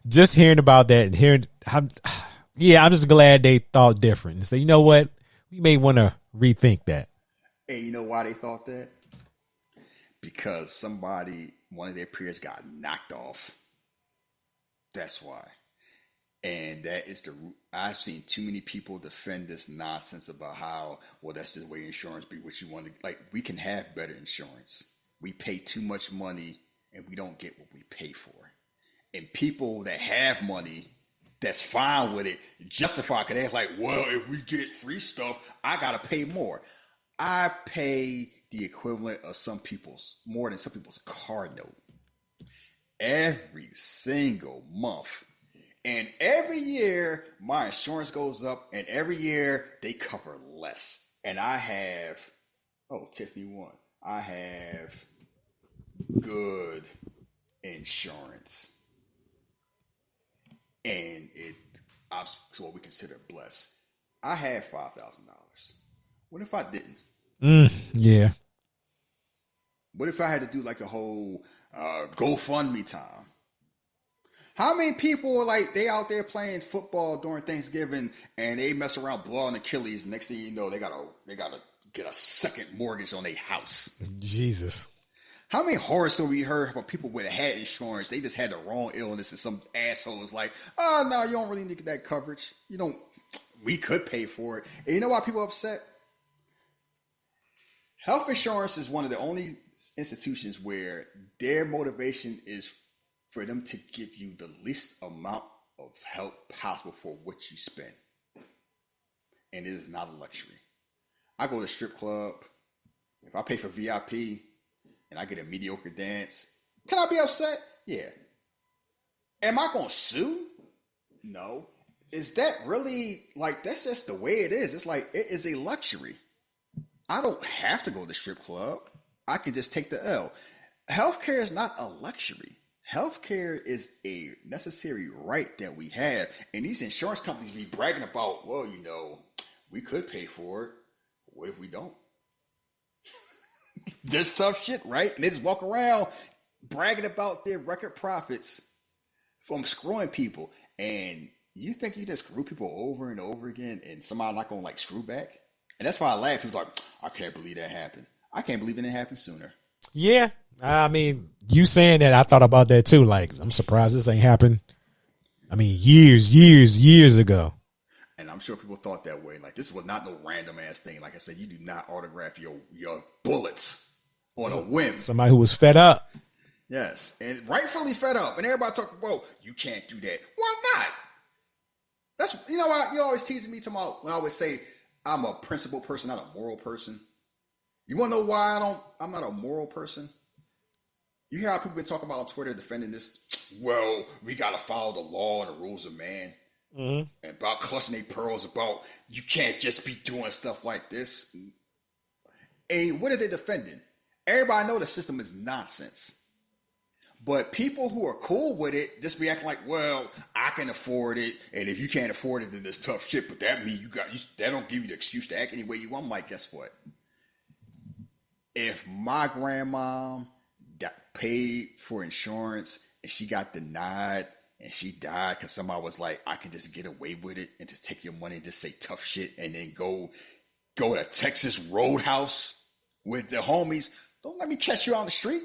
Just hearing about that and I'm just glad they thought different and say, you know what, we may want to rethink that. And you know why they thought that? Because one of their peers got knocked off. That's why. And that is I've seen too many people defend this nonsense about how, well, that's just the way insurance be what you want to, like, we can have better insurance. We pay too much money and we don't get what we pay for. And people that have money, that's fine with it, justify, because they're like, well, if we get free stuff, I got to pay more. I pay the equivalent of more than some people's car note every single month. And every year, my insurance goes up, and every year they cover less. And I have, Tiffany won. I have good insurance. And I'm what we consider blessed. I had $5,000. What if I didn't? Yeah. What if I had to do like a whole GoFundMe time? How many people they out there playing football during Thanksgiving and they mess around, blow on Achilles? Next thing you know, they gotta get a second mortgage on their house. Jesus. How many horror stories we heard from people with had insurance? They just had the wrong illness, and some asshole was like, "Oh no, you don't really need that coverage. You don't. We could pay for it." And you know why people are upset? Health insurance is one of the only institutions where their motivation is for them to give you the least amount of help possible for what you spend. And it is not a luxury. I go to a strip club. If I pay for VIP and I get a mediocre dance, can I be upset? Yeah. Am I going to sue? No. Is that really, that's just the way it is. It's it is a luxury. I don't have to go to the strip club. I can just take the L. Healthcare is not a luxury. Healthcare is a necessary right that we have. And these insurance companies be bragging about, well, we could pay for it. What if we don't? This tough shit, right? And they just walk around bragging about their record profits from screwing people. And you think you just screw people over and over again and somebody not going to screw back? And that's why I laugh. He was like, I can't believe that happened. I can't believe it didn't happen sooner. Yeah. I mean, you saying that, I thought about that too. I'm surprised this ain't happened. I mean, years ago. And I'm sure people thought that way. This was not no random ass thing. Like I said, you do not autograph your bullets on a whim. Somebody who was fed up. Yes. And rightfully fed up. And everybody talking about, you can't do that. Why not? That's, what you always teasing me when I always say I'm a principled person, not a moral person. You want to know why I'm not a moral person? You hear how people been talking about on Twitter defending this? Well, we got to follow the law and the rules of man. Mm-hmm. And about clutching their pearls, about you can't just be doing stuff like this. And what are they defending? Everybody know the system is nonsense. But people who are cool with it just be acting like, well, I can afford it. And if you can't afford it, then there's tough shit. But that means that don't give you the excuse to act any way you want. I'm like, guess what? If my grandma paid for insurance and she got denied and she died because somebody was like, I can just get away with it and just take your money and just say tough shit and then go to Texas Roadhouse with the homies, don't let me catch you on the street.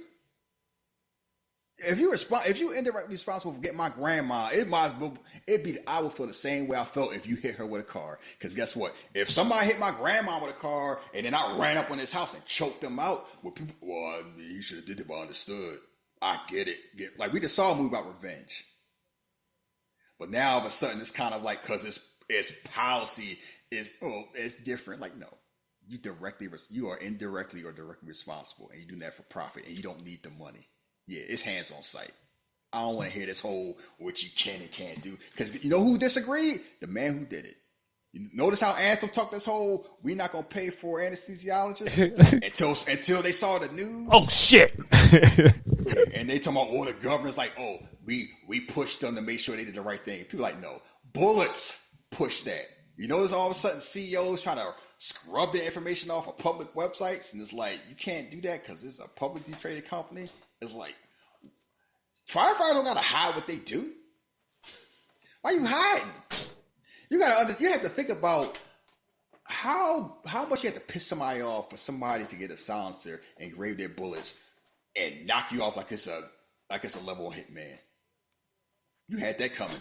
If you indirectly responsible for getting my grandma, I would feel the same way I felt if you hit her with a car. Because guess what? If somebody hit my grandma with a car and then I ran up on his house and choked them out, you should have did it, but I understood. I get it. We just saw a movie about revenge. But now all of a sudden it's kind of because it's policy, it's different. No. You are indirectly or directly responsible, and you do that for profit, and you don't need the money. Yeah, it's hands on sight. I don't want to hear this whole what you can and can't do. Because you know who disagreed? The man who did it. You notice how Anthem talked this whole, we're not going to pay for anesthesiologists until they saw the news. Oh, shit. And they talking about, the governor's like, we pushed them to make sure they did the right thing. People like, no, bullets push that. You notice all of a sudden CEOs trying to scrub their information off of public websites. And it's like, you can't do that because it's a publicly traded company. It's like, firefighters don't gotta hide what they do. Why are you hiding? You have to think about how much you have to piss somebody off for somebody to get a silencer and grave their bullets and knock you off like it's a level hit man. You had that coming.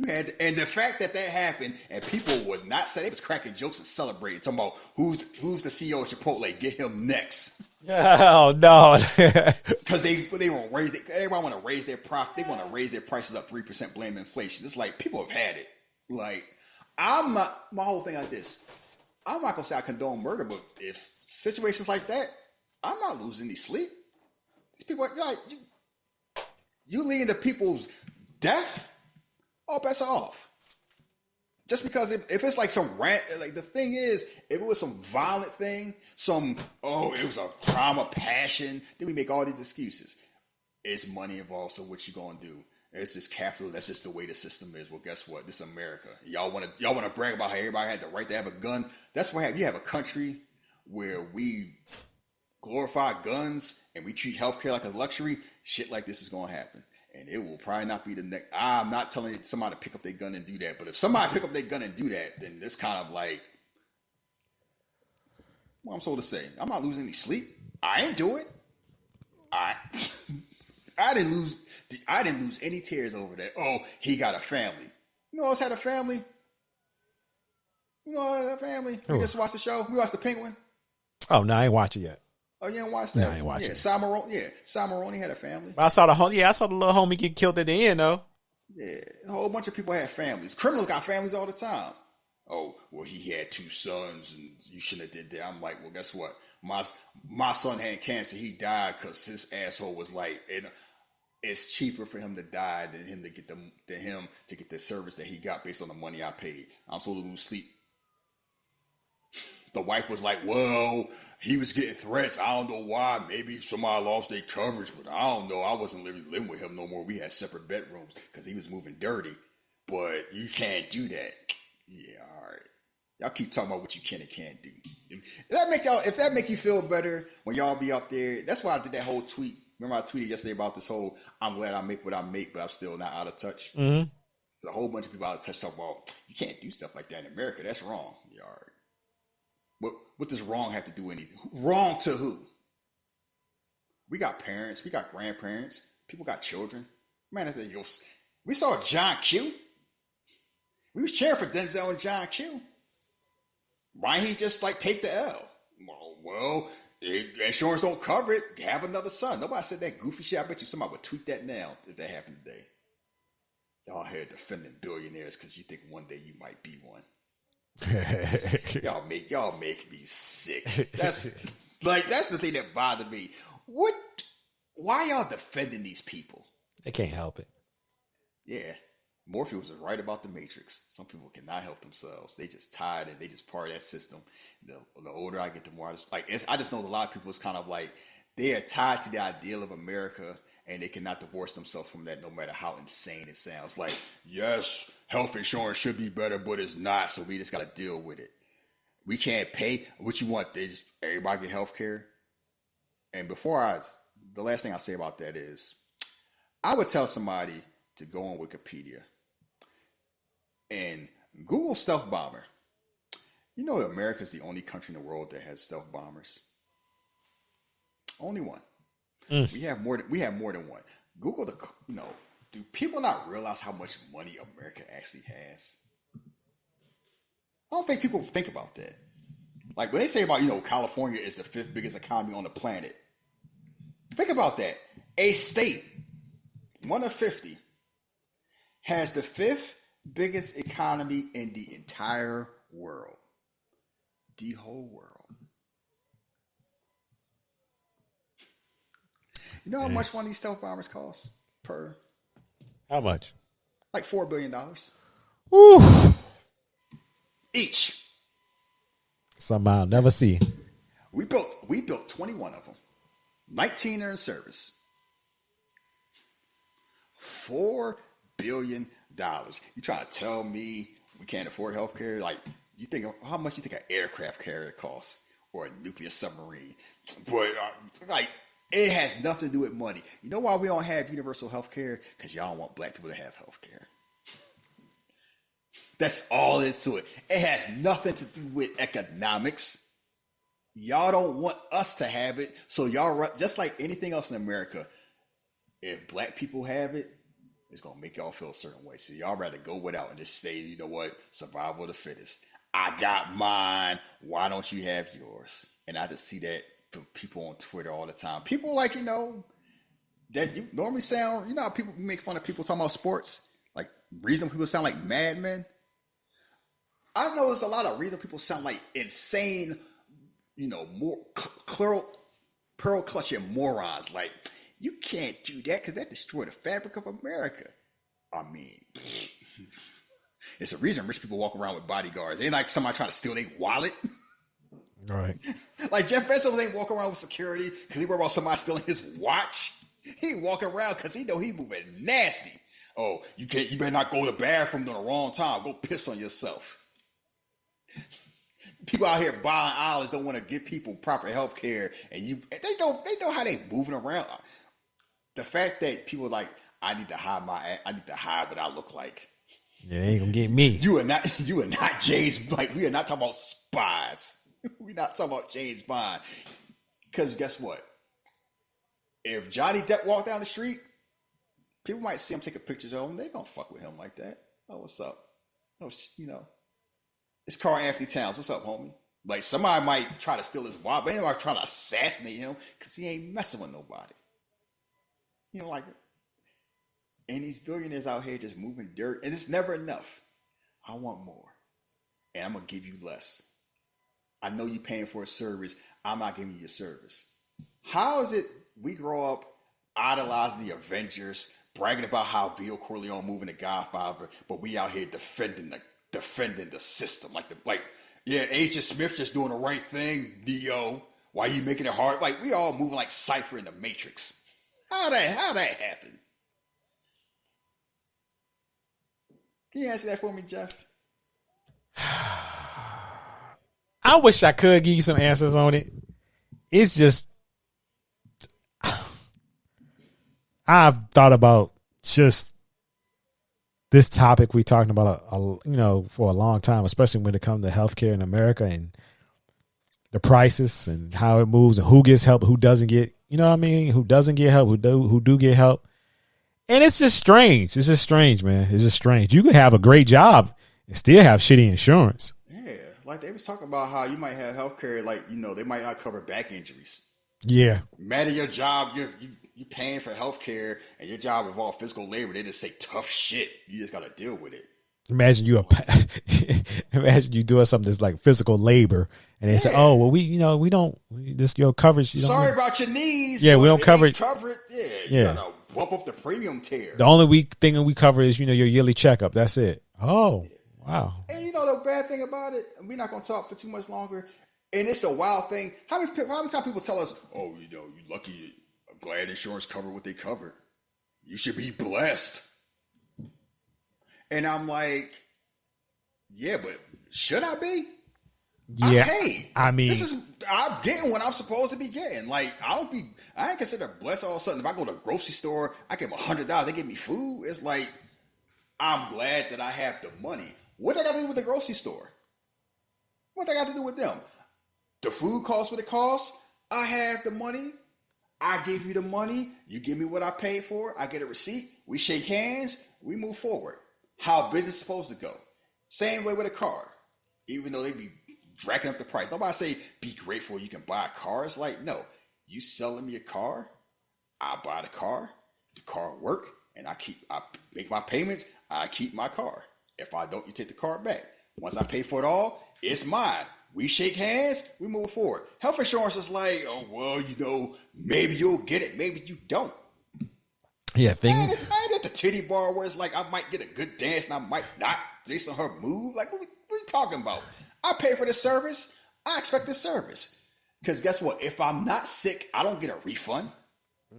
And the fact that happened and people was not saying, they was cracking jokes and celebrating, talking about who's the CEO of Chipotle, get him next. Oh no! Because they want to raise. Everybody want to raise their profit. They want to raise their prices up 3%. Blame inflation. It's like people have had it. Like I'm not. My whole thing like this. I'm not gonna say I condone murder, but if situations like that, I'm not losing any sleep. These people, like you leading to people's death. All bets are off. Just because if it's like some rant, like the thing is, if it was some violent thing, it was a crime of passion, then we make all these excuses. It's money involved, so what you gonna do? It's just capital. That's just the way the system is. Well, guess what? This is America. Y'all want to brag about how everybody had the right to have a gun. That's what you have a country where we glorify guns and we treat healthcare like a luxury. Shit like this is gonna happen. And it will probably not be the next. I'm not telling somebody to pick up their gun and do that. But if somebody pick up their gun and do that, then it's kind of like, what I'm supposed to say. I'm not losing any sleep. I ain't do it. I didn't lose any tears over that. Oh, he got a family. You know who else had a family? You know who had a family? We just watched the show. We watched The Penguin. Oh no, I ain't watch it yet. Oh, you didn't watch that? No, I ain't watch it. Sal Maroni had a family. I saw the little homie get killed at the end though. Yeah, a whole bunch of people had families. Criminals got families all the time. Oh, well, he had 2 sons, and you shouldn't have did that. I'm like, well, guess what? My son had cancer. He died because his asshole was like, it's cheaper for him to die than him to get the service that he got based on the money I paid. I'm supposed to lose sleep. The wife was like, well, he was getting threats. I don't know why. Maybe somebody lost their coverage, but I don't know. I wasn't living with him no more. We had separate bedrooms because he was moving dirty. But you can't do that. Yeah, all right. Y'all keep talking about what you can and can't do. If that make you feel better when y'all be up there, that's why I did that whole tweet. Remember I tweeted yesterday about this whole, I'm glad I make what I make, but I'm still not out of touch. Mm-hmm. A whole bunch of people out of touch talking about, you can't do stuff like that in America. That's wrong. Yeah, all right. What does wrong have to do with anything? Wrong to who? We got parents. We got grandparents. People got children. Man, we saw John Q. We was cheering for Denzel and John Q. Why didn't he just like take the L? Well, insurance don't cover it. Have another son. Nobody said that goofy shit. I bet you somebody would tweet that now if that happened today. Y'all here defending billionaires because you think one day you might be one. y'all make me sick. That's the thing that bothered me. Why y'all defending these people? They can't help it. Yeah. Morpheus was right about the Matrix. Some people cannot help themselves. They just tired and they just part of that system. The older I get, the more I just know a lot of people is kind of like they are tied to the ideal of America and they cannot divorce themselves from that no matter how insane it sounds. Like, yes, health insurance should be better, but it's not, so we just got to deal with it. We can't pay what you want. Everybody get health care. And the last thing I say about that is, I would tell somebody to go on Wikipedia and Google stealth bomber. You know America's the only country in the world that has stealth bombers. Only one. We have more than one. Google do people not realize how much money America actually has? I don't think people think about that. Like when they say about, California is the 5th biggest economy on the planet. Think about that. A state, one of 50, has the 5th biggest economy in the entire world. The whole world. You know how much one of these stealth bombers cost per? How much? Like $4 billion. Woo! Each. Something I'll never see. We built 21 of them. 19 are in service. $4 billion. You try to tell me we can't afford healthcare? Like, you think how much you think an aircraft carrier costs or a nuclear submarine? But it has nothing to do with money. You know why we don't have universal health care? Because y'all don't want black people to have health care. That's all there is to it. It has nothing to do with economics. Y'all don't want us to have it. So y'all, just like anything else in America, if black people have it, it's going to make y'all feel a certain way. So y'all rather go without and just say, you know what, survival of the fittest. I got mine. Why don't you have yours? And I just see that people on Twitter all the time. People like, that you normally sound, how people make fun of people talking about sports? Like, reason people sound like madmen. I've noticed a lot of reason people sound like insane, more pearl clutching morons. Like, you can't do that because that destroyed the fabric of America. I mean, it's a reason rich people walk around with bodyguards. They ain't like somebody trying to steal their wallet. Right. Like Jeff Bezos ain't walking around with security because he worried about somebody stealing his watch. He ain't walking around because he know he moving nasty. Oh, you better not go to the bathroom at the wrong time. Go piss on yourself. People out here buying islands don't want to give people proper health care, and they know how they moving around. The fact that people are like, I need to hide what I look like. Yeah, they ain't gonna get me. You are not James. Like, we are not talking about spies. We're not talking about James Bond. Because guess what? If Johnny Depp walked down the street, people might see him taking pictures of him. They gonna fuck with him like that. Oh, what's up? Oh, it's Carl Anthony Towns. What's up, homie? Like, somebody might try to steal his wallet, but anybody try to assassinate him because he ain't messing with nobody. Like, and these billionaires out here just moving dirt, and it's never enough. I want more, and I'm gonna give you less. I know you're paying for a service. I'm not giving you a service. How is it we grow up idolizing the Avengers, bragging about how Vito Corleone moving the Godfather, but we out here defending the system? Yeah, Agent Smith just doing the right thing, Neo. Why you making it hard? Like, we all moving like Cypher in the Matrix. How that happen? Can you answer that for me, Jeff? I wish I could give you some answers on it. It's just, I've thought about just this topic we talking about, for a long time, especially when it comes to healthcare in America and the prices and how it moves and who gets help, who doesn't get, who doesn't get help, who do get help. And it's just strange. It's just strange, man. It's just strange. You could have a great job and still have shitty insurance. Yeah, like they was talking about how you might have healthcare, like, they might not cover back injuries. Yeah. Matter your job, you're paying for healthcare, and your job involves physical labor. They just say tough shit. You just got to deal with it. Imagine you doing something that's like physical labor, and they say, "Oh, well, we don't this your coverage. Sorry about your knees. Yeah, we don't cover it. You gotta bump up the premium tier. The only thing we cover is your yearly checkup. That's it. Oh, wow. And the bad thing about it, we're not gonna talk for too much longer. And it's the wild thing. How many times people tell us, "Oh, you're lucky. I'm glad insurance covered what they covered. You should be blessed." And I'm like, yeah, but should I be? Yeah. I'm getting what I'm supposed to be getting. Like, I ain't consider blessed all of a sudden. If I go to the grocery store, I give them $100, they give me food. It's like, I'm glad that I have the money. What I got to do with the grocery store? What I got to do with them? The food costs what it costs. I have the money. I give you the money. You give me what I paid for. I get a receipt. We shake hands. We move forward. How business is supposed to go. Same way with a car. Even though they be dragging up the price. Nobody say, be grateful you can buy a car. It's like, no. You selling me a car. I buy the car work. And I make my payments. I keep my car. If I don't, you take the car back. Once I pay for it all, it's mine. We shake hands. We move forward. Health insurance is like, oh, well, maybe you'll get it. Maybe you don't. Yeah, I ain't at the titty bar where it's like I might get a good dance and I might not based on her move. Like, what are you talking about? I pay for this service. I expect this service. Because guess what? If I'm not sick, I don't get a refund.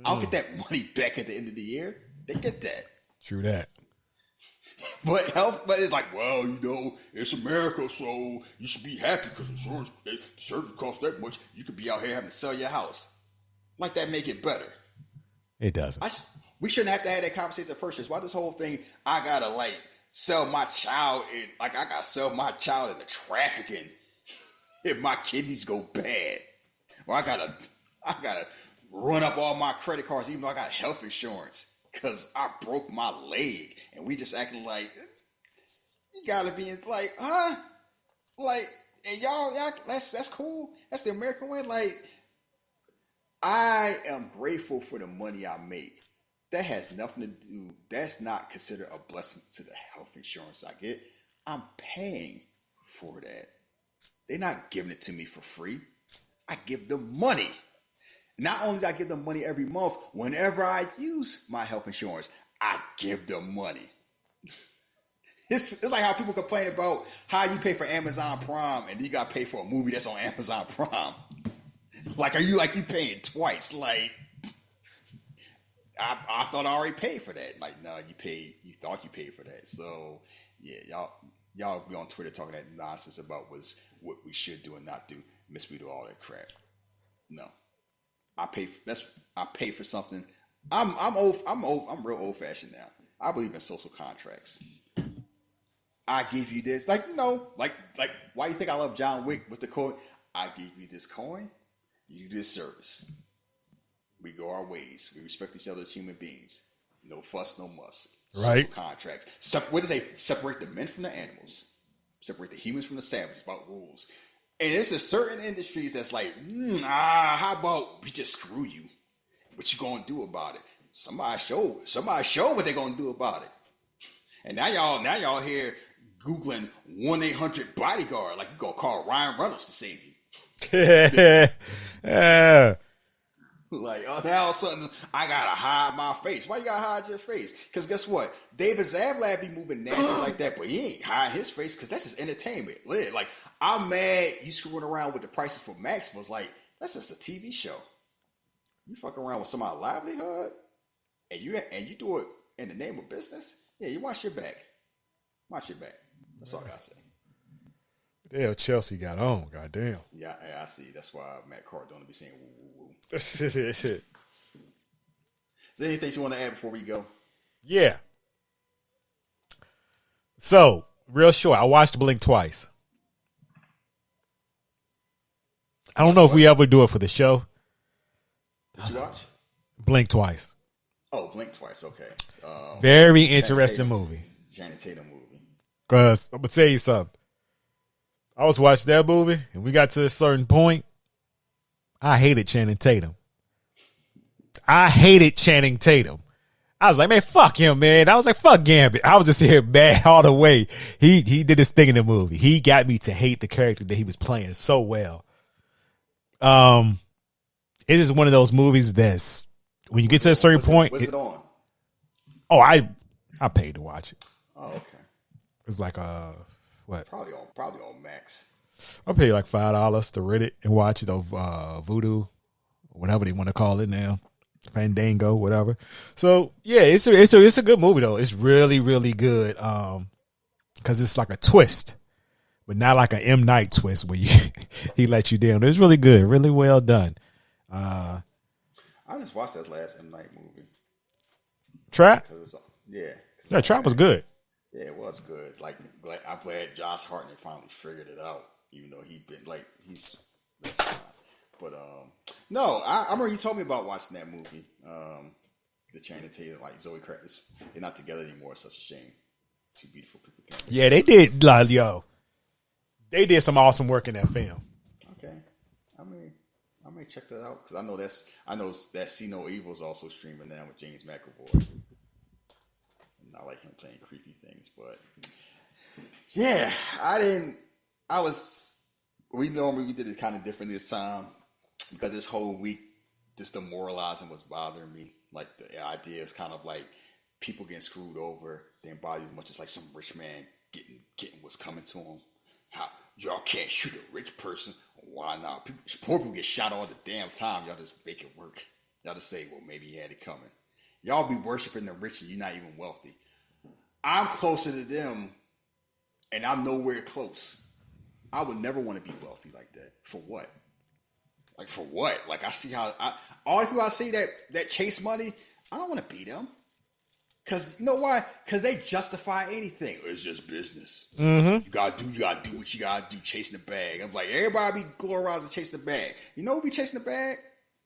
I don't get that money back at the end of the year. They get that. True that. But it's like, well, it's America, so you should be happy because insurance, the service costs that much. You could be out here having to sell your house. Like that make it better. It doesn't. We shouldn't have to have that conversation at first. Why this whole thing, I gotta sell my child I gotta sell my child into trafficking if my kidneys go bad. Or I gotta run up all my credit cards even though I got health insurance because I broke my leg and we just acting like you gotta be like, huh? Like, and y'all that's cool. That's the American way. Like, I am grateful for the money I make. That has nothing to do. That's not considered a blessing to the health insurance I get. I'm paying for that. They're not giving it to me for free. I give them money. Not only do I give them money every month, whenever I use my health insurance, I give them money. It's like how people complain about how you pay for Amazon Prime and you got to pay for a movie that's on Amazon Prime. Like, are you paying twice? Like, I thought I already paid for that. Like, no, you thought you paid for that. So, yeah, y'all be on Twitter talking that nonsense about what we should do and not do. Miss me do all that crap. No. I pay for something. I'm real old fashioned now. I believe in social contracts. I give you this, like why you think I love John Wick with the coin? I give you this coin, you do this service. We go our ways. We respect each other as human beings. No fuss, no muss. Right. Social contracts. What do they say? Separate the men from the animals. Separate the humans from the savages. About rules. And it's a certain industries that's like, how about we just screw you? What you gonna do about it? Somebody show what they gonna do about it. And now y'all here Googling 1-800 bodyguard, like you gonna call Ryan Reynolds to save you. Like, oh, now all of a sudden I gotta hide my face. Why you gotta hide your face? Because guess what? David Zaslav be moving nasty like that, but he ain't hiding his face because that's just entertainment. Like, I'm mad you screwing around with the prices for Max was like, that's just a TV show. You fucking around with somebody's livelihood and you do it in the name of business? Yeah, you watch your back. Watch your back. That's all I gotta say. Damn, Chelsea got on. Goddamn. Yeah, I see. That's why Matt Cardona be saying woo woo woo. Is there anything you want to add before we go? Yeah. So, real short, I watched Blink twice. I don't know if we ever do it for the show. Did you watch? Blink twice. Oh, Blink twice. Okay. Very interesting movie. Channing Tatum movie. Because I'm going to tell you something. I was watching that movie, and we got to a certain point. I hated Channing Tatum. I was like, man, fuck him, man. I was like, fuck Gambit. I was just here mad all the way. He did his thing in the movie. He got me to hate the character that he was playing so well. It is one of those movies that's when you get to a certain point. What's it on? Oh, I paid to watch it. Oh, okay. It's like what? Probably on Max. I paid like $5 to rent it and watch it on Vudu, whatever they want to call it now, Fandango, whatever. So yeah, it's a good movie though. It's really really good. Because it's like a twist, but not like an M. Night twist where he let you down. It's really good, really well done. I just watched that last M. Night movie. Trap? Yeah, Trap was good. Yeah, it was good. Like I'm glad Josh Hartnett finally figured it out, even though that's fine. But no, I remember you told me about watching that movie. The Channing Tatum, like Zoe Kravitz, they're not together anymore. It's such a shame. Two beautiful people. Yeah, they did. Like, they did some awesome work in that film. Okay, I may check that out because I know that See No Evil is also streaming now with James McAvoy. I like him playing creepy things, but yeah, we did it kind of different this time because this whole week, just demoralizing was bothering me. Like the idea is kind of like people getting screwed over, didn't bother you as much as like some rich man getting what's coming to him. How y'all can't shoot a rich person? Why not? Poor people get shot all the damn time. Y'all just make it work. Y'all just say, well, maybe he had it coming. Y'all be worshiping the rich and you're not even wealthy. I'm closer to them, and I'm nowhere close. I would never want to be wealthy like that. For what? Like, for what? Like, I see how all the people I see that chase money, I don't want to be them. Because, you know why? Because they justify anything. It's just business. Mm-hmm. You gotta do what you gotta do, chasing the bag. I'm like, everybody be glorified chasing the bag. You know who be chasing the bag?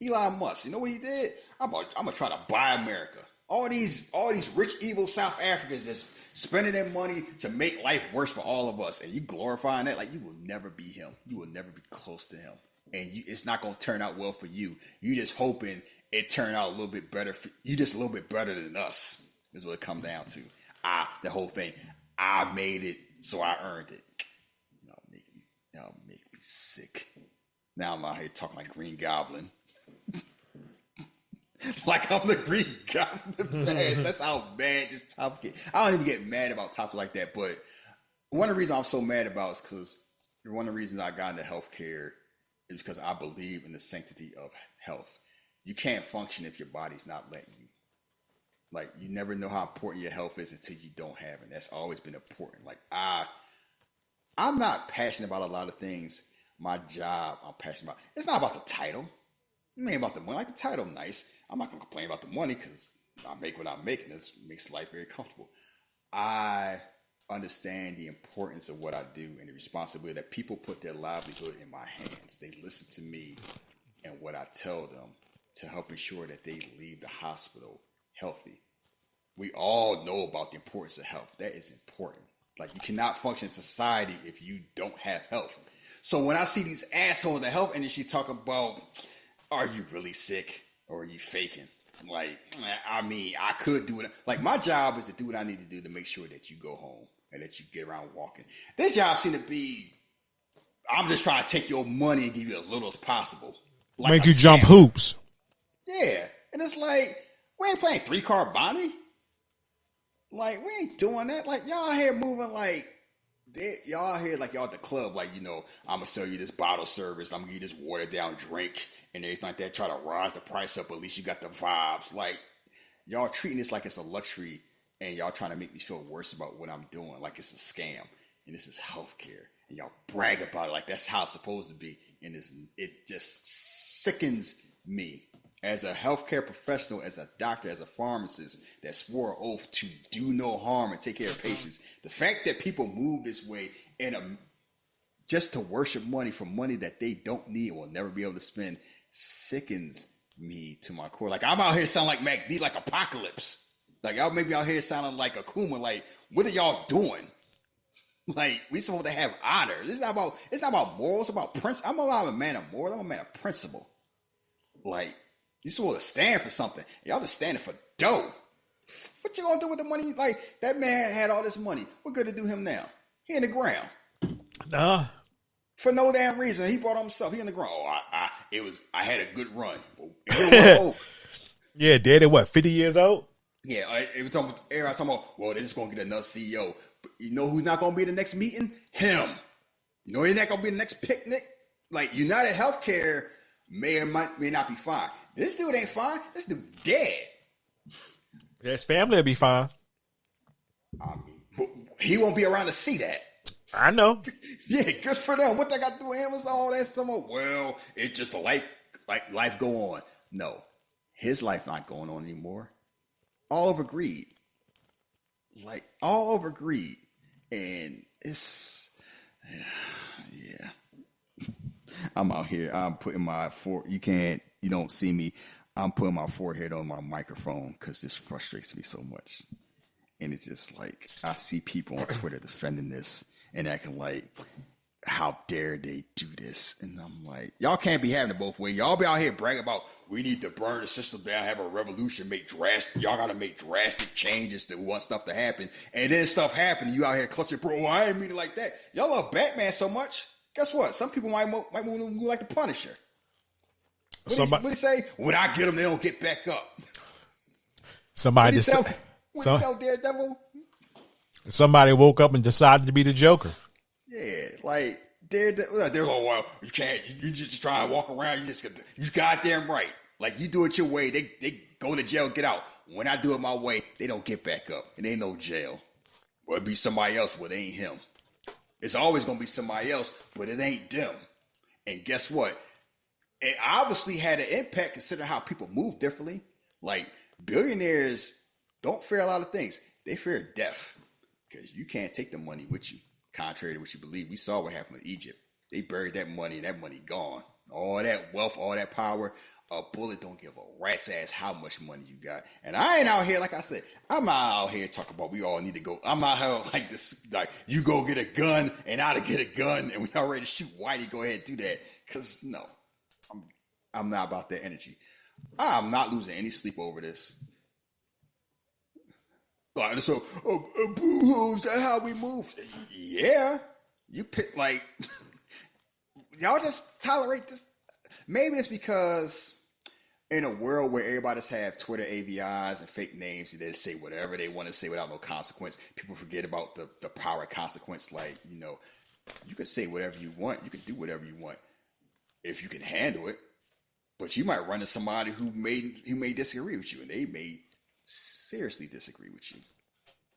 Elon Musk. You know what he did? I'm gonna try to buy America. All these rich, evil South Africans just spending their money to make life worse for all of us. And you glorifying that like you will never be him. You will never be close to him. and it's not going to turn out well for you. You just hoping it turned out a little bit better. You just a little bit better than us is what it come down to. The whole thing. I made it, so I earned it. Y'all make me sick. Now I'm out here talking like Green Goblin. Like I'm the Green Goblin. Man, that's how bad this topic is. I don't even get mad about topics like that, but one of the reasons I'm so mad about is because one of the reasons I got into healthcare is because I believe in the sanctity of health. You can't function if your body's not letting you. Like, you never know how important your health is until you don't have it. That's always been important. Like, I'm not passionate about a lot of things. My job, I'm passionate about. It's not about the title. It ain't about the money. Like, the title, nice. I'm not going to complain about the money because I make what I'm making. This makes life very comfortable. I understand the importance of what I do and the responsibility that people put their livelihood in my hands. They listen to me and what I tell them to help ensure that they leave the hospital healthy. We all know about the importance of health. That is important. Like, you cannot function in society if you don't have health. So when I see these assholes in the health industry talk about, are you really sick or are you faking? Like, I mean, I could do it. Like, my job is to do what I need to do to make sure that you go home and that you get around walking. Their job seems to be, I'm just trying to take your money and give you as little as possible. Like make you jump hoops. Yeah. And it's like, we ain't playing 3-car Bonnie. Like, we ain't doing that. Like, y'all here moving like, y'all here like y'all at the club. Like, you know, I'm going to sell you this bottle service. I'm going to give you this watered down drink and everything like that. Try to rise the price up. At least you got the vibes. Like, y'all treating this like it's a luxury and y'all trying to make me feel worse about what I'm doing. Like it's a scam. And this is healthcare. And y'all brag about it like that's how it's supposed to be. And it just sickens me. As a healthcare professional, as a doctor, as a pharmacist that swore an oath to do no harm and take care of patients, the fact that people move this way and just to worship money for money that they don't need or will never be able to spend sickens me to my core. Like, I'm out here sounding like MacD, like Apocalypse. Like, y'all make me out here sounding like Akuma. Like, what are y'all doing? Like, we supposed to have honor. It's not about morals. It's about principle. I'm not a man of morals. I'm a man of principle. Like, you supposed to stand for something. Y'all just standing for dough. What you gonna do with the money? Like, that man had all this money. What good to do him now? He in the ground. Nah. For no damn reason. He brought on himself. He in the ground. Oh, I had a good run. Yeah, dead at what, 50 years old? Yeah, every time I was talking about, well, they're just gonna get another CEO. But you know who's not gonna be the next meeting? Him. You know he's not gonna be the next picnic? Like, United Healthcare may not be fine. This dude ain't fine. This dude dead. His family will be fine. I mean, but he won't be around to see that. I know. Yeah, good for them. What they got to do with him is all that stuff. Well, it's just a life go on. No, his life not going on anymore. All over greed. Like, all over greed. And it's, yeah. I'm out here. I'm putting my you don't see me. I'm putting my forehead on my microphone because this frustrates me so much. And it's just like, I see people on Twitter defending this and acting like, how dare they do this? And I'm like, y'all can't be having it both ways. Y'all be out here bragging about, we need to burn the system down, have a revolution, y'all got to make drastic changes to want stuff to happen. And then stuff happen, and you out here clutching, bro, I ain't mean it like that. Y'all love Batman so much. Guess what? Some people might want to move like the Punisher. What do you say? When I get them, they don't get back up. Somebody tell Daredevil? Somebody woke up and decided to be the Joker. Yeah, like they're like, well, you can't. You just try and walk around. You goddamn right. Like, you do it your way, they go to jail, get out. When I do it my way, they don't get back up. It ain't no jail. Or it'd be somebody else, but it ain't him. It's always gonna be somebody else, but it ain't them. And guess what? It obviously had an impact considering how people move differently. Like, billionaires don't fear a lot of things. They fear death because you can't take the money with you. Contrary to what you believe, we saw what happened with Egypt. They buried that money, and that money gone. All that wealth, all that power, a bullet don't give a rat's ass how much money you got. And I ain't out here, like I said, I'm not out here talking about we all need to go. I'm not here like this, like, you go get a gun, and I to get a gun, and we already shoot Whitey, go ahead and do that. Because, no. I'm not about that energy. I'm not losing any sleep over this. Like, so, boo-hoo, is that how we move? Yeah. You pick, like, y'all just tolerate this. Maybe it's because in a world where everybody's have Twitter AVIs and fake names, they say whatever they want to say without no consequence. People forget about the power of consequence. Like, you know, you can say whatever you want. You can do whatever you want if you can handle it. But you might run into somebody who may disagree with you, and they may seriously disagree with you.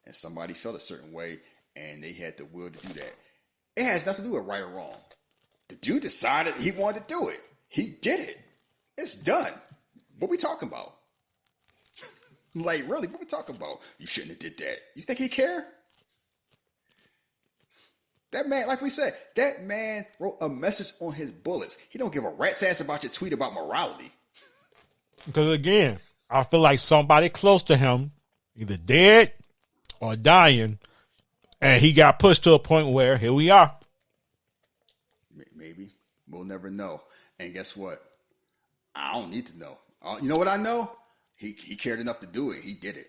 And somebody felt a certain way, and they had the will to do that. It has nothing to do with right or wrong. The dude decided he wanted to do it. He did it. It's done. What we talking about? Like, really, what we talking about? You shouldn't have did that. You think he care? That man, like we said, that man wrote a message on his bullets. He don't give a rat's ass about your tweet about morality. Because again, I feel like somebody close to him, either dead or dying, and he got pushed to a point where here we are. Maybe. We'll never know. And guess what? I don't need to know. You know what I know? He cared enough to do it. He did it.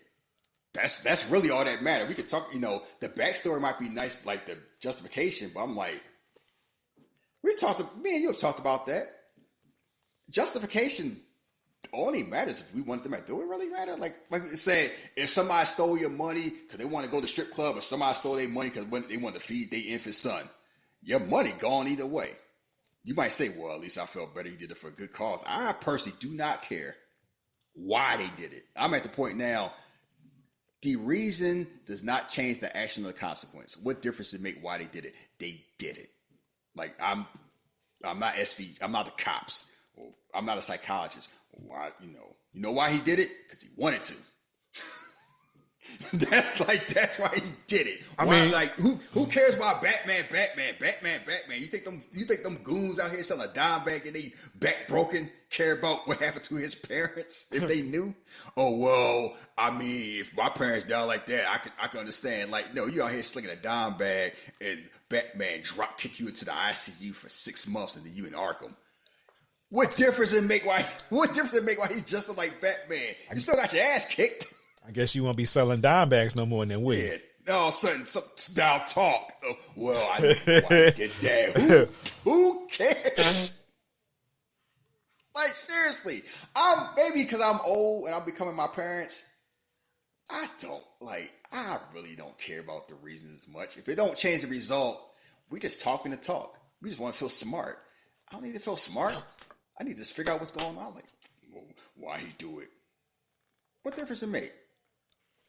That's really all that matters. We could talk, you know, the backstory might be nice, like the justification, but I'm like, me and you have talked about that. Justification only matters if we wanted them to do it. Really matter? Like we said, if somebody stole your money because they want to go to the strip club, or somebody stole their money because they want to feed their infant son, your money gone either way. You might say, well, at least I felt better he did it for a good cause. I personally do not care why they did it. I'm at the point now, the reason does not change the action or the consequence. What difference does it make why they did it? They did it. Like, I'm not SV, I'm not the cops. Or I'm not a psychologist. Why, you know why he did it? Because he wanted to. That's why he did it. I mean, like, who cares about Batman? You think them goons out here selling a dime bag and they back broken care about what happened to his parents if they knew? Oh, well, I mean, if my parents died like that, I can understand. Like, no, you out here slinging a dime bag and Batman drop kick you into the ICU for 6 months and then you in Arkham. What difference does it make why he's just like Batman? You still got your ass kicked. I guess you won't be selling dime bags no more than we. Yeah. All of a sudden, some now talk. Oh, well, I know why he did that. Who cares? Like, seriously. Maybe because I'm old and I'm becoming my parents, I really don't care about the reasons as much. If it don't change the result, we just talking to talk. We just want to feel smart. I don't need to feel smart. I need to just figure out what's going on. Like, why he do it? What difference does it make?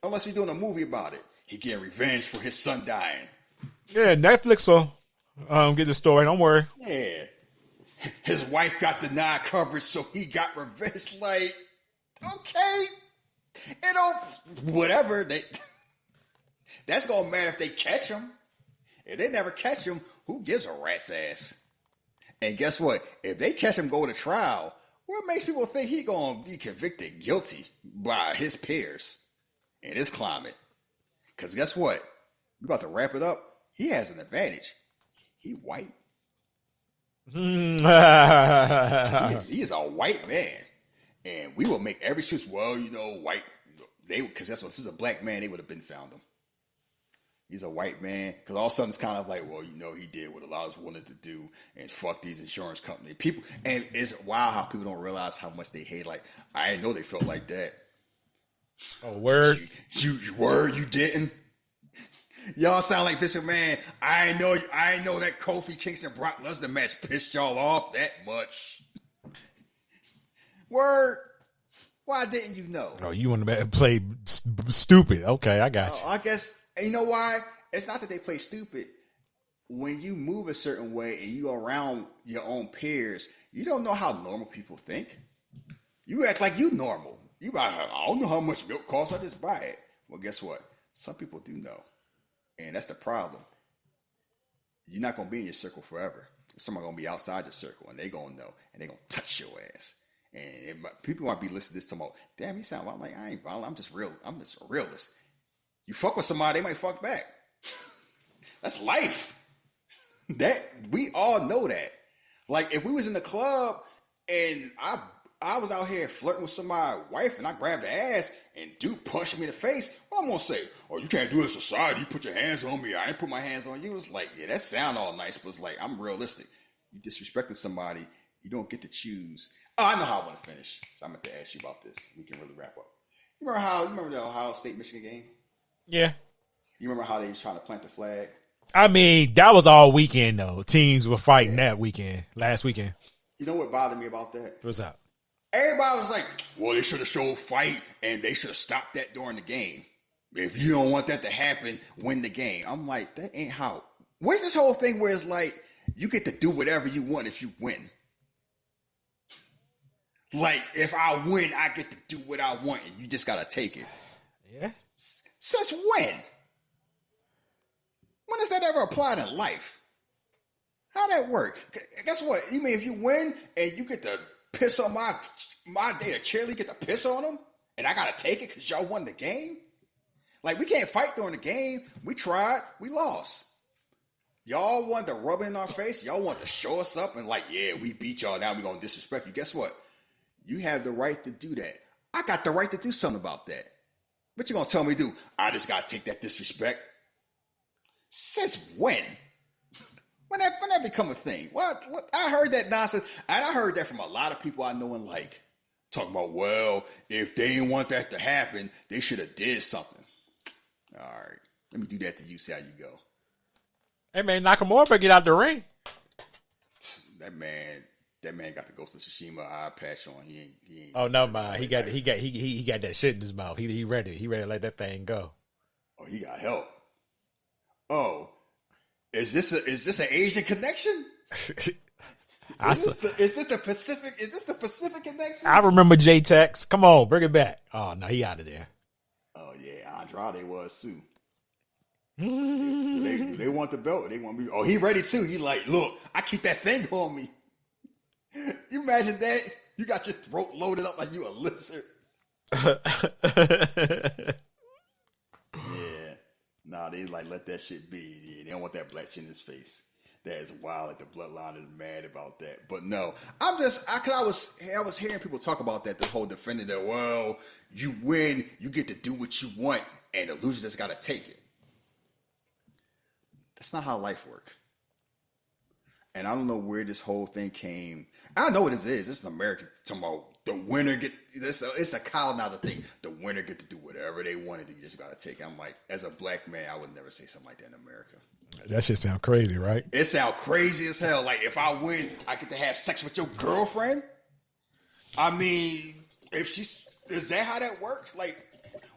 Unless we're doing a movie about it. He getting revenge for his son dying. Yeah, Netflix will get the story. Don't worry. Yeah. His wife got denied coverage, so he got revenge. Like, okay. It don't, whatever. That's going to matter if they catch him. If they never catch him, who gives a rat's ass? And guess what? If they catch him going to trial, what makes people think he going to be convicted guilty by his peers in this climate? Because guess what? We're about to wrap it up. He has an advantage. He white. He is a white man. And we will make every excuse, well, white. Because that's what, if it was a black man, they would have been found him. He's a white man. Because all of a sudden it's kind of like, well, he did what a lot of us wanted to do and fuck these insurance companies. People, and it's wild how people don't realize how much they hate. Like, I didn't know they felt like that. Oh, word? You didn't? Y'all sound like Bishop, man. I ain't know that Kofi Kingston Brock Lesnar match pissed y'all off that much. Word. Why didn't you know? Oh, you want to play stupid. Okay, I got you. I guess, you know why? It's not that they play stupid. When you move a certain way and you around your own peers, you don't know how normal people think. You act like you normal. You like, I don't know how much milk costs, I just buy it. Well, guess what? Some people do know. And that's the problem. You're not going to be in your circle forever. Somebody's going to be outside your circle, and they're going to know, and they're going to touch your ass. And people might be listening to this tomorrow. Damn, he sound like I ain't violent. I'm just real. I'm just a realist. You fuck with somebody, they might fuck back. That's life. That we all know that. Like, if we was in the club and I was out here flirting with somebody's wife, and I grabbed her ass, and dude punched me in the face. What I'm gonna say? Oh, you can't do it in society. You put your hands on me. I ain't put my hands on you. It's like, yeah, that sound all nice, but it's like, I'm realistic. You disrespecting somebody, you don't get to choose. Oh, I know how I want to finish. So I'm going to ask you about this. We can really wrap up. You remember the Ohio State-Michigan game? Yeah. You remember how they was trying to plant the flag? I mean, that was all weekend, though. Teams were fighting that weekend, last weekend. You know what bothered me about that? What's up? Everybody was like, well, they should have showed fight, and they should have stopped that during the game. If you don't want that to happen, win the game. I'm like, that ain't how. Where's this whole thing where it's like, you get to do whatever you want if you win? Like, if I win, I get to do what I want, and you just got to take it. Yeah. Since when? When does that ever apply to life? How that work? Guess what? You mean if you win and you get to piss on my day, a cheerleader get to piss on them, and I got to take it because y'all won the game? Like, we can't fight during the game. We tried. We lost. Y'all want to rub it in our face. Y'all want to show us up and like, yeah, we beat y'all. Now we're going to disrespect you. Guess what? You have the right to do that. I got the right to do something about that. What you going to tell me to do? I just got to take that disrespect. Since when? When that become a thing? What? I heard that nonsense. And I heard that from a lot of people I know and like. Talking about, well, if they didn't want that to happen, they should have did something. All right. Let me do that to you. See how you go. Hey, man, Nakamura better get out the ring. That man got the Ghost of Tsushima eye patch on. He ain't. Oh, no, man. He got that shit in his mouth. He ready. He ready to let that thing go. Oh, he got help. Oh, is this an Asian connection? Is this the Pacific connection? I remember J-Tex. Come on, bring it back. Oh, no, he out of there. Oh, yeah, Andrade was too. do they want the belt? They want me. Oh, he ready too. He like, look, I keep that thing on me. You imagine that? You got your throat loaded up like you a lizard. Yeah. Nah, they like, let that shit be. Yeah, they don't want that black shit in his face. That is wild. Like the bloodline is mad about that. But no, I was hearing people talk about that. The whole defending that, well, you win, you get to do what you want, and the loser just got to take it. That's not how life works. And I don't know where this whole thing came. I don't know what this is. This is America talking about the winner get this. It's a colonizer thing. The winner get to do whatever they wanted. You just got to take it. I'm like, as a black man, I would never say something like that in America. That shit sound crazy, right? It sound crazy as hell. Like, if I win, I get to have sex with your girlfriend. I mean, is that how that works? Like,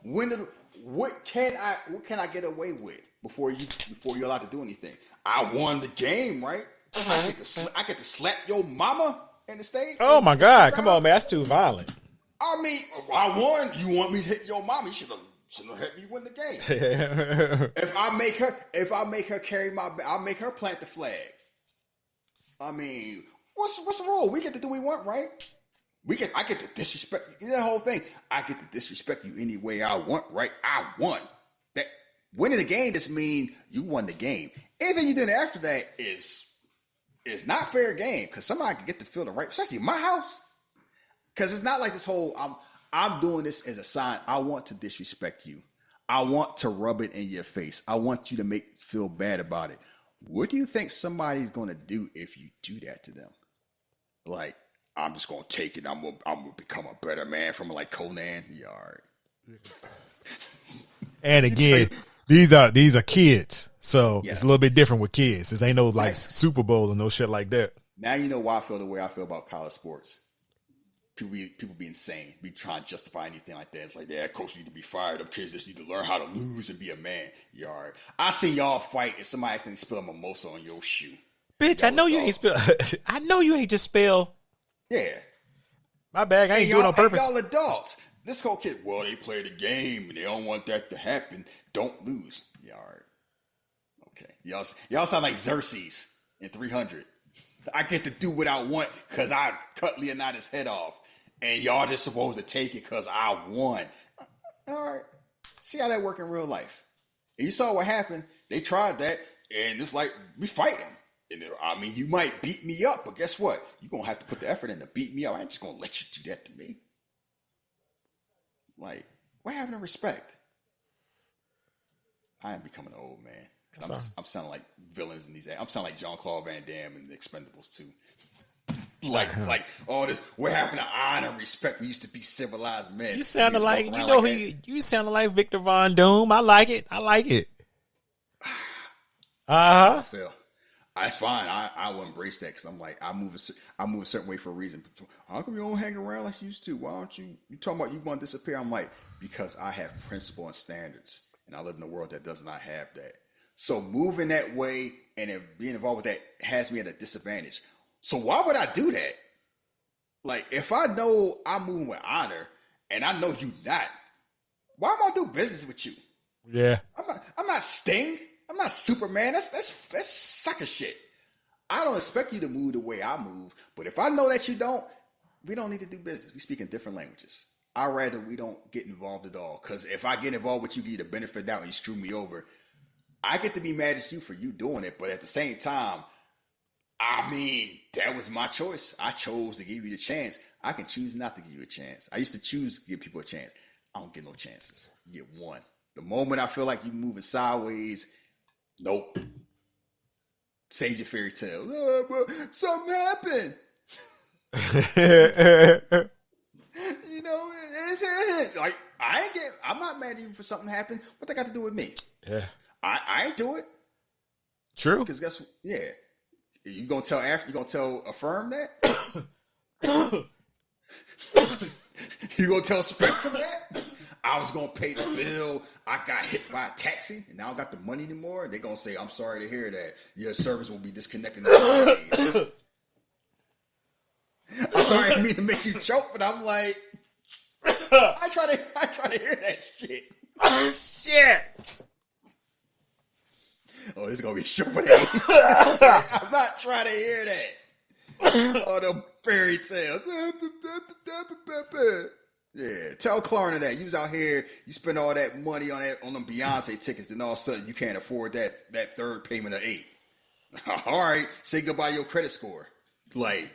what can I get away with before you're allowed to do anything? I won the game, right? I get to slap your mama in the stage. Oh my God! Come on, man, that's too violent. I mean, I won. You want me to hit your mama? You should have helped me win the game. If I make her carry I'll make her plant the flag. I mean, what's the rule? We get to do what we want, right? I get to disrespect you. That whole thing. I get to disrespect you any way I want, right? I won. That winning the game just mean you won the game. Anything you did after that is not fair game, because somebody can get to feel the right, especially my house. Because it's not like this whole I'm doing this as a sign. I want to disrespect you. I want to rub it in your face. I want you to feel bad about it. What do you think somebody's going to do if you do that to them? Like, I'm just going to take it. I'm going to become a better man from like Conan. Yeah, all right. And again, these are kids. So Yes. It's a little bit different with kids. This ain't no like Super Bowl and no shit like that. Now you know why I feel the way I feel about college sports. People be insane, be trying to justify anything like that. It's like, yeah, coach need to be fired. Them kids just need to learn how to lose and be a man. Yeah, all right. I see y'all fight and somebody accidentally spill a mimosa on your shoe. Bitch, I know you ain't spill. I know you ain't just spill. Yeah. My bag. I ain't do it on purpose. Y'all adults. This whole kid, well, they play the game and they don't want that to happen. Don't lose. Yeah, all right. Okay. Y'all sound like Xerxes in 300. I get to do what I want because I cut Leonidas' head off. And y'all just supposed to take it because I won. All right. See how that work in real life. And you saw what happened. They tried that. And it's like, we fighting. And I mean, you might beat me up, but guess what? You're going to have to put the effort in to beat me up. I ain't just going to let you do that to me. Like, what happened to respect? I am becoming an old man. I'm sounding like villains in these. I'm sounding like Jean-Claude Van Damme in The Expendables too. like all this. What happened to honor, respect? We used to be civilized men. You sounded like you sounded like Victor Von Doom. I like it. I feel. That's fine. I will embrace that because I'm like I move a certain way for a reason. How come you don't hang around like you used to? Why don't you? You talking about you want to disappear? I'm like because I have principle and standards, and I live in a world that does not have that. So moving that way and being involved with that has me at a disadvantage. So why would I do that? Like if I know I'm moving with honor and I know you not, why am I do business with you? Yeah, I'm not Sting. I'm not Superman. That's sucker shit. I don't expect you to move the way I move, but if I know that you don't, we don't need to do business. We speak in different languages. I'd rather we don't get involved at all. Because if I get involved with you, you get the benefit out and you screw me over. I get to be mad at you for you doing it, but at the same time, I mean, that was my choice. I chose to give you the chance. I can choose not to give you a chance. I used to choose to give people a chance. I don't get no chances. You get one. The moment I feel like you're moving sideways, nope. Save your fairy tale. Oh, bro, something happened. You know, like I'm not mad at you for something happened. What that got to do with me? Yeah. I ain't do it. True. Because guess what? Yeah. You gonna tell Affirm that? You gonna tell Spectrum that? I was gonna pay the bill. I got hit by a taxi, and now I got the money anymore. They're gonna say, "I'm sorry to hear that. Your service will be disconnected." I'm sorry, I didn't mean to make you choke, but I'm like, I try to hear that shit. Oh shit. Oh, this is gonna be short. I'm not trying to hear that. All them fairy tales. Yeah, tell Klarna that you was out here, you spend all that money on them Beyonce tickets, and all of a sudden you can't afford that third payment of 8. All right, say goodbye to your credit score. Like,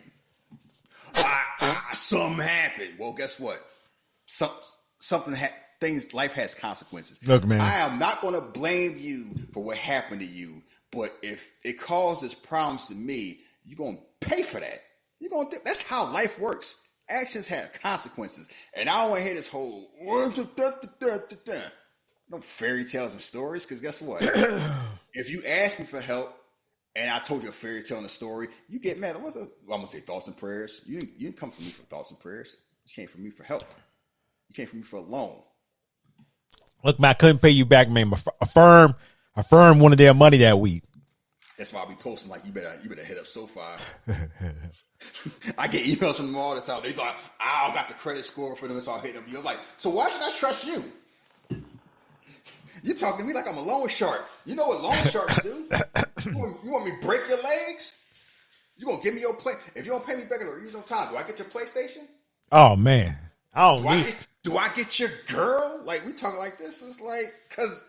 something happened. Well, guess what? Life has consequences. Look, man, I am not going to blame you for what happened to you, but if it causes problems to me, you're going to pay for that. That's how life works. Actions have consequences, and I don't want to hear this whole no fairy tales and stories. Because guess what? If you ask me for help and I told you a fairy tale and a story, you get mad. I'm gonna say thoughts and prayers. You didn't come for me for thoughts and prayers. You came for me for help. You came for me for a loan. Look, man, I couldn't pay you back, man. Affirm wanted their money that week. That's why I be posting like you better hit up SoFi. I get emails from them all the time. They thought I got the credit score for them, so I'll hit them. You're like, so why should I trust you? You're talking to me like I'm a loan shark. You know what loan sharks do? You want me to break your legs? You gonna give me your play? If you don't pay me back in a reasonable time, do I get your PlayStation? Oh man, do I get your girl? Like we talking like this? It's like, cause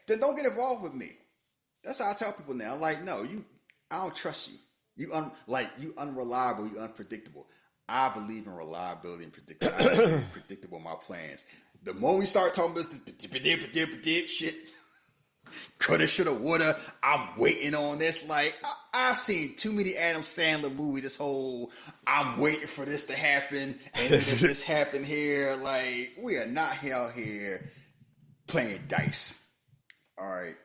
then don't get involved with me. That's how I tell people now. Like, no, I don't trust you. You unreliable, you unpredictable. I believe in reliability and predictability. I am predictable in my plans. The moment we start talking about this shit, coulda, shoulda, woulda, I'm waiting on this. Like, I've seen too many Adam Sandler movies. This whole, I'm waiting for this to happen, and then this happened here. Like, we are not out here playing dice. All right,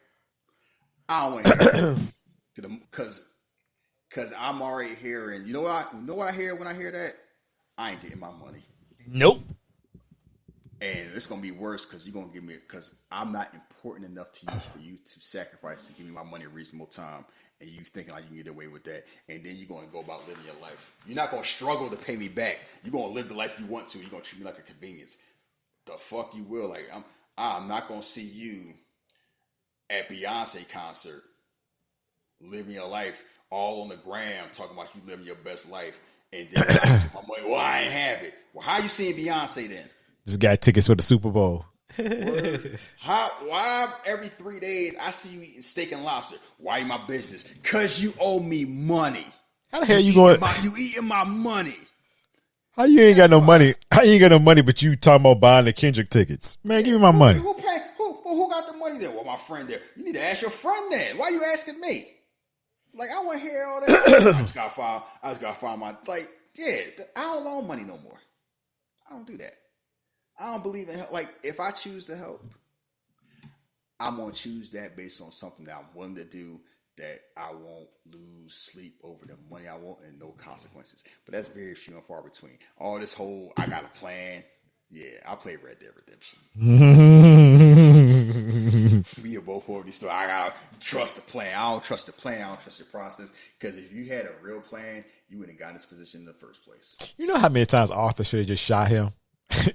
I don't want to hear that because I'm already hearing. You know what I hear when I hear that? I ain't getting my money. Nope. And it's gonna be worse because you're gonna give me because I'm not important enough to you for you to sacrifice to give me my money a reasonable time, and you thinking like you can get away with that, and then you're gonna go about living your life. You're not gonna struggle to pay me back. You're gonna live the life you want to. You're gonna treat me like a convenience. The fuck you will. Like I'm not gonna see you at Beyonce concert living your life all on the gram talking about you living your best life, and then my money. Well, I ain't have it. Well, how you seeing Beyonce then? Just got tickets for the Super Bowl. Why every 3 days I see you eating steak and lobster? Why you my business? Cause you owe me money. How the hell you going? You eating my money. How you ain't got no money? How you ain't got no money? But you talking about buying the Kendrick tickets? Man, give me my money. Who got the money there? Well, my friend there. You need to ask your friend then. Why you asking me? Like, I want to hear all that. I just got to find my, like, yeah, I don't loan money no more. I don't do that. I don't believe in help. Like, if I choose to help, I'm going to choose that based on something that I'm willing to do, that I won't lose sleep over the money I want and no consequences. But that's very few and far between. All this whole, I got a plan. Yeah, I play Red Dead Redemption. We are both over these. So I gotta trust the plan. I don't trust the plan. I don't trust the process. Because if you had a real plan, you wouldn't have gotten this position in the first place. You know how many times Arthur should have just shot him?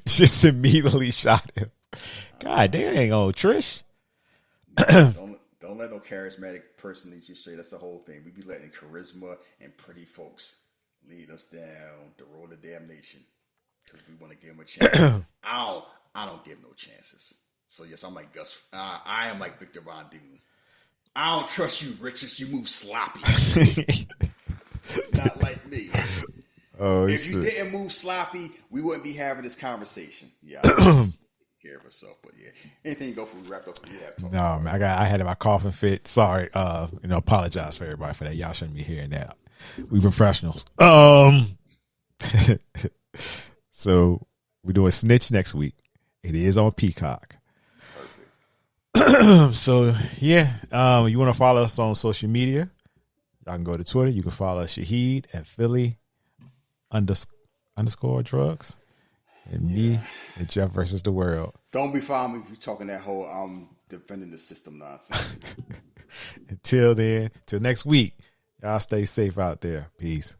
Just immediately shot him. God damn, old Trish. Don't let no charismatic person lead you straight. That's the whole thing. We be letting charisma and pretty folks lead us down the road of damnation. Because we want to give him a chance. I don't give no chances. So yes, I'm like Gus. I am like Victor Von Doom. I don't trust you, Richards. You move sloppy. Not like me. Oh, if shit. you didn't move sloppy, we wouldn't be having this conversation. Yeah, I care of herself. But yeah, anything you go for, we wrapped up. No, man, I had my coughing fit. Sorry, apologize for everybody for that. Y'all shouldn't be hearing that. We professionals. So we're doing Snitch next week. It is on Peacock. Perfect. So yeah, you want to follow us on social media? Y'all can go to Twitter. You can follow Shahid at Philly _drugs, and me at Jeff versus the world. Don't be following me if you're talking that whole defending the system nonsense. Until then, till next week, y'all stay safe out there. Peace.